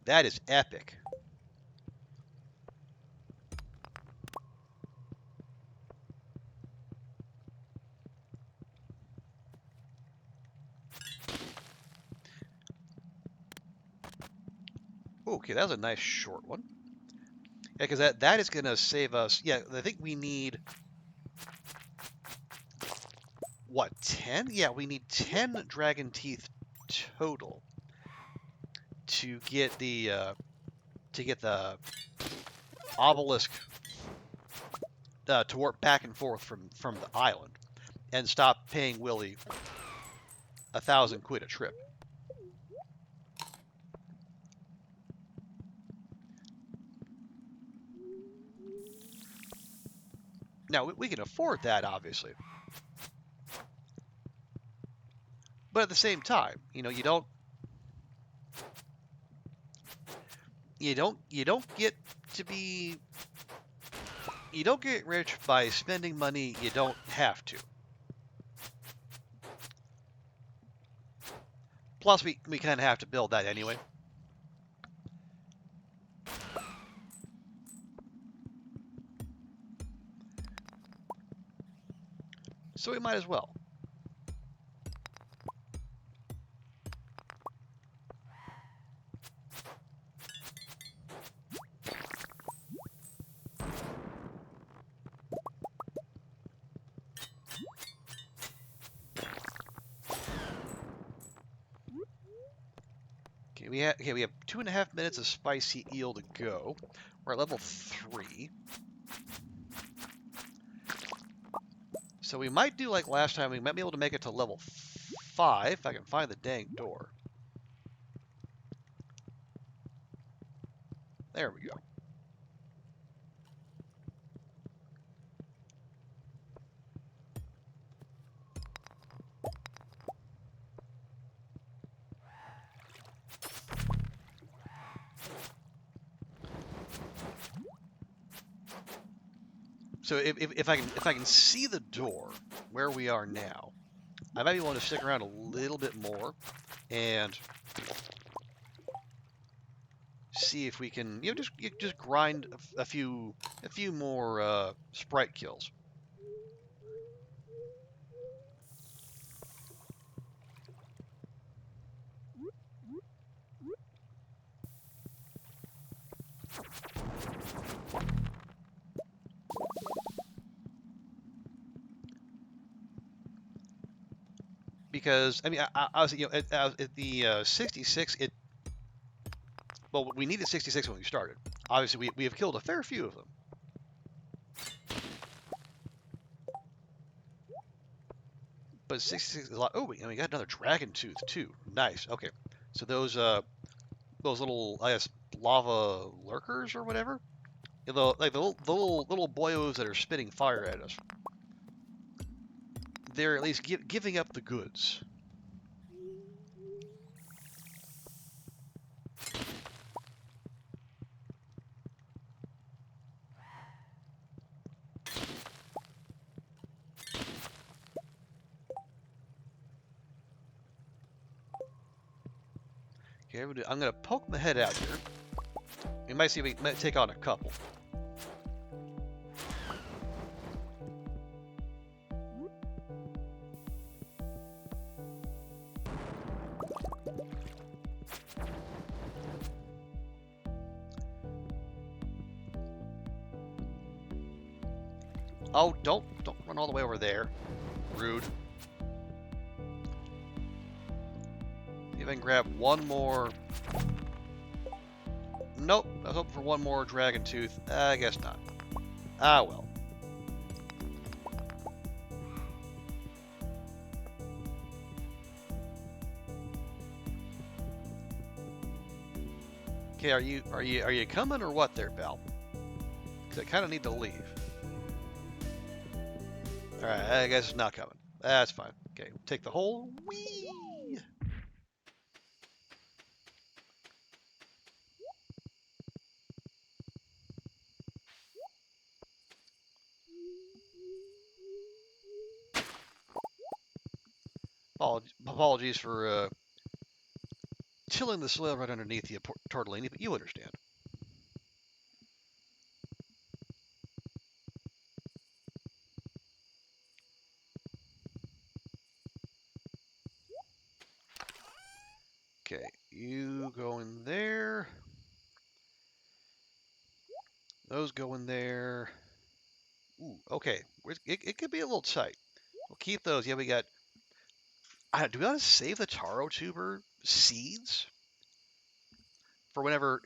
[SPEAKER 1] That is epic. Okay, that was a nice short one. Yeah, because that is going to save us. Yeah, I think we need, what, 10? Yeah, we need 10 dragon teeth total to get the obelisk to warp back and forth from the island and stop paying Willie 1,000 quid a trip. Now we can afford that, obviously, but at the same time, you know, you don't get to be, you don't get rich by spending money you don't have to. Plus, we kind of have to build that anyway. So we might as well. We have 2.5 minutes of spicy eel to go. We're at level 3. So we might do like last time. We might be able to make it to level 5 if I can find the dang door. There we go. So if I can see the door where we are now, I might be willing to stick around a little bit more and see if we can, you know, just grind a few more sprite kills. Because I mean, I was, you know, at the 66, well, we needed 66 when we started. Obviously, we have killed a fair few of them. But 66 is a lot. Oh, and we got another dragon tooth too. Nice. Okay, so those little, I guess, lava lurkers or whatever, you know, like the little boyos that are spitting fire at us. They're at least giving up the goods. Okay, I'm gonna poke my head out here. We might see if we might take on a couple. Oh, don't run all the way over there. Rude. if I can grab one more. Nope, I was hoping for one more dragon tooth. I guess not. Ah, well. Okay, are you coming or what there, pal? Because I kind of need to leave. All right, I guess it's not coming. That's fine. Okay, take the whole. Whee! Apologies for tilling the soil right underneath you, Tortellini, but you understand. Okay, you go in there. Those go in there. Ooh, okay. It could be a little tight. We'll keep those. Yeah, we got. Do we want to save the taro tuber seeds for whenever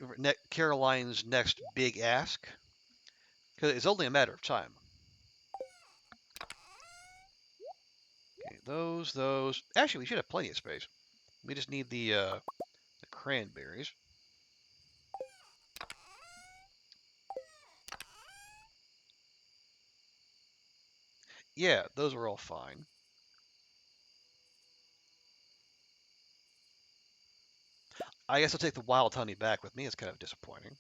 [SPEAKER 1] Caroline's next big ask? Because it's only a matter of time. Okay, those. Actually, we should have plenty of space. We just need the cranberries. Yeah, those are all fine. I guess I'll take the wild honey back with me. It's kind of disappointing.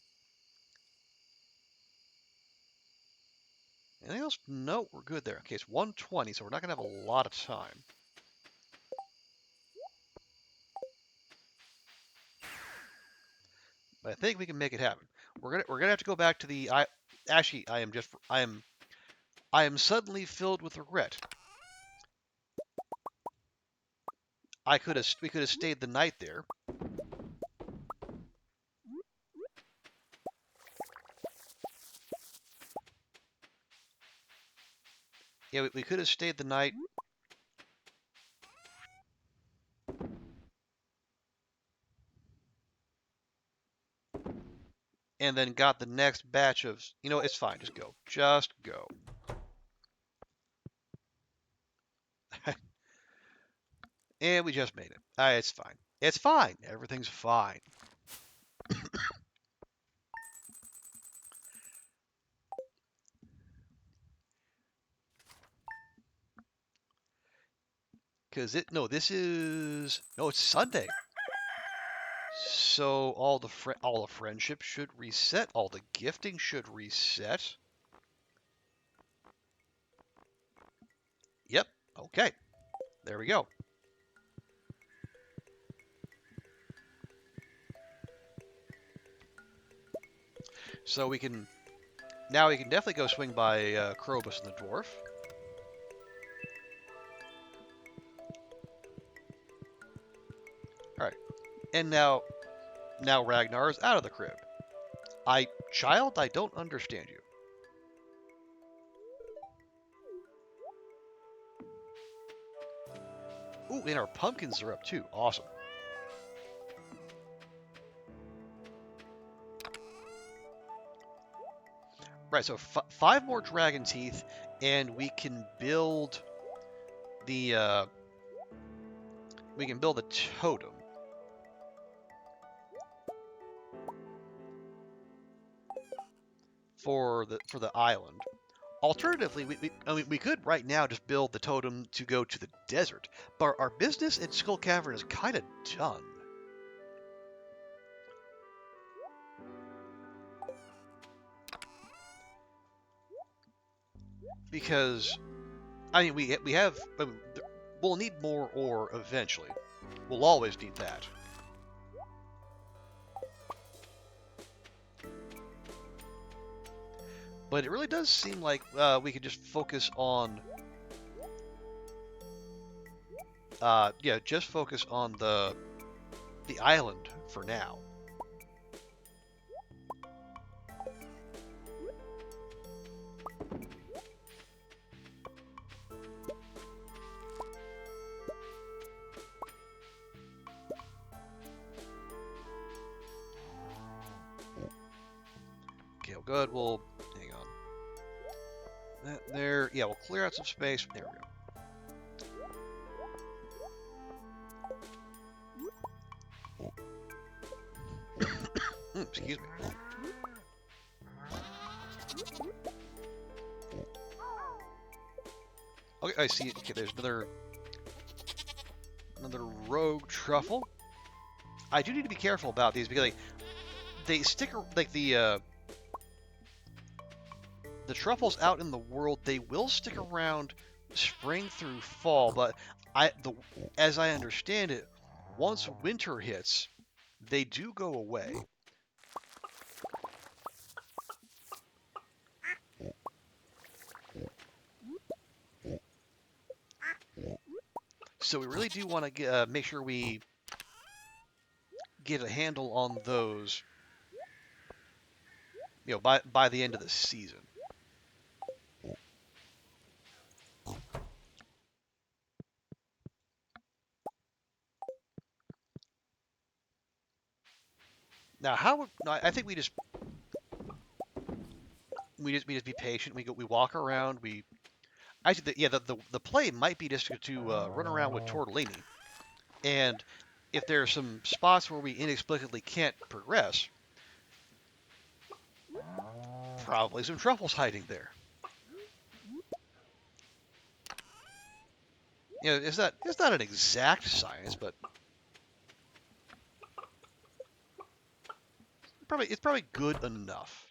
[SPEAKER 1] Anything else? No, we're good there. Okay, it's 1:20, so we're not going to have a lot of time. But I think we can make it happen. We're gonna have to go back to the. Actually, I am suddenly filled with regret. We could have stayed the night there. Yeah, we could have stayed the night. And then got the next batch of. You know, it's fine. Just go. Just go. And we just made it. It's fine. It's fine. Everything's fine. Because this is. No, it's Sunday. So all the friendship should reset. All the gifting should reset. Yep. Okay. There we go. So we can definitely go swing by Krobus and the Dwarf. All right. And now Ragnar is out of the crib. Child, I don't understand you. Ooh, and our pumpkins are up too. Awesome. Right, so 5 more dragon teeth, and we can build the totem. For the island. Alternatively, we could right now just build the totem to go to the desert, but our business in Skull Cavern is kind of done. Because, we'll need more ore eventually. We'll always need that. But it really does seem like we could just focus on, just focus on the island for now. good. We'll hang on. There, yeah, we'll clear out some space. There we go. Excuse me. Okay, I see it. Okay, there's another rogue truffle. I do need to be careful about these because they stick like the truffles out in the world. They will stick around spring through fall, but as I understand it, once winter hits, they do go away. So we really do want to make sure we get a handle on those, by the end of the season. Now, I think we just be patient. We walk around. The play might be just to run around with tortellini, and if there are some spots where we inexplicably can't progress, probably some truffles hiding there. It's not an exact science, but it's probably good enough.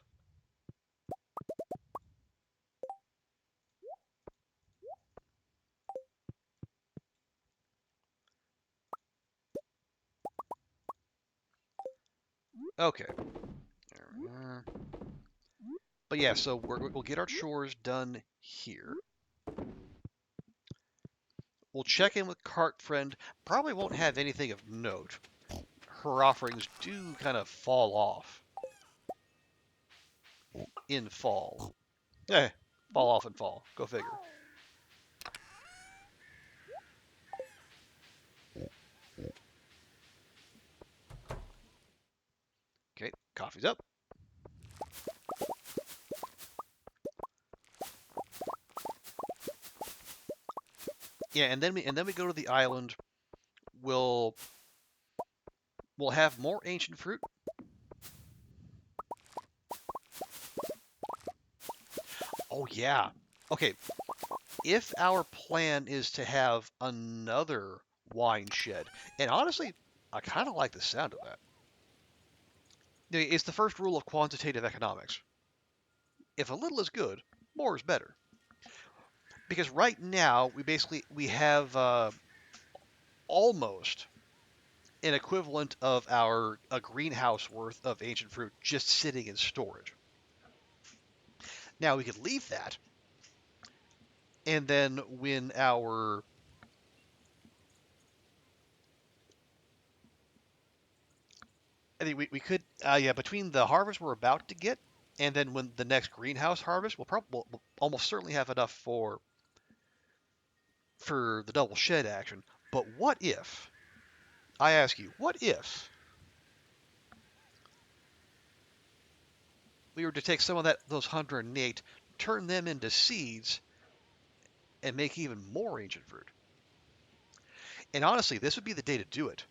[SPEAKER 1] Okay. But yeah, so we'll get our chores done here. We'll check in with Cart Friend. Probably won't have anything of note. Her offerings do kind of fall off in fall. Fall off in fall. Go figure. Okay, coffee's up. Yeah, and then we go to the island. We'll have more ancient fruit. Oh yeah. Okay. If our plan is to have another wine shed, and honestly, I kind of like the sound of that. It's the first rule of quantitative economics. If a little is good, more is better. Because right now we have almost an equivalent of a greenhouse worth of ancient fruit just sitting in storage. Now we could leave that, and then when I think we could, between the harvest we're about to get and then when the next greenhouse harvest, we'll almost certainly have enough for the double shed action. But what if, I ask you, what if we were to take some of those 108, turn them into seeds, and make even more ancient fruit? And honestly, this would be the day to do it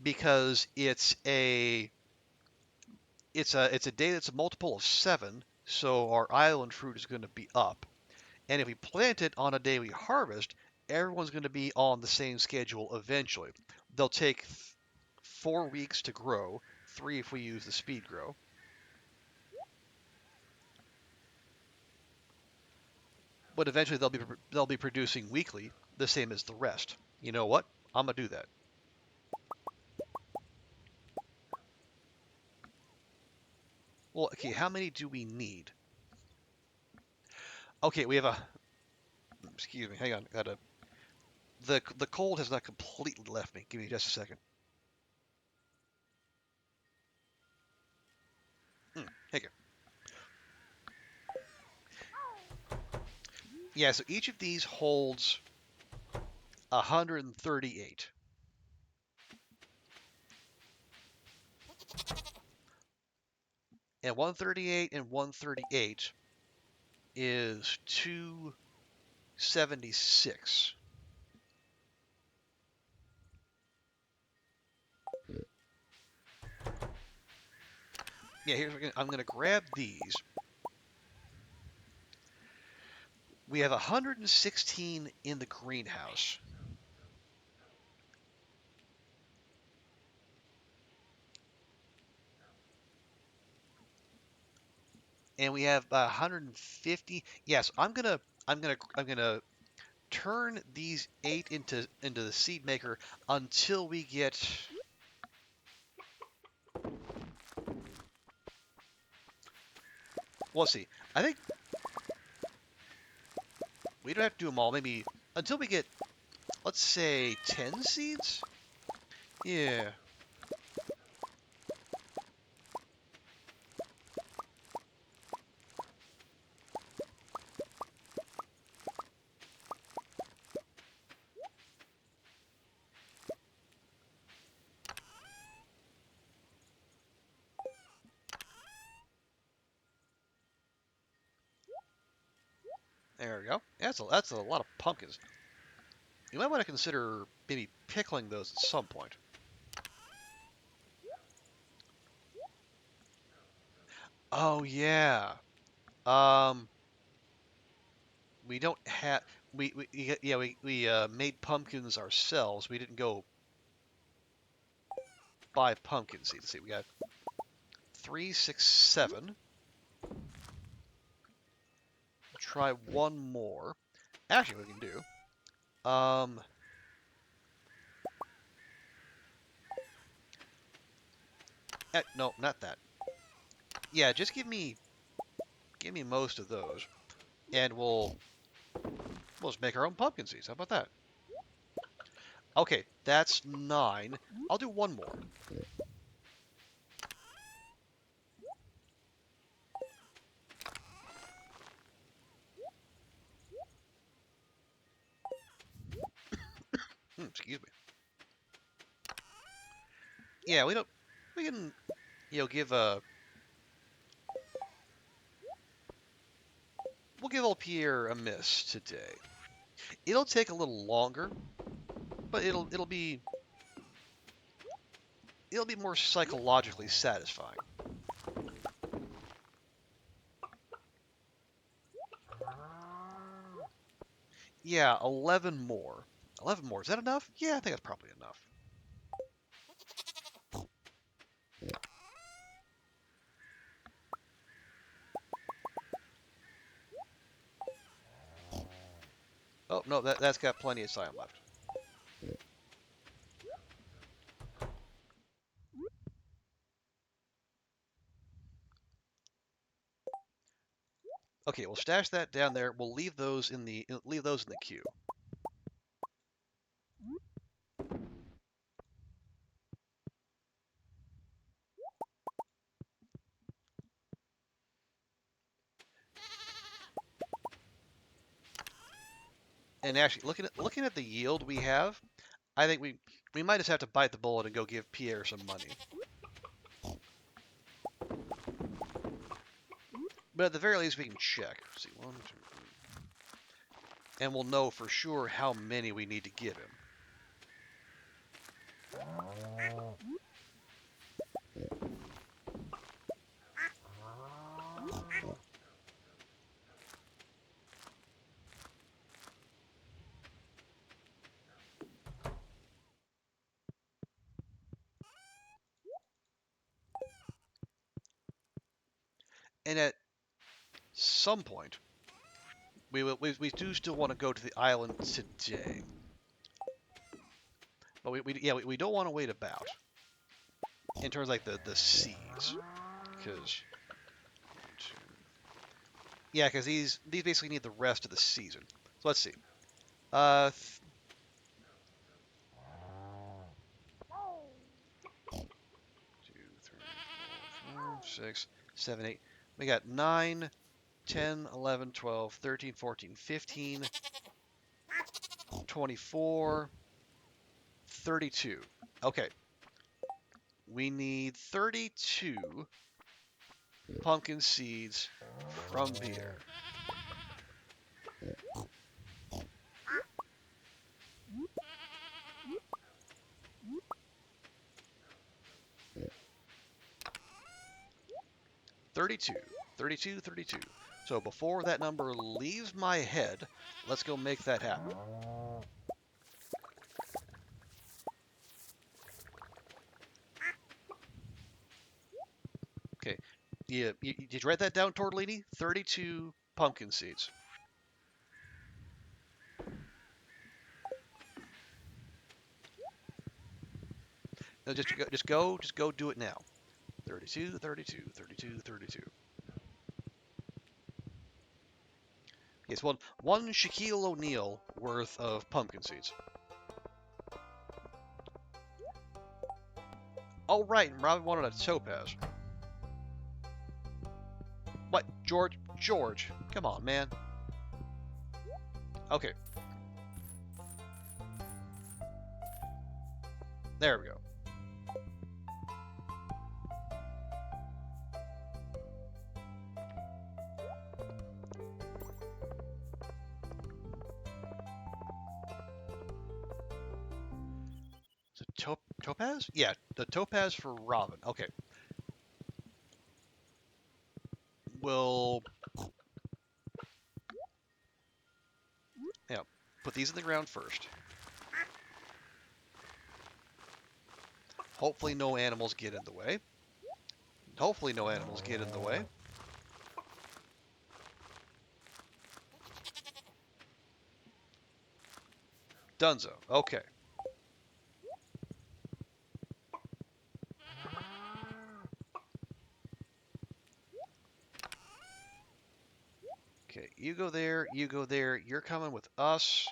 [SPEAKER 1] because it's a day that's a multiple of 7, so our island fruit is going to be up. And if we plant it on a day we harvest, everyone's going to be on the same schedule eventually. They'll take 4 weeks to grow, 3 if we use the speed grow. But eventually they'll be producing weekly, the same as the rest. You know what? I'm gonna do that. Well, okay, how many do we need? Okay, we have excuse me, hang on. The cold has not completely left me. Give me just a second. Hey, yeah, so each of these holds 138. And 138 and 138 is 276. Yeah, here's I'm gonna grab these. We have 116 in the greenhouse. And we have 150. Yes, I'm gonna turn these 8 into the seed maker until we get. Well, let's see. I think we don't have to do them all. Maybe until we get, let's say, 10 seeds. Yeah. There we go. That's a lot of pumpkins. You might want to consider maybe pickling those at some point. Oh yeah. Um, we don't have we yeah we made pumpkins ourselves. We didn't go buy pumpkin seeds. Let's see, we got 3, 6, 7. Try one more. Actually, what we can do. No, not that. Yeah, just give me most of those, and we'll just make our own pumpkin seeds. How about that? Okay, that's 9. I'll do one more. Excuse me. Yeah, we don't. We can, give a. We'll give old Pierre a miss today. It'll take a little longer, but it'll be more psychologically satisfying. Yeah, 11 more. 11 more. Is that enough? Yeah, I think that's probably enough. Oh no, that's got plenty of cyan left. Okay, we'll stash that down there. We'll leave those in the queue. And actually, looking at the yield we have, I think we might just have to bite the bullet and go give Pierre some money. But at the very least, we can check. Let's see, 1, 2, 3. And we'll know for sure how many we need to give him. And at some point, we do still want to go to the island today. But we don't want to wait about in terms of like the seas, because because these basically need the rest of the season. So let's see. Uh, 2, 3, 4, 5, 6, 7, 8. We got 9, 10, 11, 12, 13, 14, 15, 24, 32. Okay. We need 32 pumpkin seeds from Pierre. $32, $32, $32. So before that number leaves my head, let's go make that happen. Okay. Yeah, did you write that down, Tortellini? 32 pumpkin seeds. No, just go do it now. 32, 32, 32, 32. Yes, one Shaquille O'Neal worth of pumpkin seeds. Oh, right, and Robin wanted a topaz. What? George, come on, man. Okay. There we go. Is it topaz? Yeah, the topaz for Robin. Okay. We'll put these in the ground first. Hopefully no animals get in the way. Hopefully no animals get in the way. Dunzo. Okay. Okay, you go there, you go there. You're coming with us.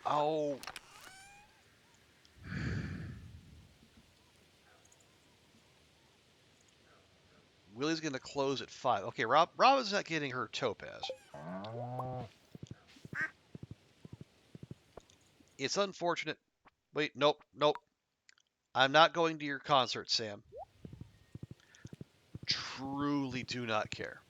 [SPEAKER 1] Oh. Willie's going to close at 5. Okay, Robin's not getting her topaz. It's unfortunate. Wait, nope. I'm not going to your concert, Sam. Truly do not care.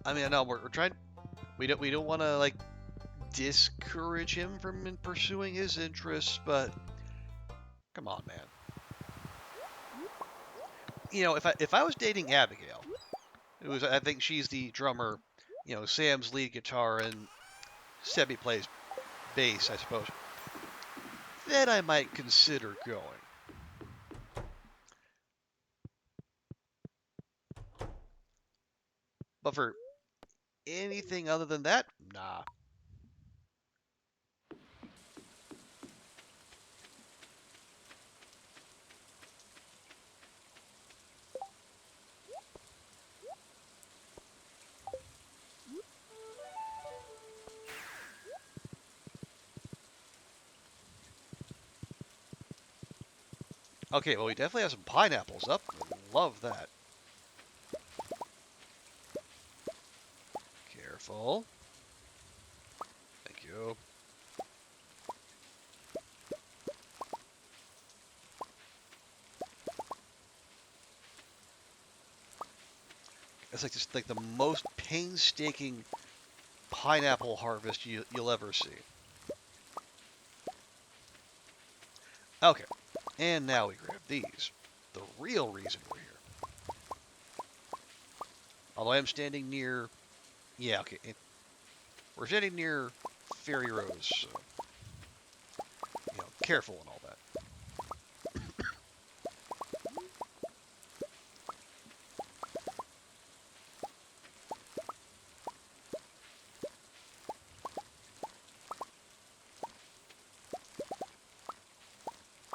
[SPEAKER 1] I mean, I know we're trying. We don't want to like discourage him from pursuing his interests, but come on, man. You know, if I was dating Abigail, I think she's the drummer, Sam's lead guitar, and Sebi plays bass, I suppose. Then I might consider going. But for anything other than that, nah. Okay, well, we definitely have some pineapples up. Love that. Careful. Thank you. It's like the most painstaking pineapple harvest you'll ever see. Okay, and now we grab these. The real reason we're here. Although I am standing near... Yeah, okay. We're standing near Fairy Rose, so... careful and all that.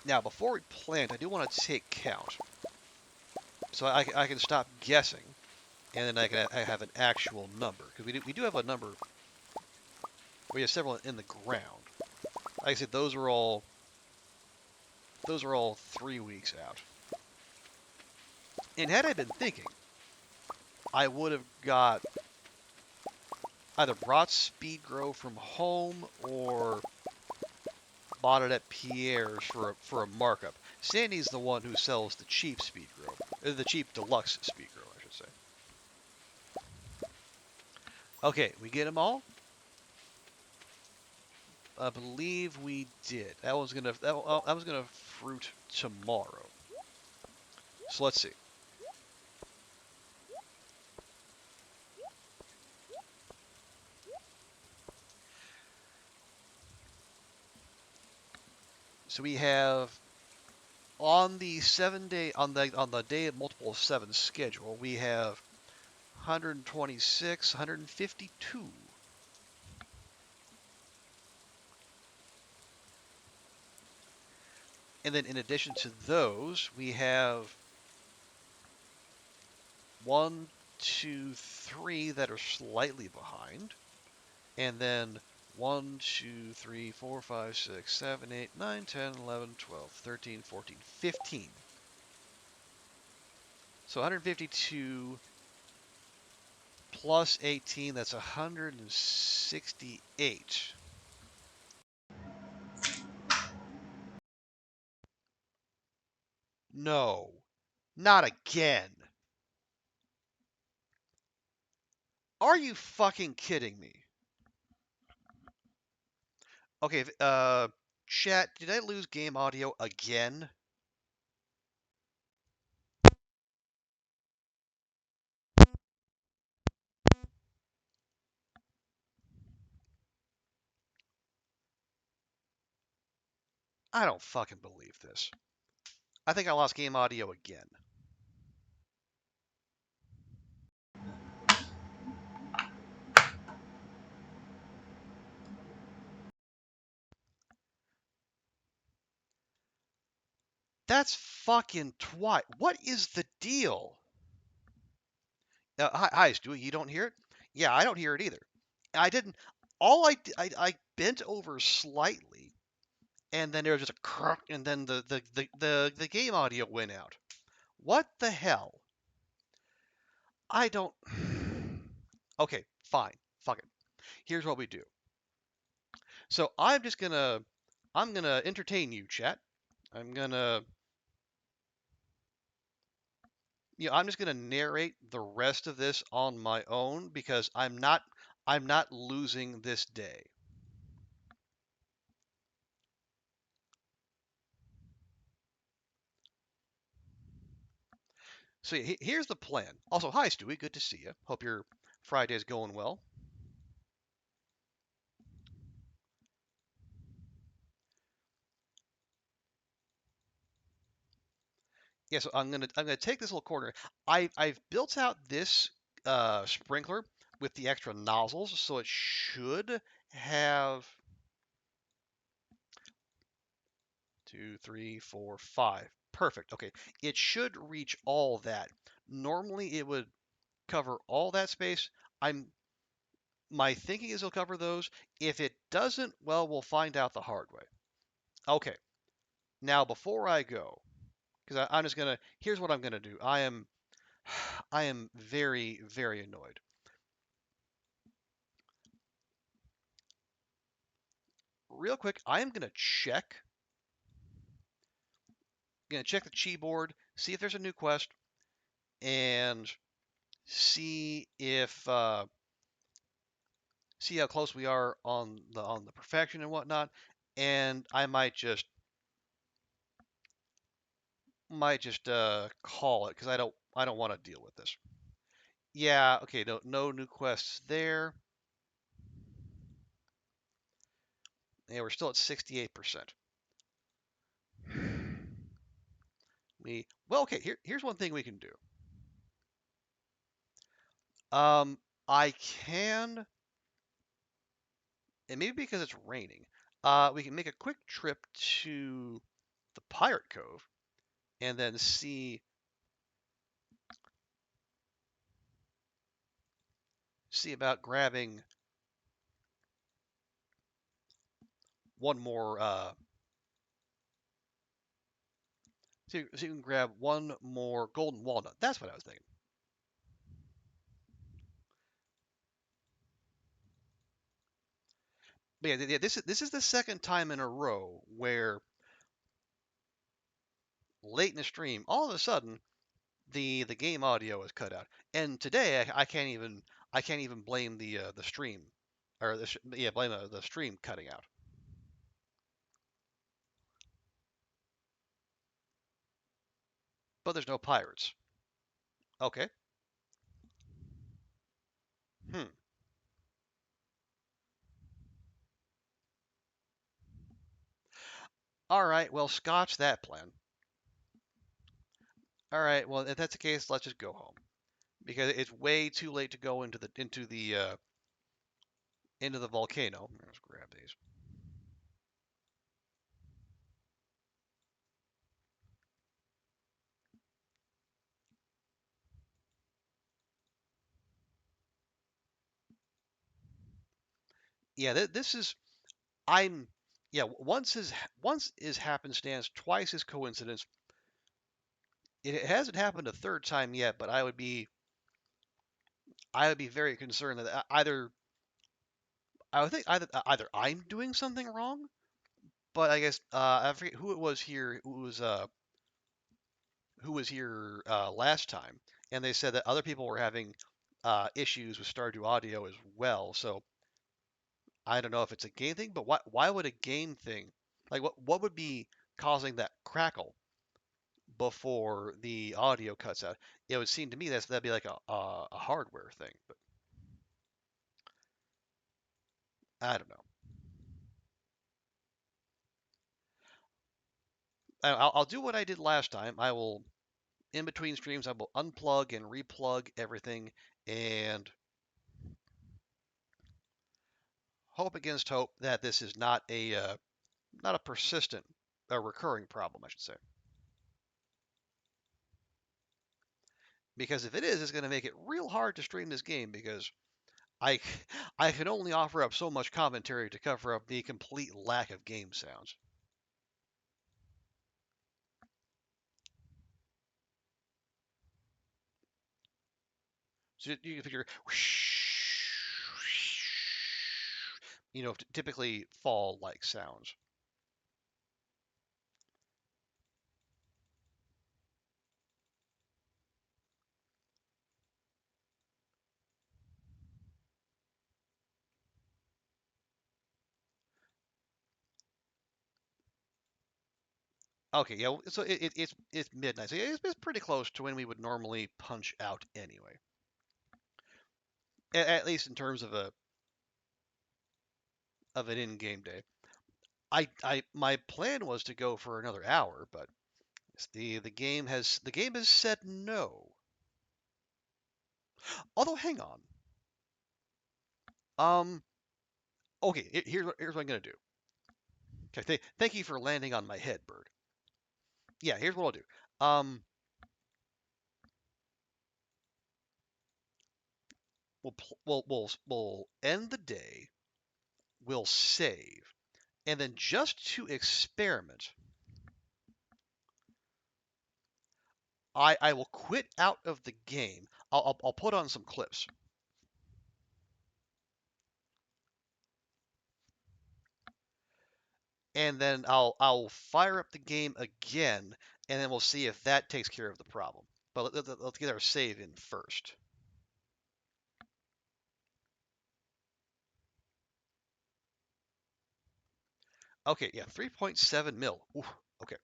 [SPEAKER 1] Now, before we plant, I do want to take count. So I can stop guessing, and then I have an actual number. Because we do have a number. We have several in the ground. Like I said, those are all 3 weeks out. And had I been thinking, I would have got either brought speed grow from home or bought it at Pierre's for a markup. Sandy's the one who sells the cheap speed grow, the cheap deluxe speed grow, I should say. Okay, we get them all. I believe we did. That was gonna fruit tomorrow. So let's see. So we have on the 7 day on the day of multiple of 7 schedule, we have 126, 152. And then in addition to those, we have 1, 2, 3 that are slightly behind, and then 1, 2, 3, 4, 5, 6, 7, 8, 9, 10, 11, 12, 13, 14, 15. So 152 plus 18, that's 168. No, not again. Are you fucking kidding me? Okay, chat, did I lose game audio again? I don't fucking believe this. I think I lost game audio again. That's fucking twice. What is the deal? Hi, Stewie. You don't hear it? Yeah, I don't hear it either. I didn't. I bent over slightly, and then there was just a crack, and then the game audio went out. What the hell? I don't. Okay, fine. Fuck it. Here's what we do. So I'm gonna entertain you, chat. I'm gonna I'm just gonna narrate the rest of this on my own because I'm not losing this day. So yeah, here's the plan. Also, hi Stewie, good to see you. Hope your Friday's going well. Yeah, so I'm gonna take this little corner. I've built out this sprinkler with the extra nozzles, so it should have 2, 3, 4, 5. Perfect. Okay, it should reach all that. Normally it would cover all that space. My thinking is it'll cover those. If it doesn't, well, we'll find out the hard way. Okay. Now before I go, because I'm just gonna here's what I'm gonna do. I am very, very annoyed. Real quick, I am gonna check the chi board, see if there's a new quest, and see if see how close we are on the perfection and whatnot. And I might just call it because I don't want to deal with this. Yeah, okay, no new quests there. Yeah, we're still at 68%. Well, okay, here's one thing we can do. I can, and maybe because it's raining, we can make a quick trip to the Pirate Cove and then see about grabbing one more. So you can grab one more golden walnut. That's what I was thinking. But yeah, this is the second time in a row where late in the stream, all of a sudden the game audio is cut out. And today I can't even blame the stream or blame the stream cutting out. But there's no pirates. Okay. Hmm. All right. Well, scotch that plan. All right. Well, if that's the case, let's just go home because it's way too late to go into the volcano. Let's grab these. Yeah, this is I'm yeah, once is happenstance, twice is coincidence. It hasn't happened a third time yet, but I would be very concerned that either I would think either I'm doing something wrong, but I guess I forget who it was here who was here last time, and they said that other people were having issues with Stardew Audio as well. So I don't know if it's a game thing, but why would a game thing like what would be causing that crackle before the audio cuts out? It would seem to me that'd be like a hardware thing, but I don't know. I'll do what I did last time. I will in between streams I will unplug and replug everything and hope against hope that this is not a persistent, a recurring problem, I should say. Because if it is, it's going to make it real hard to stream this game because I I can only offer up so much commentary to cover up the complete lack of game sounds. So you can figure, typically fall like sounds. Okay, yeah. So it's midnight. So it's pretty close to when we would normally punch out anyway. At least in terms of an in-game day. I my plan was to go for another hour, but the game has said no. Although hang on. Um okay, here's what I'm gonna do. Okay, thank you for landing on my head, bird. Yeah, here's what I'll do. We'll end the day. We'll save, and then just to experiment, I will quit out of the game. I'll put on some clips, and then I'll fire up the game again, and then we'll see if that takes care of the problem. But let's get our save in first. Okay, yeah, 3.7 mil. Ooh, okay.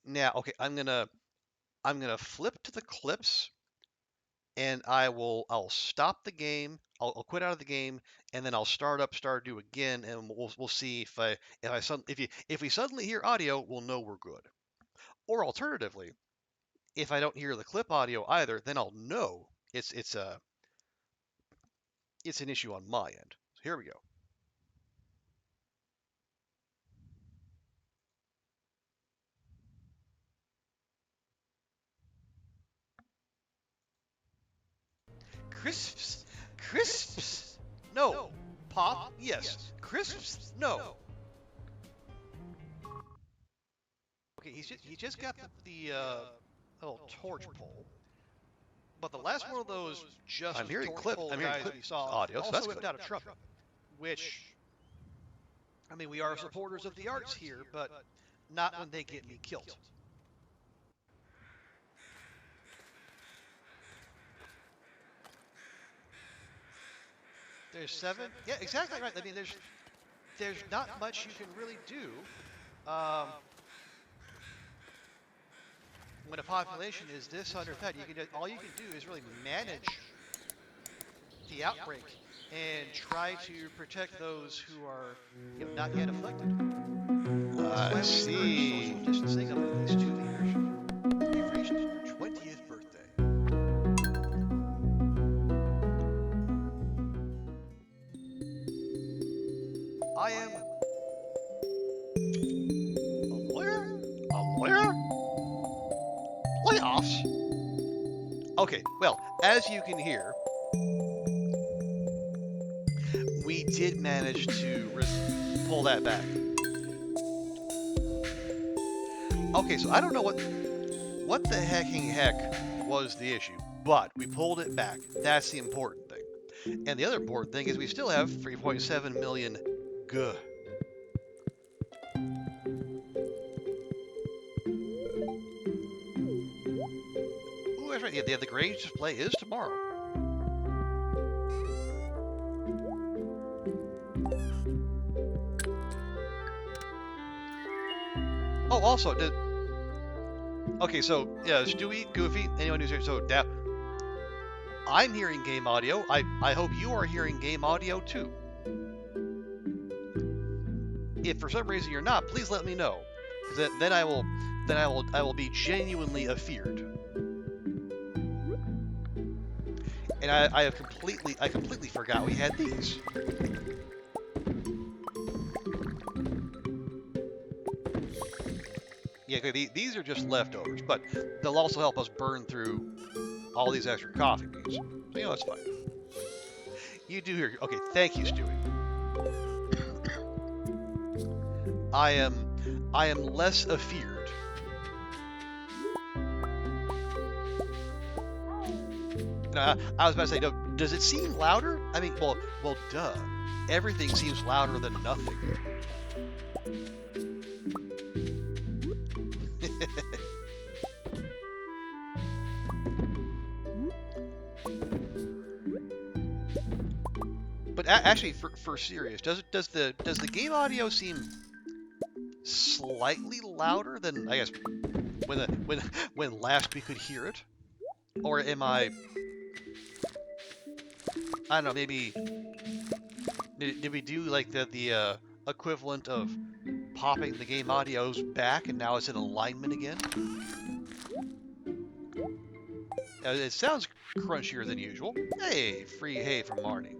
[SPEAKER 1] Now, okay, I'm gonna flip to the clips, and I'll stop the game. I'll quit out of the game, and then I'll start up Stardew again, and we'll see if we suddenly hear audio, we'll know we're good. Or alternatively, if I don't hear the clip audio either, then I'll know it's an issue on my end. So here we go. Crisps, crisps. No. Pop. Yes. Crisps. No. Okay, he just got the little torch pole, but the last one of those just
[SPEAKER 2] I'm hearing clip
[SPEAKER 1] guys we saw
[SPEAKER 2] audio, so
[SPEAKER 1] also
[SPEAKER 2] that's
[SPEAKER 1] whipped
[SPEAKER 2] good.
[SPEAKER 1] out a trumpet, which, I mean, we are supporters of the arts here, but not when they get me killed. There's 7. Yeah, exactly right. I mean, there's not much you can really do when a population is this underfed. All you can do is really manage the outbreak and try to protect those who are, not yet afflicted. That's why we encourage social distancing of at least 2 meters. You've reached your 20th birthday. I am a lawyer?
[SPEAKER 2] A lawyer?
[SPEAKER 1] Playoffs? Okay, well, as you can hear, we did manage to pull that back. Okay, so I don't know what the heck was the issue, but we pulled it back. That's the important thing. And the other important thing is we still have 3.7 million G. Ooh, that's right. Yeah, the Grange display is tomorrow. Oh, also, okay, so, yeah, Stewie, Goofy, anyone who's here, so, I'm hearing game audio. I hope you are hearing game audio, too. If for some reason you're not, please let me know. Then I will be genuinely afeared. And I completely forgot we had these. Yeah, these are just leftovers, but they'll also help us burn through all these extra coffee beans. So, that's fine. You do hear. Okay, thank you, Stewie. I am less afeared. I was about to say, does it seem louder? I mean, well, duh. Everything seems louder than nothing. But actually, for serious, does the game audio seem slightly louder than, I guess, when last we could hear it? Or am I don't know, maybe did we do like the equivalent of popping the game audios back and now it's in alignment again? It sounds crunchier than usual. Hey, free hay from Marnie.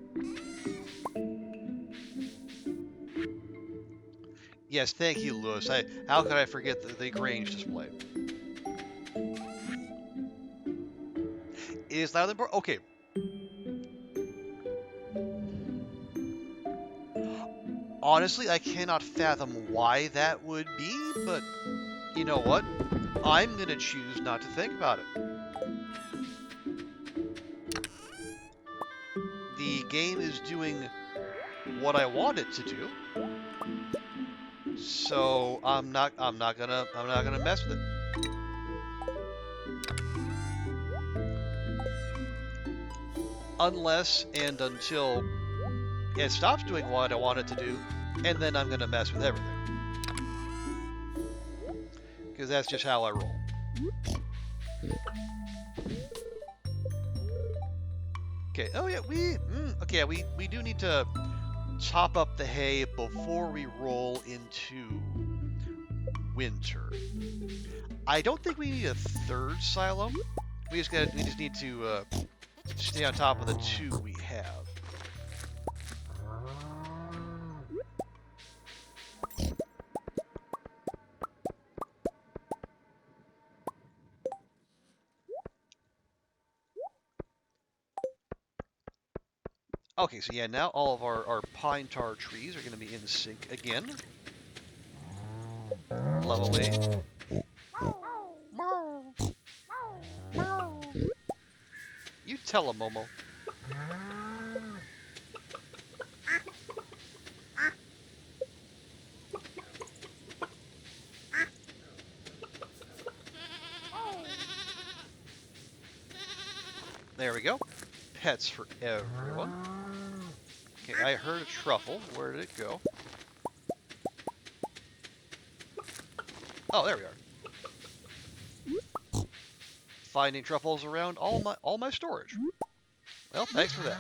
[SPEAKER 1] Yes, thank you, Lewis. How could I forget the Grange display? It is louder than... Okay. Honestly, I cannot fathom why that would be, but you know what? I'm going to choose not to think about it. The game is doing what I want it to do. So I'm not gonna mess with it. Unless and until it stops doing what I want it to do, and then I'm gonna mess with everything. Because that's just how I roll. Okay, oh yeah, we do need to top up the hay before we roll into winter. I don't think we need a third silo. We just need to stay on top of the 2 we have. Okay, so yeah, now all of our pine tar trees are going to be in sync again. Lovely. Tell him, Momo. There we go. Pets for everyone. Okay, I heard a truffle. Where did it go? Oh, there we are. Finding truffles around all my storage. Well, thanks for that.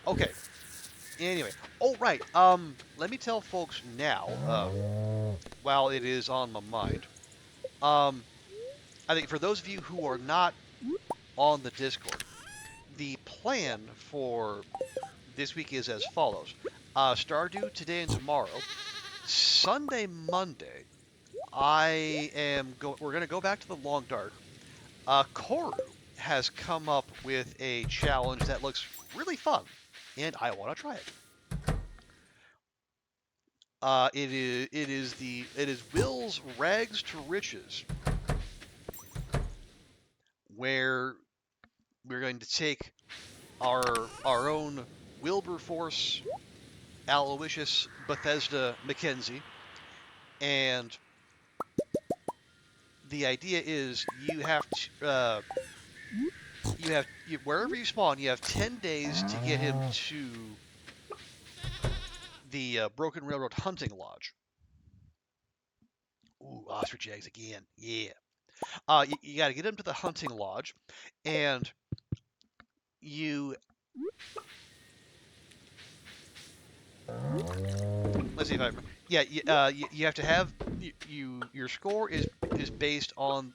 [SPEAKER 1] Okay. Anyway, oh right. Let me tell folks now. While it is on my mind, I think for those of you who are not on the Discord, the plan for this week is as follows: Stardew today and tomorrow. Sunday, Monday, we're gonna go back to the Long Dark. Koru has come up with a challenge that looks really fun, and I want to try it. It is Will's Rags to Riches, where we're going to take our own Wilberforce Aloysius Bethesda Mackenzie, and the idea is you have to wherever you spawn, you have 10 days to get him to the Broken Railroad Hunting Lodge. Ooh, ostrich eggs again. Yeah. You got to get him to the hunting lodge, and you. Let's see if I remember. Yeah, you have to have your score is based on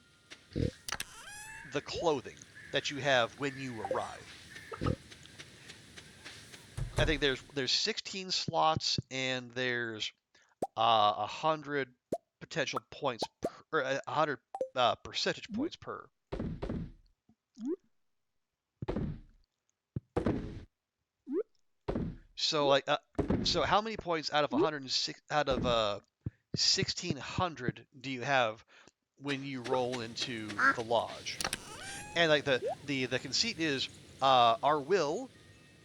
[SPEAKER 1] the clothing that you have when you arrive. I think there's 16 slots, and there's 100 potential points or 100 percentage points per. So like so how many points out of 106 out of 1600 do you have when you roll into the lodge? And like the conceit is our Will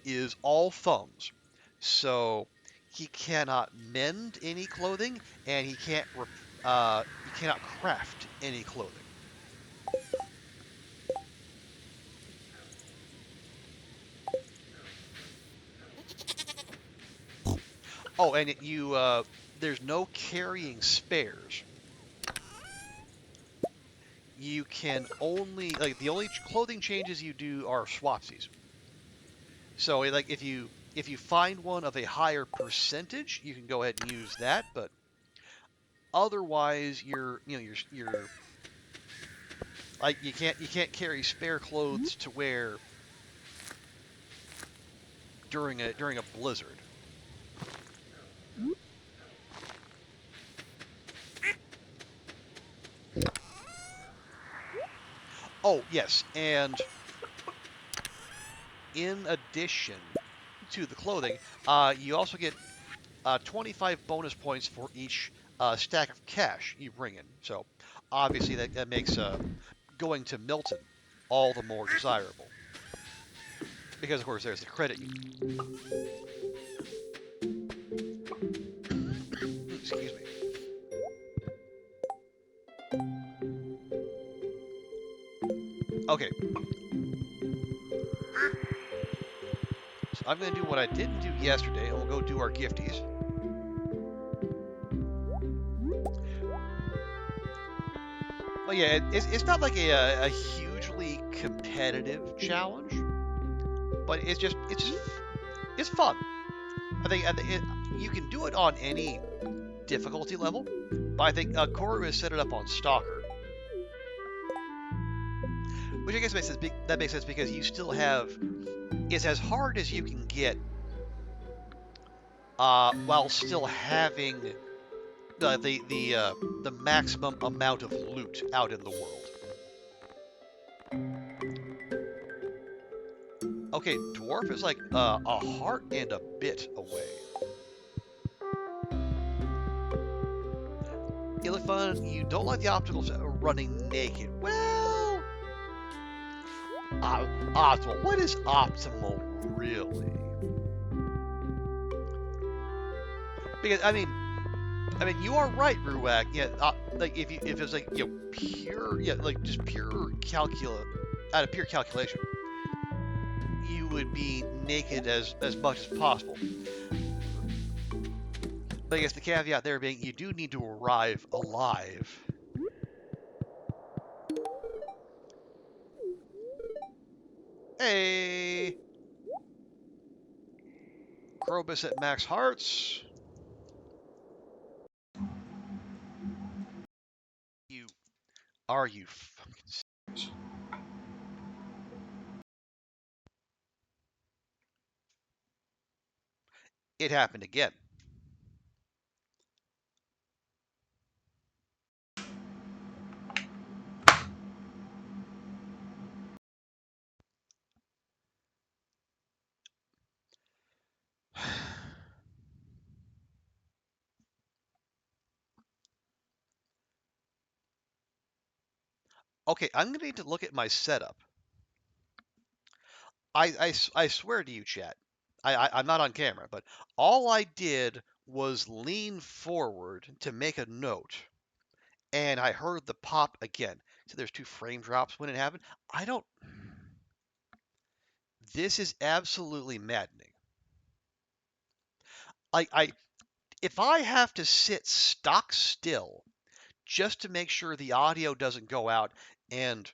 [SPEAKER 1] is all thumbs. So he cannot mend any clothing, and he cannot craft any clothing. Oh, and there's no carrying spares. You can only the only clothing changes you do are swapsies. So like if you find one of a higher percentage, you can go ahead and use that, but otherwise you're like you can't carry spare clothes to wear during a blizzard. Oh, yes, and in addition to the clothing, you also get 25 bonus points for each stack of cash you bring in. So obviously that makes going to Milton all the more desirable. Because, of course, there's the credit. Excuse me. Okay. So I'm going to do what I didn't do yesterday, and we'll go do our gifties. Well, yeah, it's not like a hugely competitive challenge, but it's fun. I think you can do it on any difficulty level, but I think Koru has set it up on Stalker, which I guess makes sense. That makes sense because you still have it's as hard as you can get, while still having the maximum amount of loot out in the world. Okay, Dwarf is like a heart and a bit away. Illiphun, you don't like the opticals running naked. Well, Optimal. What is optimal really? Because I mean, you are right, Ruwak. Yeah, like if it was like pure, like just pure out of pure calculation, you would be naked as much as possible. But I guess the caveat there being you do need to arrive alive. Hey, Krobus at max hearts. You are you fucking serious? It happened again. Okay, I'm gonna need to look at my setup. I swear to you, chat. I'm not on camera, but all I did was lean forward to make a note, and I heard the pop again. So there's two frame drops when it happened. I don't. This is absolutely maddening. I if I have to sit stock still just to make sure the audio doesn't go out and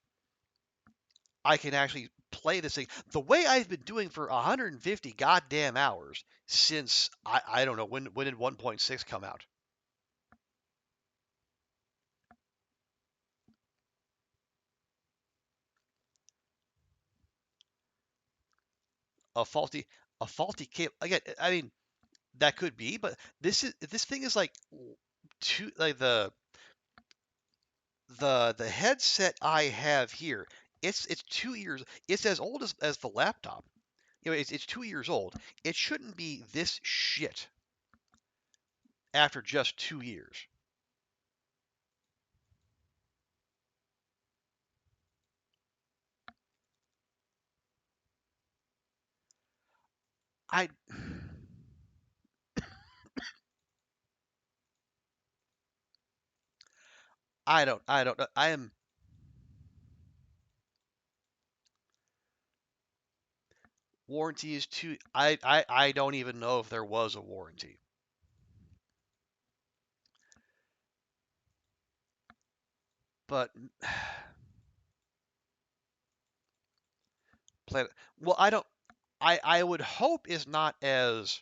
[SPEAKER 1] I can actually play this thing the way I've been doing for 150 goddamn hours since I don't know when did 1.6 come out? A faulty a faulty cable again. I mean that could be, but this thing is like two like the headset I have here. It's 2 years. It's as old as the laptop. It's 2 years old. It shouldn't be this shit after just 2 years. I I don't know. I am warranty is too. I don't even know if there was a warranty. But planet. Well, I don't. I would hope is not as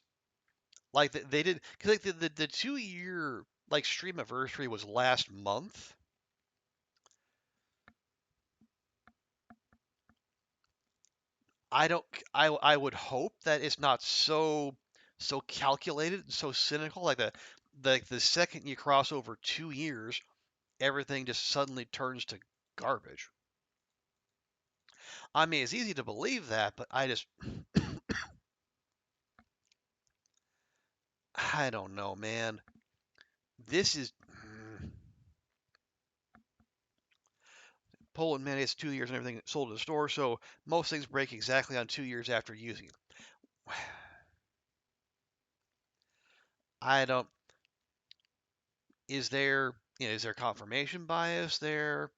[SPEAKER 1] like they did because like the 2 year like stream anniversary was last month. I don't. I would hope that it's not so calculated and so cynical. Like the second you cross over 2 years, everything just suddenly turns to garbage. I mean, it's easy to believe that, but I don't know, man. This is Poland mandates 2 years and everything sold at the store, so most things break exactly on 2 years after using it. I don't. Is there confirmation bias there?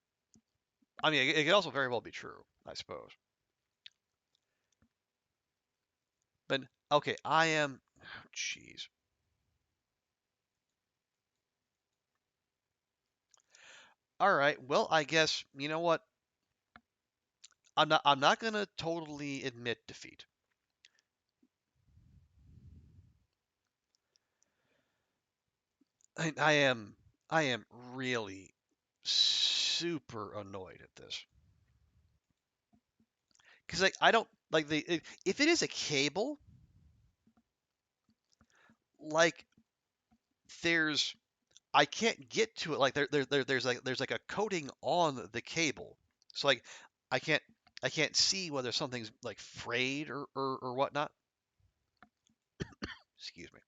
[SPEAKER 1] I mean, it could also very well be true, I suppose. But okay, I am. Jeez. All right. Well, I guess you know what. I'm not gonna totally admit defeat. I am. I am really super annoyed at this because like I don't like if it is a cable, like there's I can't get to it. Like there's like a coating on the cable, so like I can't I can't see whether something's like frayed or whatnot. Excuse me.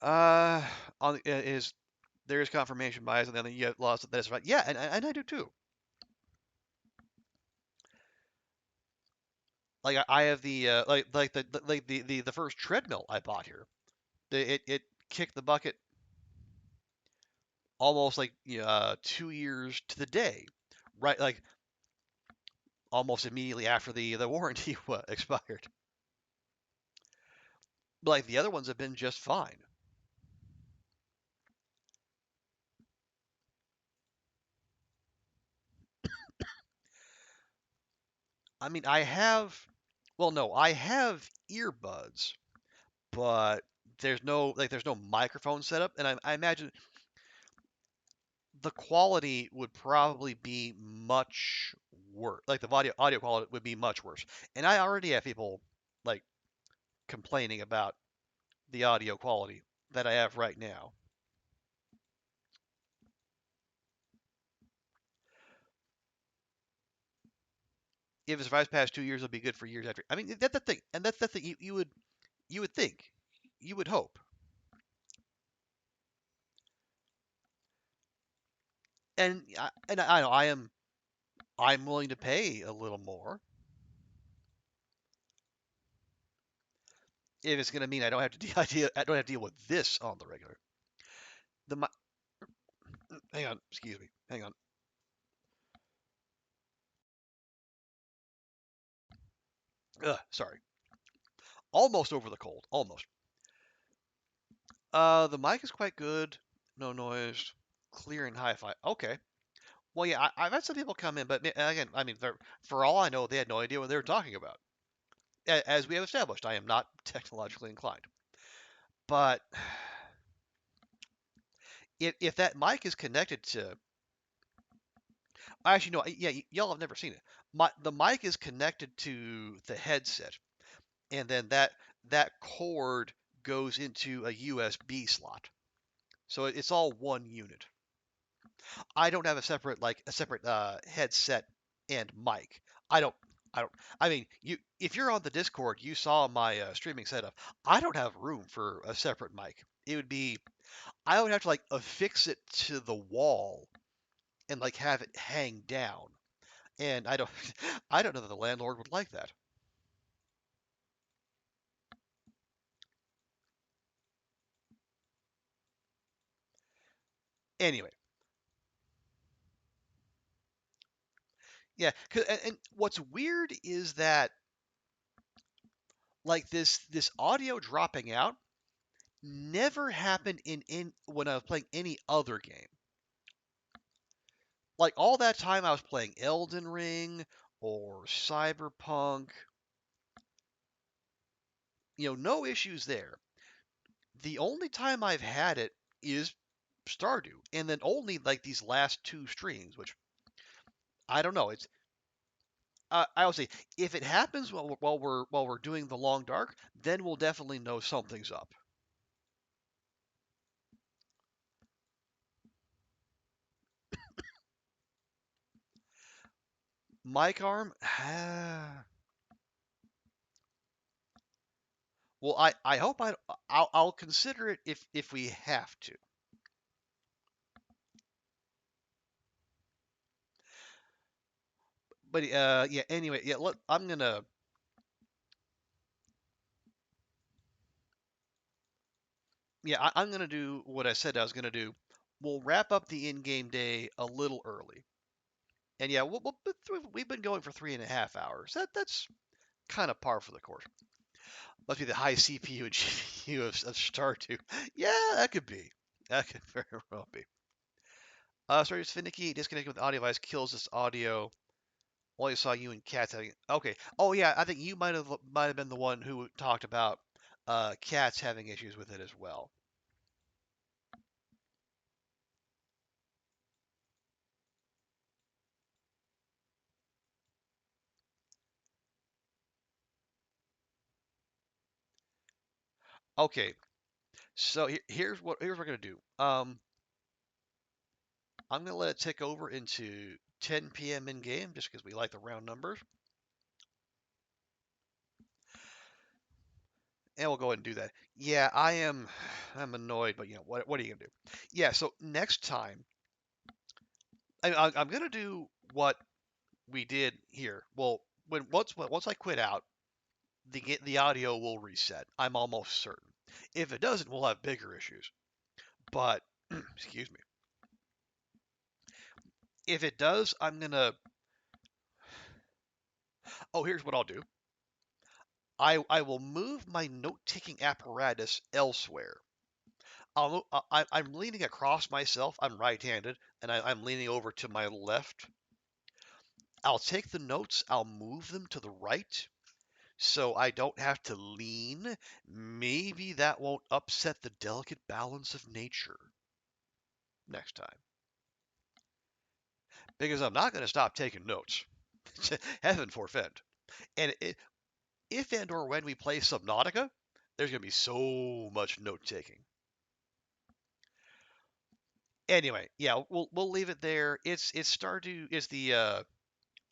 [SPEAKER 1] Uh, is there is confirmation bias, and then you get lost. That's right. Yeah, and I do too. Like I have the like the first treadmill I bought here. It kicked the bucket almost like 2 years to the day, right? Like almost immediately after the warranty expired. But like the other ones have been just fine. I mean, well, no, I have earbuds, but there's no microphone setup, and I imagine the quality would probably be much worse. Like the audio quality would be much worse. And I already have people like complaining about the audio quality that I have right now. If it survives past 2 years, it'll be good for years after. I mean, that's the thing, and that's the thing you would think, you would hope, and I know I'm willing to pay a little more if it's going to mean I don't have to I don't have to deal with this on the regular. The hang on, excuse me, hang on. Sorry, almost over the cold, almost. The mic is quite good, no noise, clear and hi-fi. Okay. Well, yeah, I've had some people come in, but again, I mean, for all I know, they had no idea what they were talking about. As we have established, I am not technologically inclined. But if that mic is connected to, actually no, yeah, y'all have never seen it. The mic is connected to the headset, and then that cord goes into a USB slot. So it's all one unit. I don't have a separate headset and mic. I don't. I don't. I mean, if you're on the Discord, you saw my streaming setup. I don't have room for a separate mic. It would be. I would have to like affix it to the wall and like have it hang down. And I don't. I don't know that the landlord would like that. Anyway, yeah. And what's weird is that like this audio dropping out never happened in when I was playing any other game. Like all that time I was playing Elden Ring or Cyberpunk, no issues there. The only time I've had it is Stardew, and then only like these last two streams, which I don't know. It's I would say if it happens while we're doing the long dark, then we'll definitely know something's up. Mic arm, well, I hope I'll consider it if we have to. But yeah. Anyway, yeah. I'm gonna. Yeah, I'm gonna do what I said I was gonna do. We'll wrap up the in-game day a little early, and yeah, we've been going for 3.5 hours. That's kind of par for the course. Must be the high CPU and GPU of Stardew. Yeah, that could be. That could very well be. Stardew's finicky. Disconnecting with the audio device kills this audio. Only saw you and cats having. Okay. Oh yeah, I think you might have been the one who talked about cats having issues with it as well. Okay. So here's what we're gonna do. I'm gonna let it tick over into 10 p.m. in game, just because we like the round numbers. and we'll go ahead and do that. Yeah, I am. I'm annoyed, but what are you gonna do? Yeah. So next time, I'm gonna do what we did here. Well, once I quit out, the audio will reset. I'm almost certain. If it doesn't, we'll have bigger issues. But excuse me. If it does, I'm gonna. Oh, here's what I'll do. I will move my note-taking apparatus elsewhere. I'm leaning across myself. I'm right-handed, and I'm leaning over to my left. I'll take the notes. I'll move them to the right, so I don't have to lean. Maybe that won't upset the delicate balance of nature next time. Because I'm not going to stop taking notes. Heaven forfend. And if and or when we play Subnautica, there's going to be so much note taking. Anyway, yeah, we'll leave it there. It's Stardew is the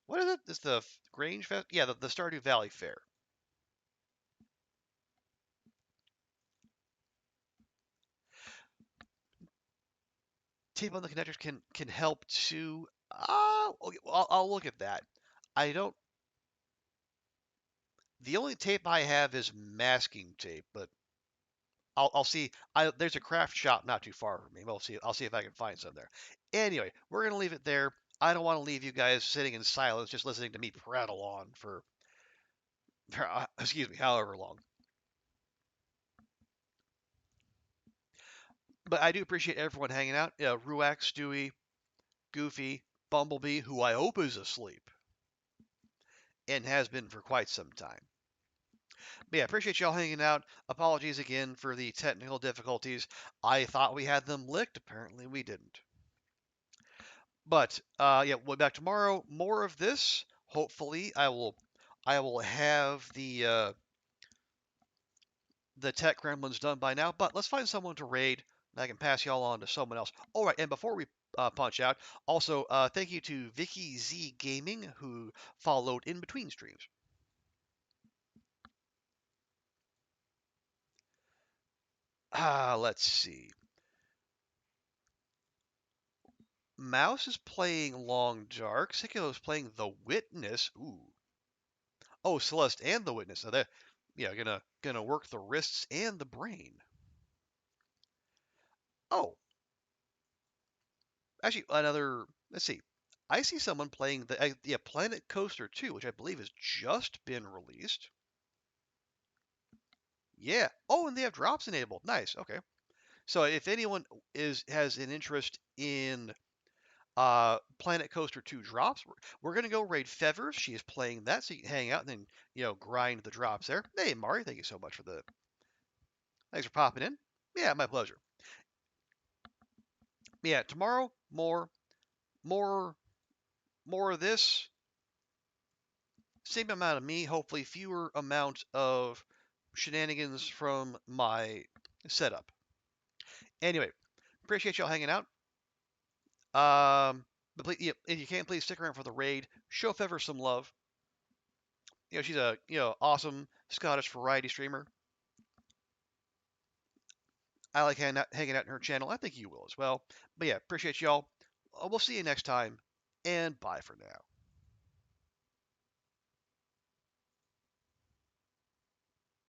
[SPEAKER 1] what is it? It's the Grange Fest? Yeah, the Stardew Valley Fair. Tape on the connectors can help too. Okay, well, I'll look at that. I don't. The only tape I have is masking tape, but I'll see. There's a craft shop not too far from me. I'll see if I can find some there. Anyway, we're gonna leave it there. I don't want to leave you guys sitting in silence, just listening to me prattle on for excuse me, however long. But I do appreciate everyone hanging out. Ruax, Stewie, Goofy, Bumblebee, who I hope is asleep and has been for quite some time. But yeah, appreciate y'all hanging out. Apologies again for the technical difficulties. I thought we had them licked. Apparently we didn't. But yeah, we'll be back tomorrow. More of this. Hopefully, I will have the tech gremlins done by now. But let's find someone to raid, and I can pass y'all on to someone else. All right, and before we punch out, also thank you to Vicky Z Gaming who followed in between streams. Let's see. Mouse is playing Long Dark. Sikilo is playing The Witness. Ooh. Oh, Celeste and The Witness. So that, yeah, gonna work the wrists and the brain. Oh, actually, another. Let's see. I see someone playing the Planet Coaster 2, which I believe has just been released. Yeah. Oh, and they have drops enabled. Nice. Okay. So if anyone has an interest in Planet Coaster 2 drops, we're gonna go raid Fevers. She is playing that, so you can hang out and then grind the drops there. Hey, Mari, thank you so much for the thanks for popping in. Yeah, my pleasure. Yeah, tomorrow more, more of this. Same amount of me, hopefully fewer amount of shenanigans from my setup. Anyway, appreciate y'all hanging out. But please, yeah, if you can, please stick around for the raid. Show Fever some love. She's a awesome Scottish variety streamer. I like hanging out in her channel. I think you will as well. But yeah, appreciate y'all. We'll see you next time, and bye for now.